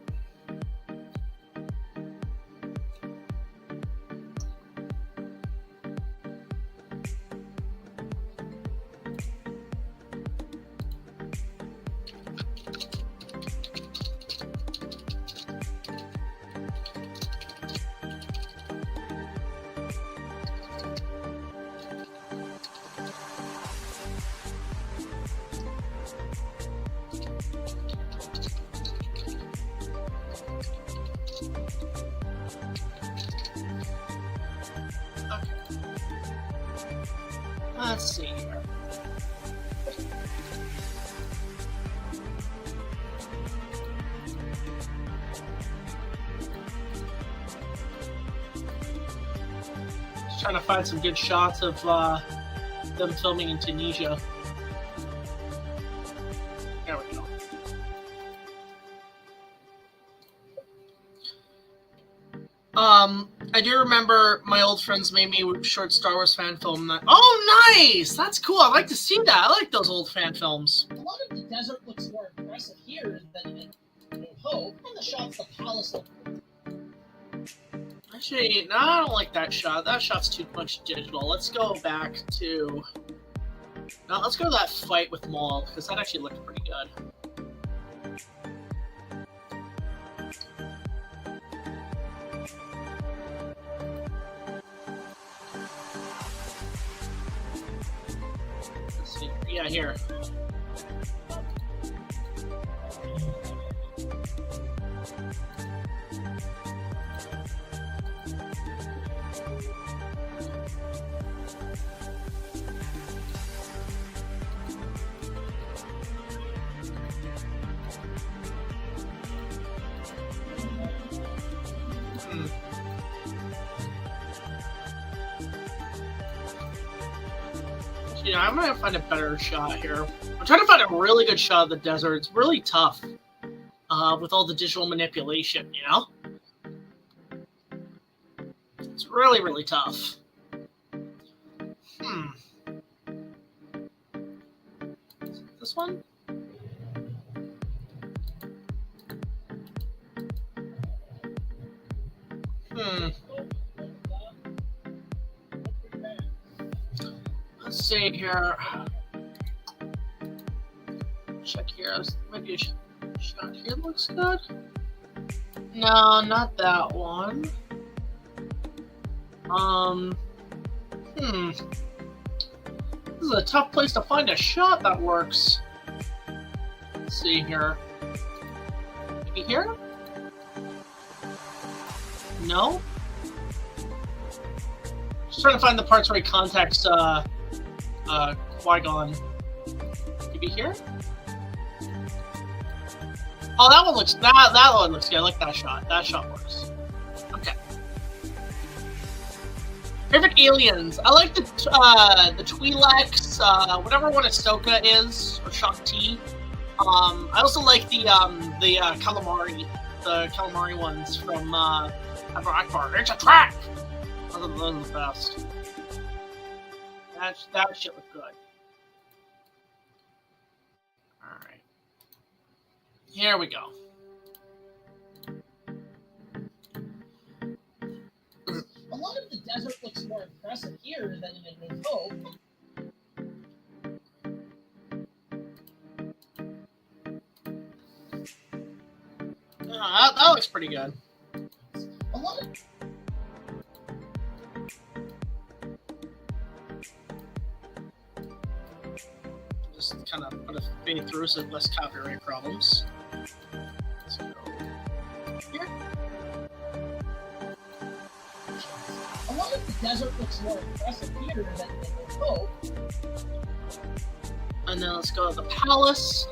[SPEAKER 1] Let's see here. Just trying to find some good shots of them filming in Tunisia. There we go. I do remember my old friends made me a short Star Wars fan film. Oh, nice! That's cool. I like to see that. I like those old fan films.
[SPEAKER 2] A lot of the desert looks more impressive here than in New Hope, and the shots the palace look.
[SPEAKER 1] Actually, no, I don't like that shot. That shot's too much digital. Let's go back to... No, let's go to that fight with Maul, because that actually looked pretty good. Let's see. Yeah, here. Yeah, I'm gonna find a better shot here. I'm trying to find a really good shot of the desert. It's really tough with all the digital manipulation, you know? It's really, really tough. This one? Let's see here. Check here. Maybe a shot here looks good. No, not that one. This is a tough place to find a shot that works. Let's see here. Maybe here? No? Just trying to find the parts where he contacts Qui-Gon. Maybe here? Oh, that one looks that one looks good. I like that shot. That shot works. Okay. Favorite aliens. I like the Twi'leks, whatever one Ahsoka is, or Shakti. I also like the calamari, ones from Akbar. It's a trap. Those are the best. That shit looked good. Alright. Here we go.
[SPEAKER 2] A lot of the desert looks more impressive here than in New Hope.
[SPEAKER 1] That looks pretty good.
[SPEAKER 2] A lot of...
[SPEAKER 1] Just kind of put a fade through so less copyright problems. Let's go here.
[SPEAKER 2] A lot of the desert looks more impressive here than in New Hope.
[SPEAKER 1] And then let's go to the palace.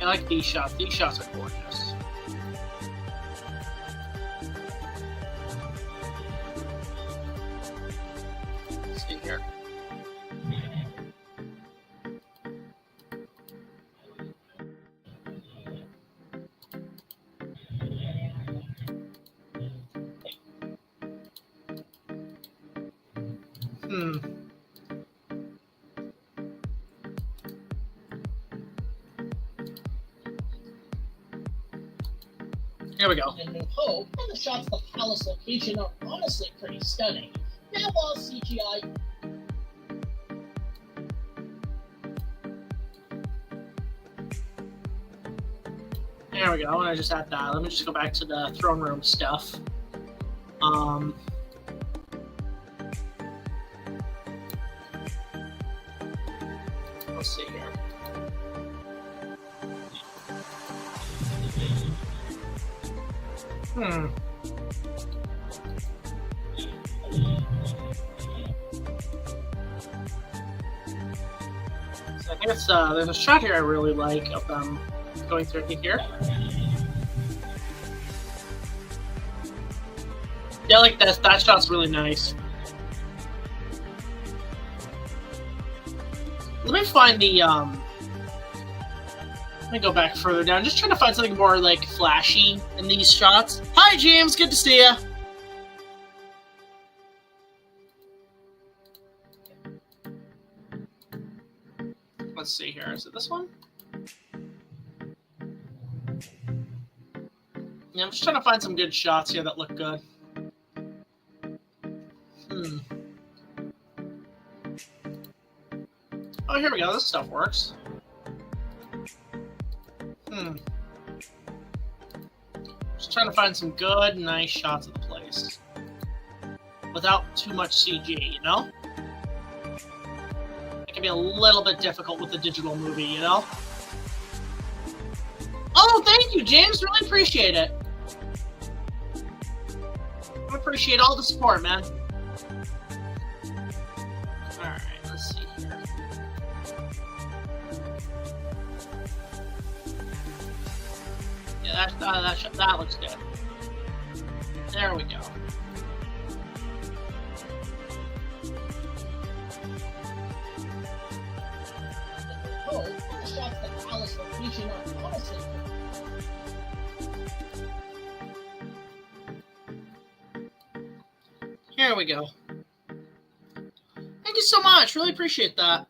[SPEAKER 1] I like these shots. These shots are gorgeous. Let's see here. Here we go.
[SPEAKER 2] In New Hope, and the shots of the palace location are honestly pretty stunning. Now while CGI...
[SPEAKER 1] There we go, and I just had that. Let me just go back to the throne room stuff. Let's see here. So I think it's there's a shot here I really like of them going through here. Yeah, I like that. That shot's really nice. Let me find the let me go back further down. Just trying to find something more like flashy in these shots. Hi, James. Good to see ya. Let's see here. Is it this one? Yeah, I'm just trying to find some good shots here that look good. Oh, here we go. This stuff works. Just trying to find some good, nice shots of the place. Without too much CG, you know? It can be a little bit difficult with the digital movie, you know? Oh, thank you, James. Really appreciate it. I appreciate all the support, man. Alright, let's see here. Yeah, that looks good. There we go.
[SPEAKER 2] Oh, the shots that Alice location are honestly.
[SPEAKER 1] Here we go. Thank you so much. Really appreciate that.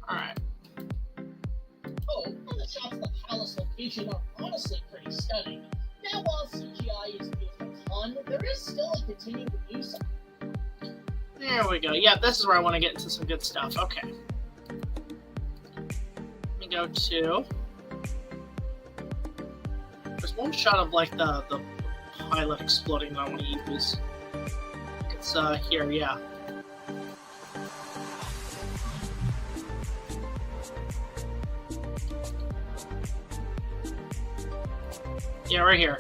[SPEAKER 1] Alright.
[SPEAKER 2] Oh, and the shots that Alice location are honestly pretty stunning. Now, while CGI is used a ton, there is still a continuing use of.
[SPEAKER 1] There we go. Yeah, this is where I want to get into some good stuff. Okay. Let me go to... There's one shot of, like, the pilot exploding that I want to use. It's, here, yeah. Yeah, right here.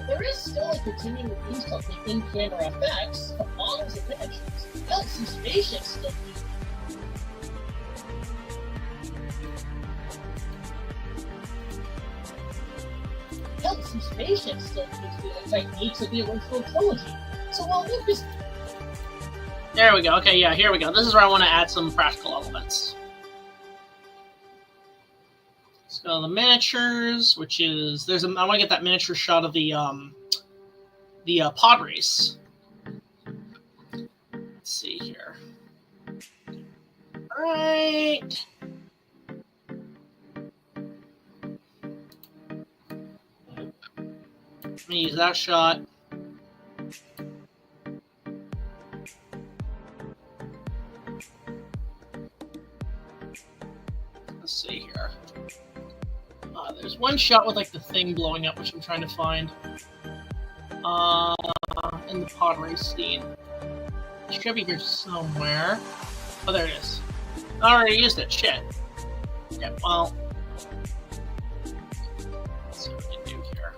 [SPEAKER 2] There is still a continuing use of the in-camera effects for models and miniatures. Hell, some spaceships still use. Hell, some spaceships still use the techniques of the original trilogy. So while Lucas.
[SPEAKER 1] There we go. Okay, yeah, here we go. This is where I want to add some practical elements. So the miniatures, which is I want to get that miniature shot of the pod race. Let's see here. All right. Let me use that shot. Let's see here. There's one shot with like the thing blowing up, which I'm trying to find. In the pod race scene. It should be here somewhere. Oh, there it is. I already used it. Shit. Yeah, well. Let's see what we can do here.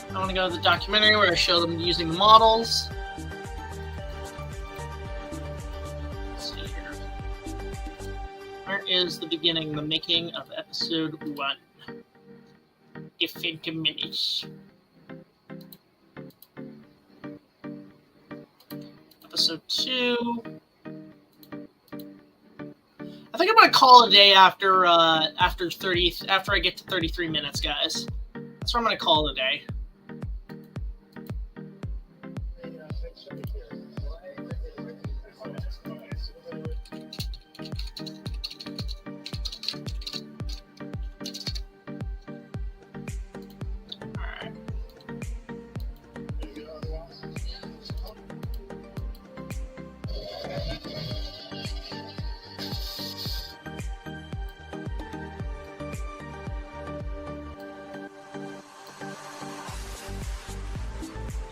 [SPEAKER 1] I want to go to the documentary where I show them using the models. Let's see here. Where is the beginning, the making of episode 1? Different minutes. Episode 2. I think I'm gonna call it a day after after I get to 33 minutes, guys. That's what I'm gonna call it a day.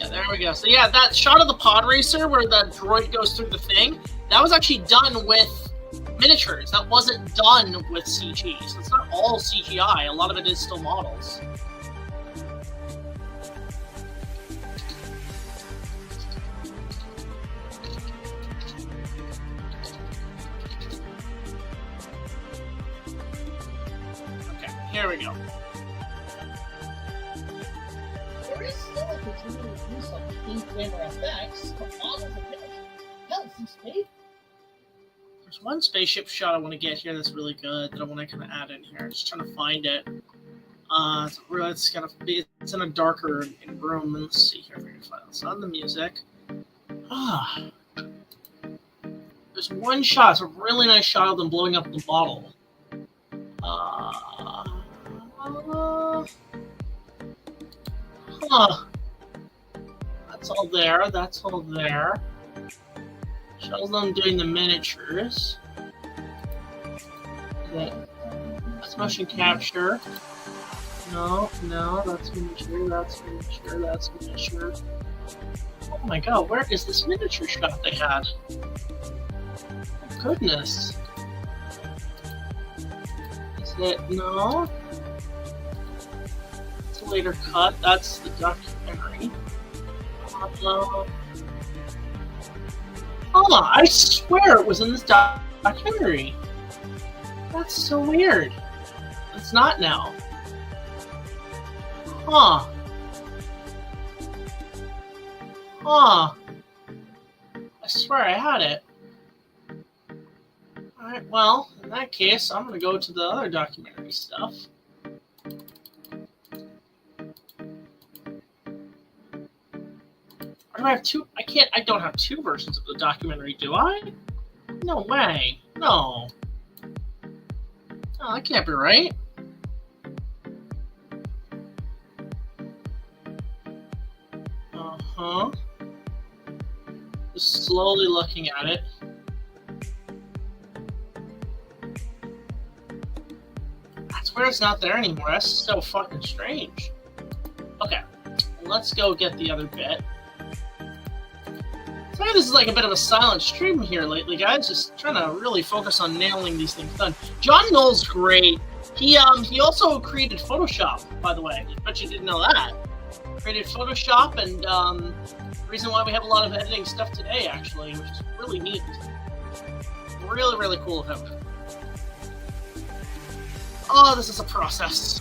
[SPEAKER 1] Yeah, there we go. So yeah, that shot of the pod racer where the droid goes through the thing, that was actually done with miniatures. That wasn't done with CG. So it's not all CGI. A lot of it is still models. Okay, here we go.
[SPEAKER 2] There is still a continuing use of in-camera effects for models and miniatures. Hell, some space.
[SPEAKER 1] There's one spaceship shot I want to get here that's really good that I want to kind of add in here. I'm just trying to find it. It's kind of it's in a darker room. Let's see here if we can find it. It's on the music. There's one shot. It's a really nice shot of them blowing up the bottle. That's all there. That's all there. Shows them doing the miniatures. That's motion capture. No, that's miniature, that's miniature, that's miniature. Oh my god, where is this miniature shot they had? Oh goodness. Is it? No. It's a later cut. That's the documentary. I swear it was in this documentary. That's so weird. It's not now. Huh. I swear I had it. Alright, well, in that case, I'm gonna go to the other documentary stuff. Or do I have two? I don't have two versions of the documentary, do I? No way. No. Oh, that can't be right. Uh-huh. Just slowly looking at it. That's where it's not there anymore. That's so fucking strange. Okay. Let's go get the other bit. Sorry, this is like a bit of a silent stream here lately, guys. Just trying to really focus on nailing these things done. John Knoll's great. He also created Photoshop, by the way. I bet you didn't know that. Created Photoshop, and the reason why we have a lot of editing stuff today, actually, which is really neat. Really, really cool of him. Oh, this is a process.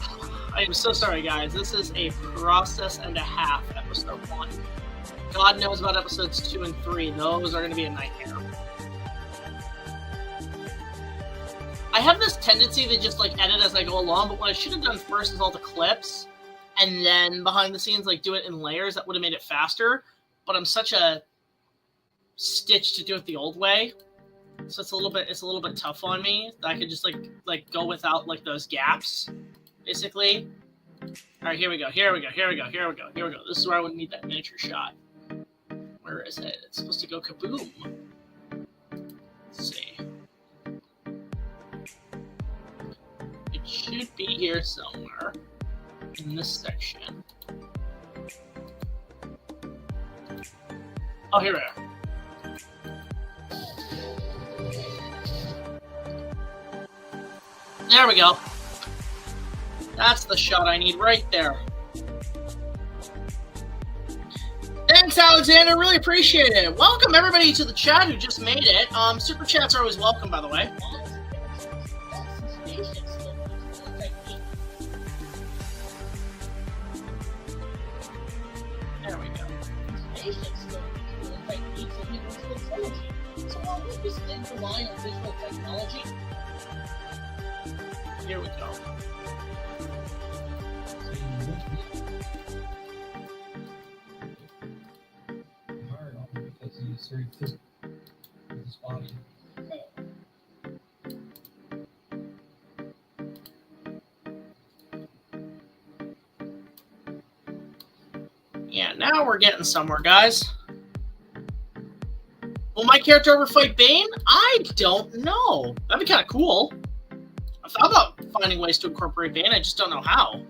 [SPEAKER 1] I am so sorry, guys. This is a process and a half, episode 1. God knows about episodes 2 and 3. Those are going to be a nightmare. I have this tendency to just like edit as I go along, but what I should have done first is all the clips, and then behind the scenes like do it in layers. That would have made it faster. But I'm such a stitch to do it the old way, so it's a little bit tough on me. I could just like go without like those gaps, basically. All right, here we go. This is where I would need that miniature shot. Where is it? It's supposed to go kaboom. Let's see. It should be here somewhere in this section. Oh, here we are. There we go. That's the shot I need right there. Thanks, Alexander. Really appreciate it. Welcome, everybody, to the chat who just made it. Super chats are always welcome, by the way. There we go. So while we just didn't rely on visual technology, here we go.
[SPEAKER 4] Because he's very physical with his body.
[SPEAKER 1] Yeah, now we're getting somewhere, guys. Will my character ever fight Bane? I don't know. That'd be kind of cool. I've thought about finding ways to incorporate Bane. I just don't know how.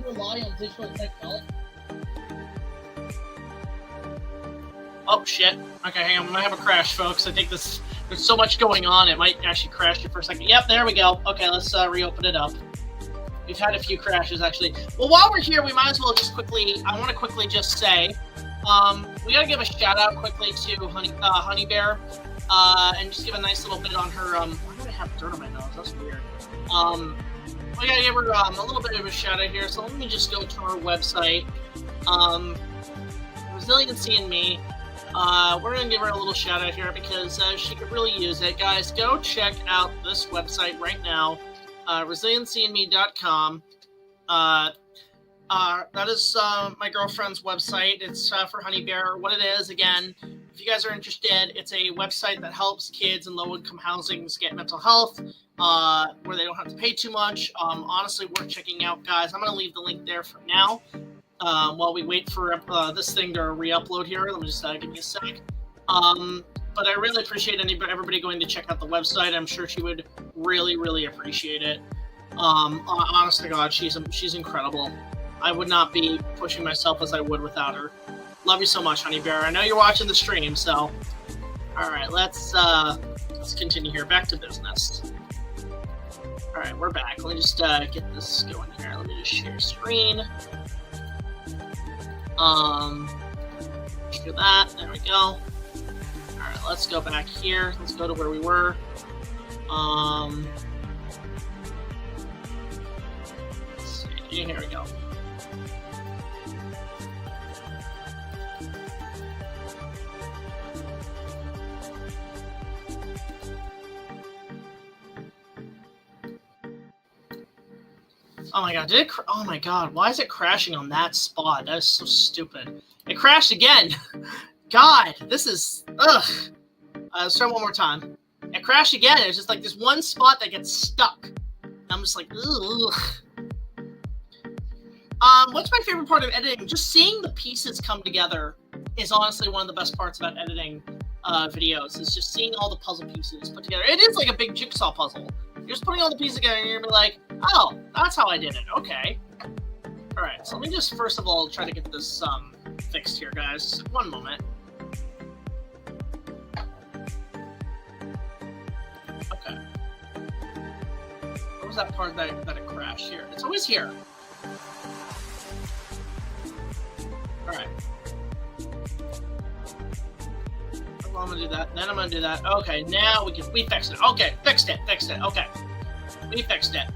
[SPEAKER 2] you rely on digital technology?
[SPEAKER 1] Oh, shit. Okay, hang on. I'm gonna have a crash, folks. I think there's so much going on, it might actually crash you for a second. Yep, there we go. Okay, let's reopen it up. We've had a few crashes, actually. Well, while we're here, we might as well just quickly, I want to quickly just say, we gotta give a shout-out quickly to Honey Bear, and just give a nice little bit on her, why do I have dirt on my nose? That's weird. We gotta give her a little bit of a shout-out here, so let me just go to her website. Resiliency in Me. We're going to give her a little shout out here because she could really use it. Guys, go check out this website right now, resiliencyinme.com. That is my girlfriend's website. It's for Honey Bear. What it is, again, if you guys are interested, it's a website that helps kids in low-income housings get mental health, where they don't have to pay too much. Honestly, worth checking out, guys. I'm going to leave the link there for now. While we wait for this thing to re-upload here. Let me just give me a sec. But I really appreciate everybody going to check out the website. I'm sure she would really, really appreciate it. Honest to God, she's incredible. I would not be pushing myself as I would without her. Love you so much, Honey Bear. I know you're watching the stream, so... Alright, let's continue here. Back to business. Alright, we're back. Let me just get this going here. Let me just share screen. Let's do that. There we go. Alright, let's go back here. Let's go to where we were. Let's see. Here we go. Oh my god, oh my god, why is it crashing on that spot? That is so stupid. It crashed again! God, this is... Ugh! Let's try one more time. It crashed again, it's just like this one spot that gets stuck. I'm just like, ugh. What's my favorite part of editing? Just seeing the pieces come together is honestly one of the best parts about editing videos. Is just seeing all the puzzle pieces put together. It is like a big jigsaw puzzle. You're just putting all the pieces together and you're gonna be like, oh, that's how I did it. Okay. Alright, so let me just first of all try to get this fixed here, guys. One moment. Okay. What was that part that it crashed here? It's always here. Alright. I'm gonna do that. Then I'm gonna do that. Okay, now we fixed it. Okay, fixed it. Okay. We fixed it.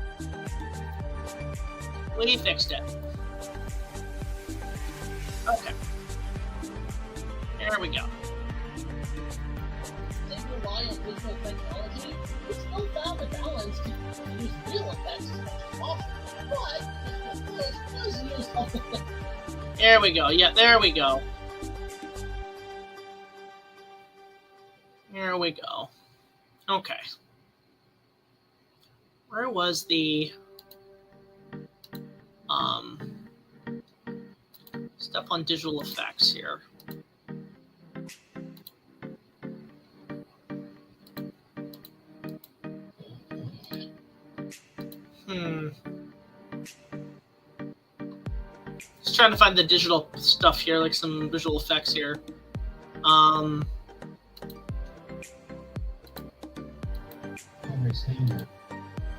[SPEAKER 1] Okay. There we go.
[SPEAKER 2] If you rely on digital technology, we still found a balance to use real effects as much as possible. But, of course, does use other things.
[SPEAKER 1] There we go. Yeah, there we go. There we go. Okay. Where was the stuff on digital effects here? Just trying to find the digital stuff here, like some visual effects here.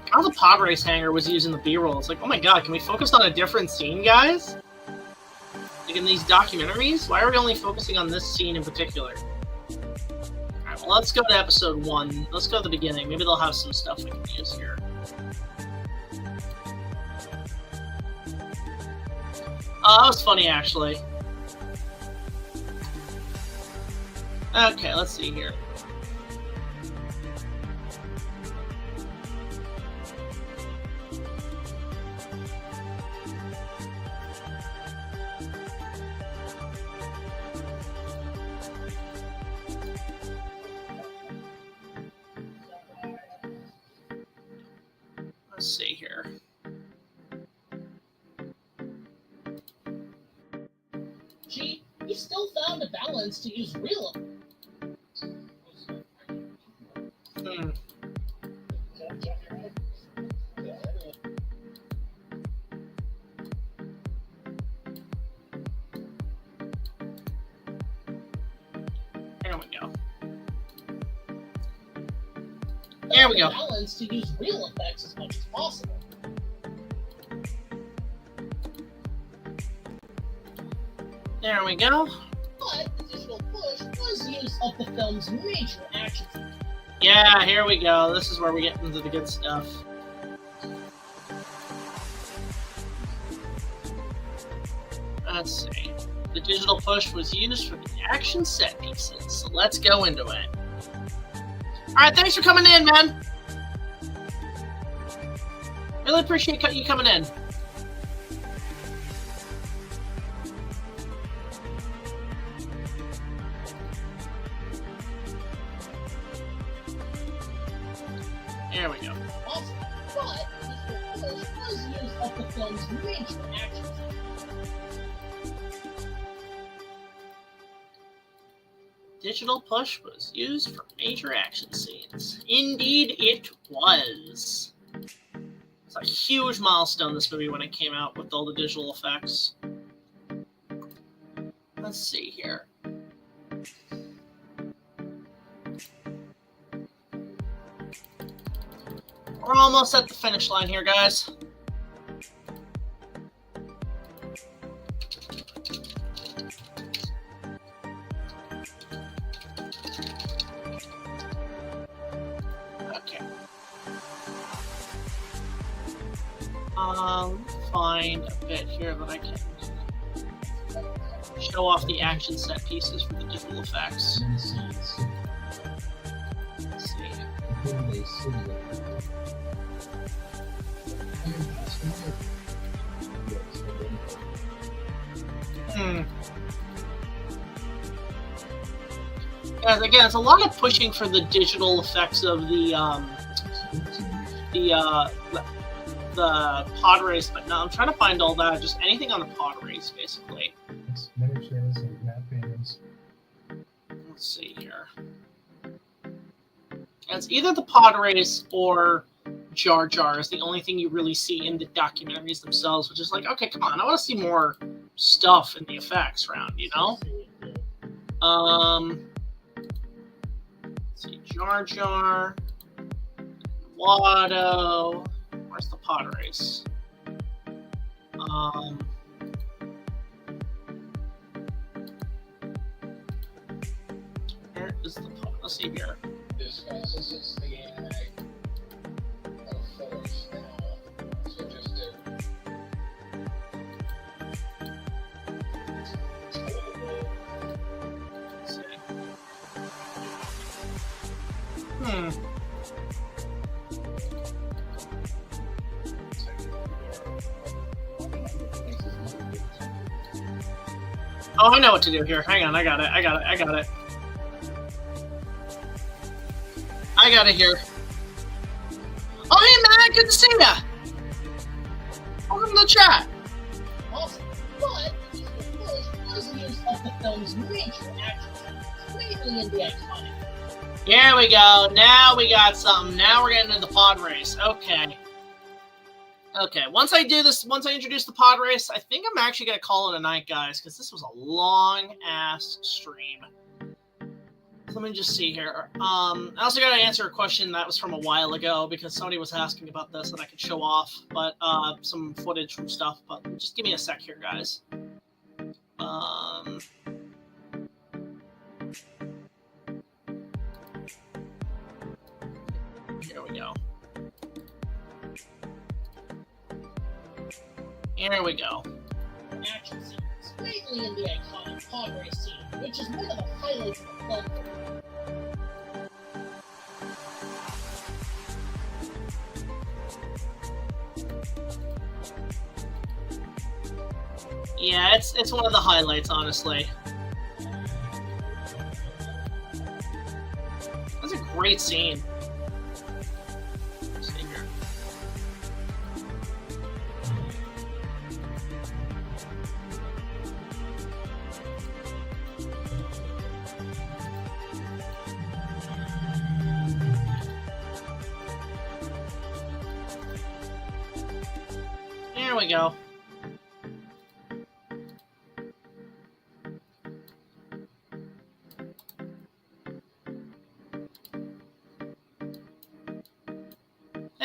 [SPEAKER 1] How the pod race hanger was used in the B-roll. It's like, oh my god, can we focus on a different scene, guys? Like in these documentaries? Why are we only focusing on this scene in particular? Alright, well, let's go to episode 1. Let's go to the beginning. Maybe they'll have some stuff we can use here. Oh, that was funny, actually. Okay, let's see here. Let's see here.
[SPEAKER 2] Gee, we still found a balance to use real.
[SPEAKER 1] There we go. There we go.
[SPEAKER 2] Balance to use real effects as much as possible.
[SPEAKER 1] There we go.
[SPEAKER 2] But the digital push was use of the film's major action scenes.
[SPEAKER 1] Yeah, here we go. This is where we get into the good stuff. Let's see. The digital push was used for the action set pieces, so let's go into it. Alright, thanks for coming in, man. Really appreciate you coming in. There we go.
[SPEAKER 2] Also, but the digital push was use of the film's major action scenes.
[SPEAKER 1] Digital push was used for major action scenes. Indeed, it was. It's a huge milestone, this movie, when it came out with all the digital effects. Let's see here. We're almost at the finish line here, guys. Okay. Find a bit here that I can show off the action set pieces for the digital effects. Let's see. Guys, again, it's a lot of pushing for the digital effects of the pod race, but no, I'm trying to find all that, just anything on the pod race, basically.
[SPEAKER 4] It's miniatures and mappings.
[SPEAKER 1] Let's see here. And it's either the pod race or Jar Jar is the only thing you really see in the documentaries themselves, which is like, okay, come on, I want to see more stuff in the effects round, you know? Let's see, Jar Jar, Watto. Where's the pod race? Where is the pod? Let's see here.
[SPEAKER 4] This is the anime of Force now. So just
[SPEAKER 1] Let's see. Oh, I know what to do here. Hang on, I got it. I got it here. Oh, hey, man, good to see ya. Welcome to the chat.
[SPEAKER 2] Also, but the digital push was use of the film's major action scenes, mainly in the iconic.
[SPEAKER 1] Here we go. Now we got something. Now we're getting into the pod race. Okay. Okay, once I introduce the pod race, I think I'm actually going to call it a night, guys, because this was a long-ass stream. Let me just see here. I also got to answer a question that was from a while ago, because somebody was asking about this that I could show off, but some footage from stuff, but just give me a sec here, guys. Here we go. Here we go.
[SPEAKER 2] Action scenes, mainly in the iconic pod race scene, which is one of the highlights of the film.
[SPEAKER 1] Yeah, it's one of the highlights, honestly. That's a great scene. Let's see here. There we go.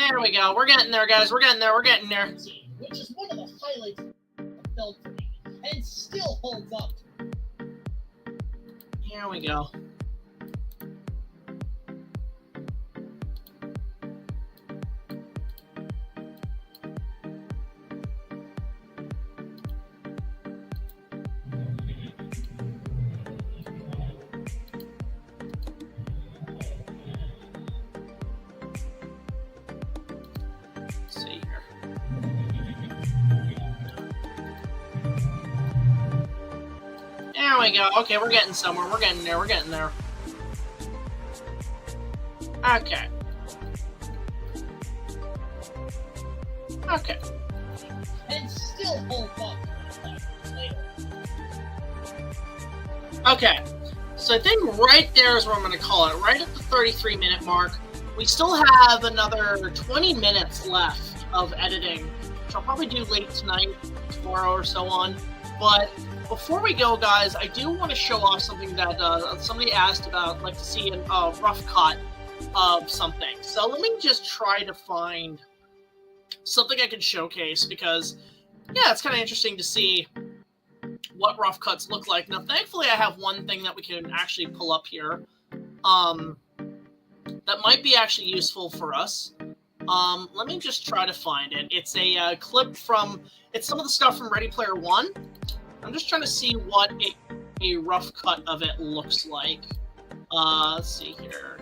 [SPEAKER 1] There we go. We're getting there, guys. We're getting there. We're getting there.
[SPEAKER 2] Which is one of the highlights of the film for me, and still holds up.
[SPEAKER 1] Here we go. There we go. Okay, we're getting somewhere. We're getting there. We're getting there. Okay. Okay.
[SPEAKER 2] And still holds up.
[SPEAKER 1] Okay. So I think right there is where I'm going to call it. Right at the 33-minute mark. We still have another 20 minutes left of editing, which I'll probably do late tonight, tomorrow, or so on. But before we go, guys, I do want to show off something that somebody asked about, like to see a rough cut of something. So let me just try to find something I can showcase, because, yeah, it's kind of interesting to see what rough cuts look like. Now, thankfully, I have one thing that we can actually pull up here that might be actually useful for us. Let me just try to find it. It's a clip from, it's some of the stuff from Ready Player One. I'm just trying to see what a rough cut of it looks like. Let's see here.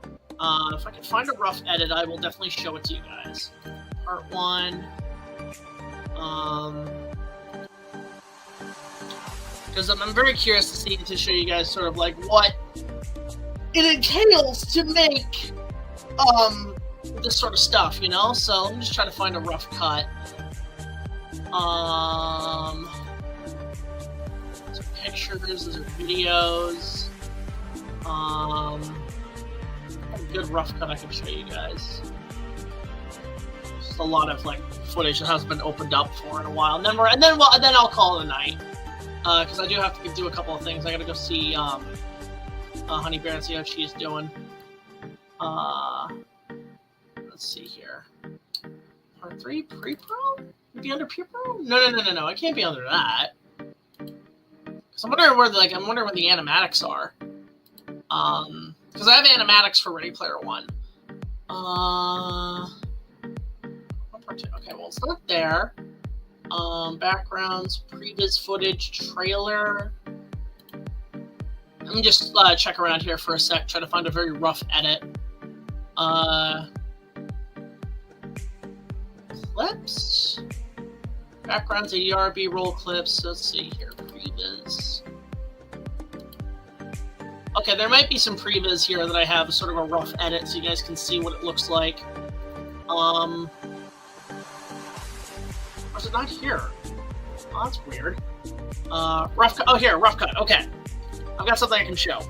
[SPEAKER 1] If I can find a rough edit, I will definitely show it to you guys. Part 1. Because I'm very curious to show you guys sort of like what it entails to make this sort of stuff, you know? So let me just try to find a rough cut. These are pictures, these are videos. A good rough cut I can show you guys. Just a lot of like footage that hasn't been opened up for in a while, and then I'll call it a night. Because I do have to do a couple of things. I gotta go see Honey Bear and see how she's doing. Let's see here. Part 3, pre-pro? Be under pre-pro? No. I can't be under that. Because I'm wondering where I'm wondering what the animatics are. Because I have animatics for Ready Player One. Part 2. Okay, well it's not there. Backgrounds, previs footage, trailer. Let me just check around here for a sec, try to find a very rough edit. Clips? Backgrounds, ADR, B-roll clips. Let's see here, previs. Okay, there might be some previs here that I have sort of a rough edit so you guys can see what it looks like. Or is it not here? Oh, that's weird. Rough cut. Oh, here, rough cut. Okay. I've got something I can show.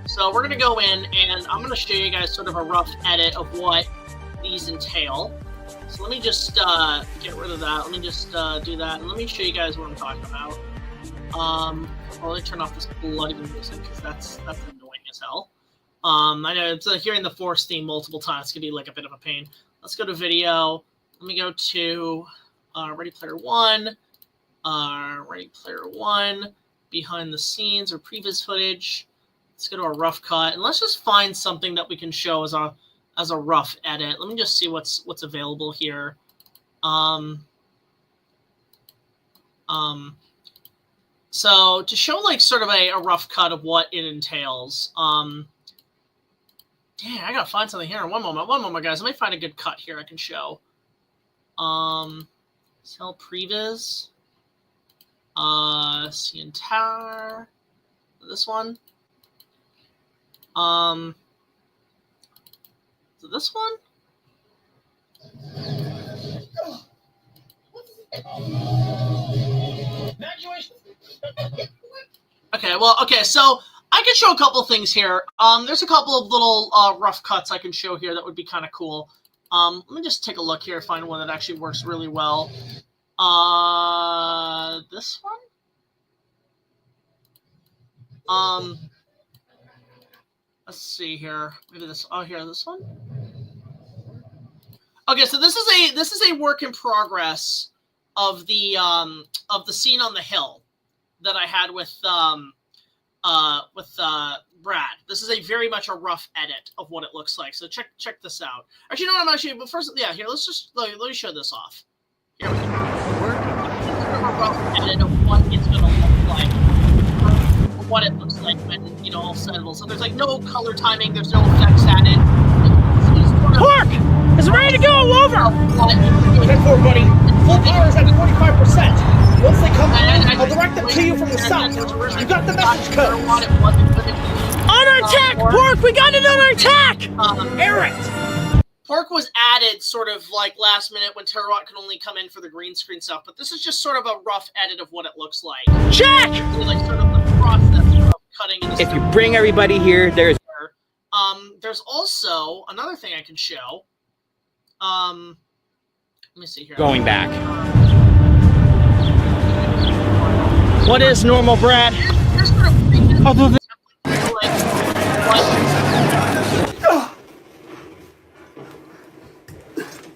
[SPEAKER 1] So we're going to go in, and I'm going to show you guys sort of a rough edit of what these entail. So let me just get rid of that. Let me just do that, and let me show you guys what I'm talking about. I'll really turn off this bloody music, because that's annoying as hell. I know it's hearing the Force theme multiple times can be like a bit of a pain. Let's go to video. Let me go to Ready Player One. Ready Player One. Behind the scenes or previs footage. Let's go to a rough cut, and let's just find something that we can show as a rough edit. Let me just see what's available here. So to show like sort of a rough cut of what it entails. Dang, I gotta find something here. One moment, guys. Let me find a good cut here I can show. Sell previs. See entire. This one. So this one? Okay, so I can show a couple of things here. There's a couple of little rough cuts I can show here that would be kind of cool. Let me just take a look here, find one that actually works really well. This one? Let's see here. Maybe this. Oh, here, this one. Okay, so this is a work in progress of the scene on the hill that I had with Brad. This is a very much a rough edit of what it looks like. So check this out. Actually, you know what? I'm actually, but first, yeah, here, let's just let me show this off. Here we go. Sort of a rough edit of what it's gonna look like, or what it looks like when all settles. So there's like no color timing. There's no effects added.
[SPEAKER 5] Pork is ready to go. Over.
[SPEAKER 6] 10-4, buddy. Full power is at 45%. Once they come in, I'll direct them to you from the south. You got the message code.
[SPEAKER 5] Under attack, Pork! We got it under attack!
[SPEAKER 6] Aaron!
[SPEAKER 1] Pork was added sort of like last minute when Tarek could only come in for the green screen stuff, but this is just sort of a rough edit of what it looks like.
[SPEAKER 5] Jack!
[SPEAKER 1] Like sort of the process of cutting.
[SPEAKER 5] If you bring everybody here, there's
[SPEAKER 1] also another thing I can show. Let me see here.
[SPEAKER 5] going back. What is normal, Brad?
[SPEAKER 1] Here's sort of
[SPEAKER 5] Other than
[SPEAKER 1] so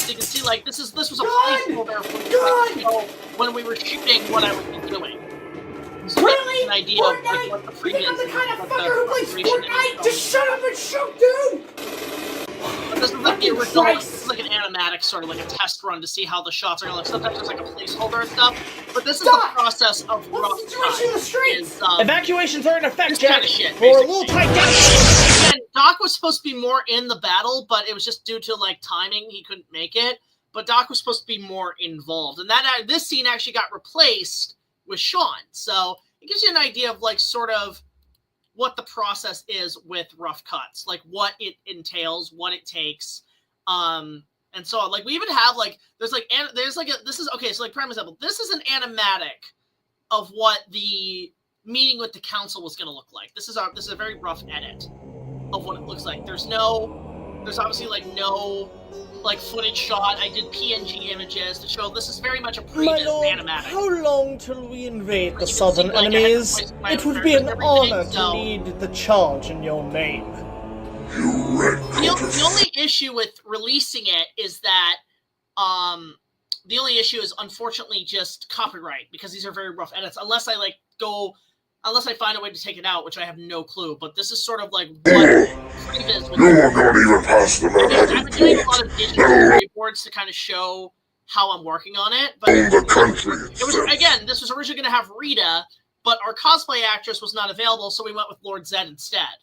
[SPEAKER 1] you can see, like, this was a placeholder when we were shooting what I would be doing. So
[SPEAKER 6] Really?
[SPEAKER 1] an idea of like, what the
[SPEAKER 6] You think I'm the kind of fucker who plays Fortnite? Just shut up and shoot, dude!
[SPEAKER 1] But this is like the original, this is like an animatic, sort of like a test run to see how the shots are going to look. Sometimes there's like a placeholder and stuff, but this is the process of rough
[SPEAKER 6] What's the situation in the streets? Evacuations are in effect,
[SPEAKER 1] this
[SPEAKER 6] Jack.
[SPEAKER 1] kind of shit,
[SPEAKER 6] We're a little tight down.
[SPEAKER 1] Again, Doc was supposed to be more in the battle, but it was just due to like timing, he couldn't make it. But Doc was supposed to be more involved, and that this scene actually got replaced with Sean. So it gives you an idea of like sort of what the process is with rough cuts, like what it entails, what it takes, and so on. Like we even have like this is okay. So like prime example, this is an animatic of what the meeting with the council was going to look like. This is a very rough edit of what it looks like. There's obviously like no like footage shot. I did PNG images to show this is very much a previous animatic.
[SPEAKER 6] How long till we invade the southern enemies? It would be an honor to lead the charge in your name.
[SPEAKER 1] The only issue with releasing it is that the only issue is unfortunately just copyright, because these are very rough edits. Unless I find a way to take it out, which I have no clue. But this is sort of like what previous.
[SPEAKER 7] You are not even past the
[SPEAKER 1] I've been doing a lot of digital storyboards to kind of show how I'm working on it. But
[SPEAKER 7] the country
[SPEAKER 1] it was, again, this was originally going to have Rita, but our cosplay actress was not available, so we went with Lord Zed instead.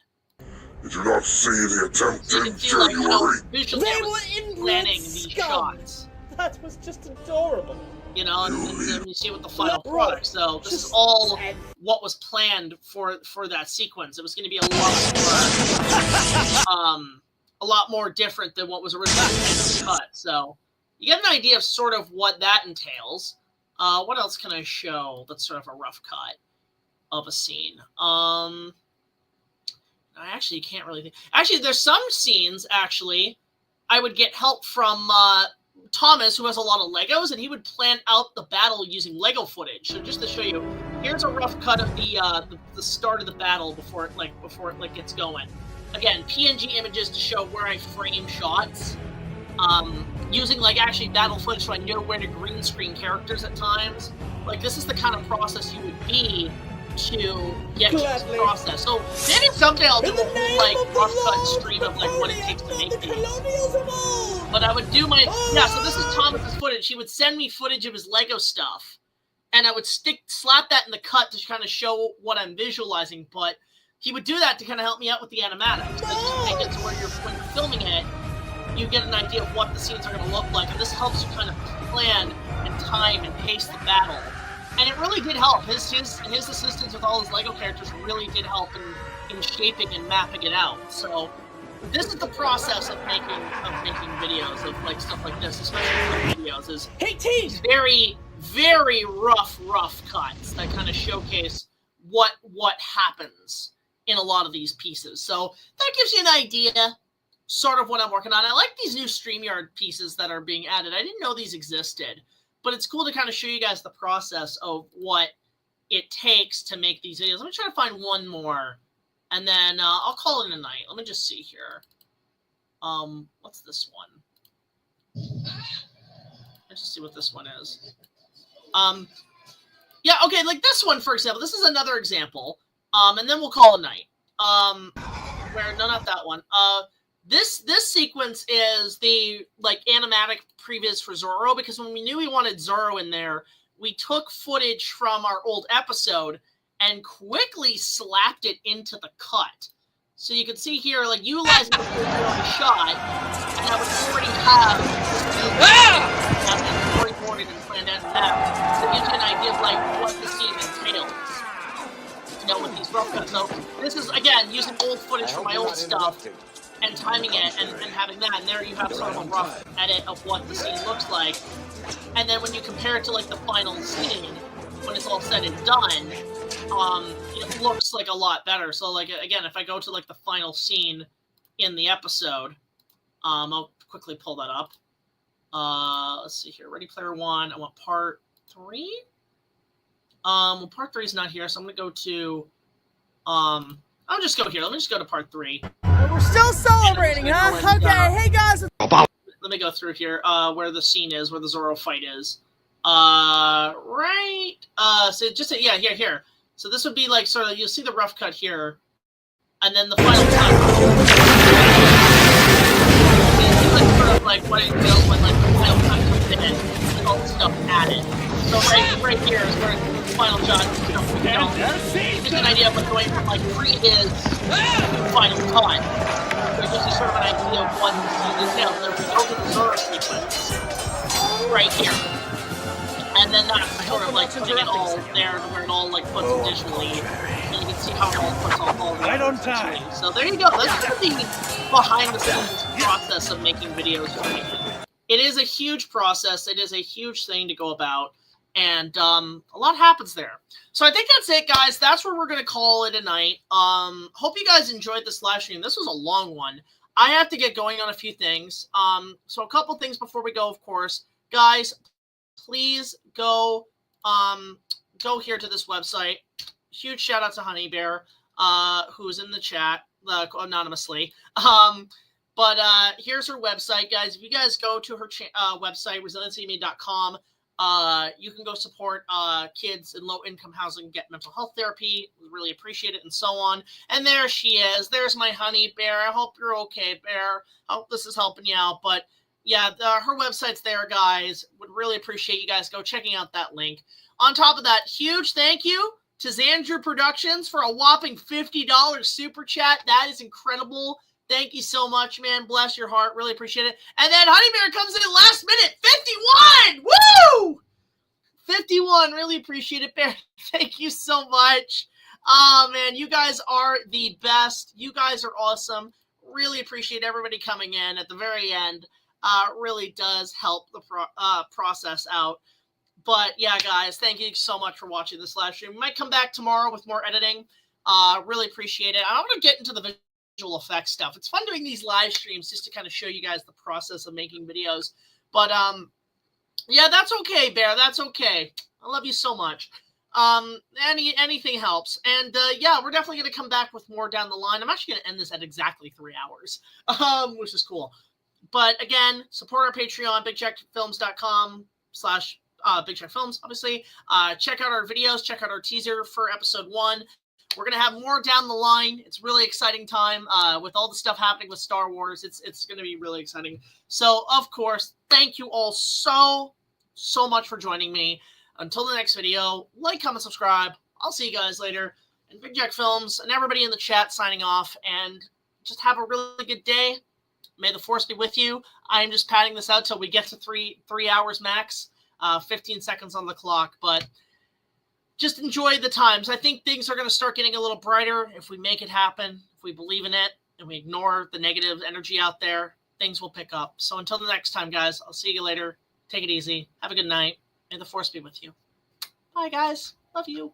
[SPEAKER 7] Did you not see the attempt
[SPEAKER 1] So you
[SPEAKER 7] in
[SPEAKER 1] can see like how
[SPEAKER 7] January?
[SPEAKER 1] visually
[SPEAKER 6] They
[SPEAKER 1] I
[SPEAKER 6] were
[SPEAKER 1] was
[SPEAKER 6] inbred
[SPEAKER 1] planning these
[SPEAKER 6] scum.
[SPEAKER 1] shots.
[SPEAKER 6] That was just adorable.
[SPEAKER 1] You know, and then you see with the final
[SPEAKER 6] Bro,
[SPEAKER 1] product. So this is all what was planned for that sequence. It was going to be a lot more different than what was originally cut. So you get an idea of sort of what that entails. What else can I show that's sort of a rough cut of a scene? I actually can't really think. Actually, there's some scenes, actually, I would get help from Thomas, who has a lot of Legos, and he would plan out the battle using Lego footage. So just to show you, here's a rough cut of the start of the battle before it gets going. Again, PNG images to show where I frame shots, using like actually battle footage so I know where to green screen characters at times. Like this is the kind of process you would be to get to this process. So maybe someday I'll do a whole like rough cut stream of like what it takes to make these. But I would do my so this is Thomas's footage. He would send me footage of his Lego stuff, and I would slap that in the cut to kind of show what I'm visualizing. But he would do that to kind of help me out with the animatics. Like just make it to where when you're filming it, you get an idea of what the scenes are going to look like, and this helps you kind of plan and time and pace the battle. And it really did help. His assistance with all his Lego characters really did help in shaping and mapping it out. So this is the process of making videos of like stuff like this, especially for videos. Is these very, very rough cuts that kind of showcase what happens in a lot of these pieces. So that gives you an idea, sort of what I'm working on. I like these new StreamYard pieces that are being added. I didn't know these existed. But it's cool to kind of show you guys the process of what it takes to make these videos. Let me try to find one more, and then I'll call it a night. Let me just see here. What's this one? Let's just see what this one is. Yeah, okay, like this one, for example. This is another example. And then we'll call a night. No, not that one. This sequence is the like animatic previs for Zorro, because when we knew we wanted Zorro in there, we took footage from our old episode and quickly slapped it into the cut. So you can see here, like, utilizing the shot, and I would already have storyboarded and planned out in that. So it gives you an idea of, like, what the scene entails. You know, with these rough cuts. So this is, again, using old footage from my old stuff and timing it and having that. And there you have sort of a rough edit of what the scene looks like. And then when you compare it to, like, the final scene, when it's all said and done, it looks like a lot better. So, like, again, if I go to, like, the final scene in the episode, I'll quickly pull that up. Let's see here. Ready Player One. I want part 3. Well, part 3 is not here, so I'm going to go to, I'll just go here. Let me just go to part 3.
[SPEAKER 5] We're still celebrating, huh? Okay, hey guys.
[SPEAKER 1] Let me go through here, where the scene is, where the Zorro fight is. Right. So just, yeah, here. So this would be like sort of, you'll see the rough cut here, and then the final cut. It's like sort of like what it feels when like the final cut comes in and all the stuff added. So right here is where the final shot, gives you an idea of what's going from like pre-his final cut. So it gives you sort of an idea of what the scene entails. So if we go to the Zorro sequence, right here. And then that's sort of like putting it all there where it all like puts additionally, and you can see how it all puts all
[SPEAKER 5] right on time.
[SPEAKER 1] So there you go. That's the behind the scenes process of making videos for me. It is a huge process. It is a huge thing to go about, and a lot happens there. So I think that's it, guys. That's where we're gonna call it a night. Hope you guys enjoyed this live stream. This was a long one. I have to get going on a few things. So a couple things before we go, of course, guys. Please go here to this website. Huge shout out to Honey Bear, who's in the chat anonymously. But here's her website, guys. If you guys go to her website, resiliencyme.com, you can go support kids in low-income housing get mental health therapy. We really appreciate it, and so on. And there she is. There's my Honey Bear. I hope you're okay, Bear. I hope this is helping you out. But yeah, her website's there, guys. Would really appreciate you guys go checking out that link. On top of that, huge thank you to Xandrew Productions for a whopping $50 super chat. That is incredible. Thank you so much, man. Bless your heart. Really appreciate it. And then Honey Bear comes in last minute. 51! Woo! 51. Really appreciate it, Bear. Thank you so much. Oh, man, you guys are the best. You guys are awesome. Really appreciate everybody coming in at the very end. Really does help the process out. But yeah, guys, thank you so much for watching this live stream. We might come back tomorrow with more editing. Really appreciate it. I want to get into the visual effects stuff. It's fun doing these live streams just to kind of show you guys the process of making videos. But yeah, that's okay, Bear. That's okay. I love you so much. Anything helps. And yeah, we're definitely going to come back with more down the line. I'm actually going to end this at exactly 3 hours, which is cool. But again, support our Patreon, BigJackFilms.com/BigJackFilms, obviously. Check out our videos. Check out our teaser for episode 1. We're going to have more down the line. It's really exciting time with all the stuff happening with Star Wars. It's going to be really exciting. So, of course, thank you all so much for joining me. Until the next video, like, comment, subscribe. I'll see you guys later. And Big Jack Films and everybody in the chat signing off. And just have a really good day. May the force be with you. I am just padding this out till we get to 3 hours max. 15 seconds on the clock. But just enjoy the times. I think things are going to start getting a little brighter if we make it happen. If we believe in it and we ignore the negative energy out there, things will pick up. So until the next time, guys, I'll see you later. Take it easy. Have a good night. May the force be with you. Bye, guys. Love you.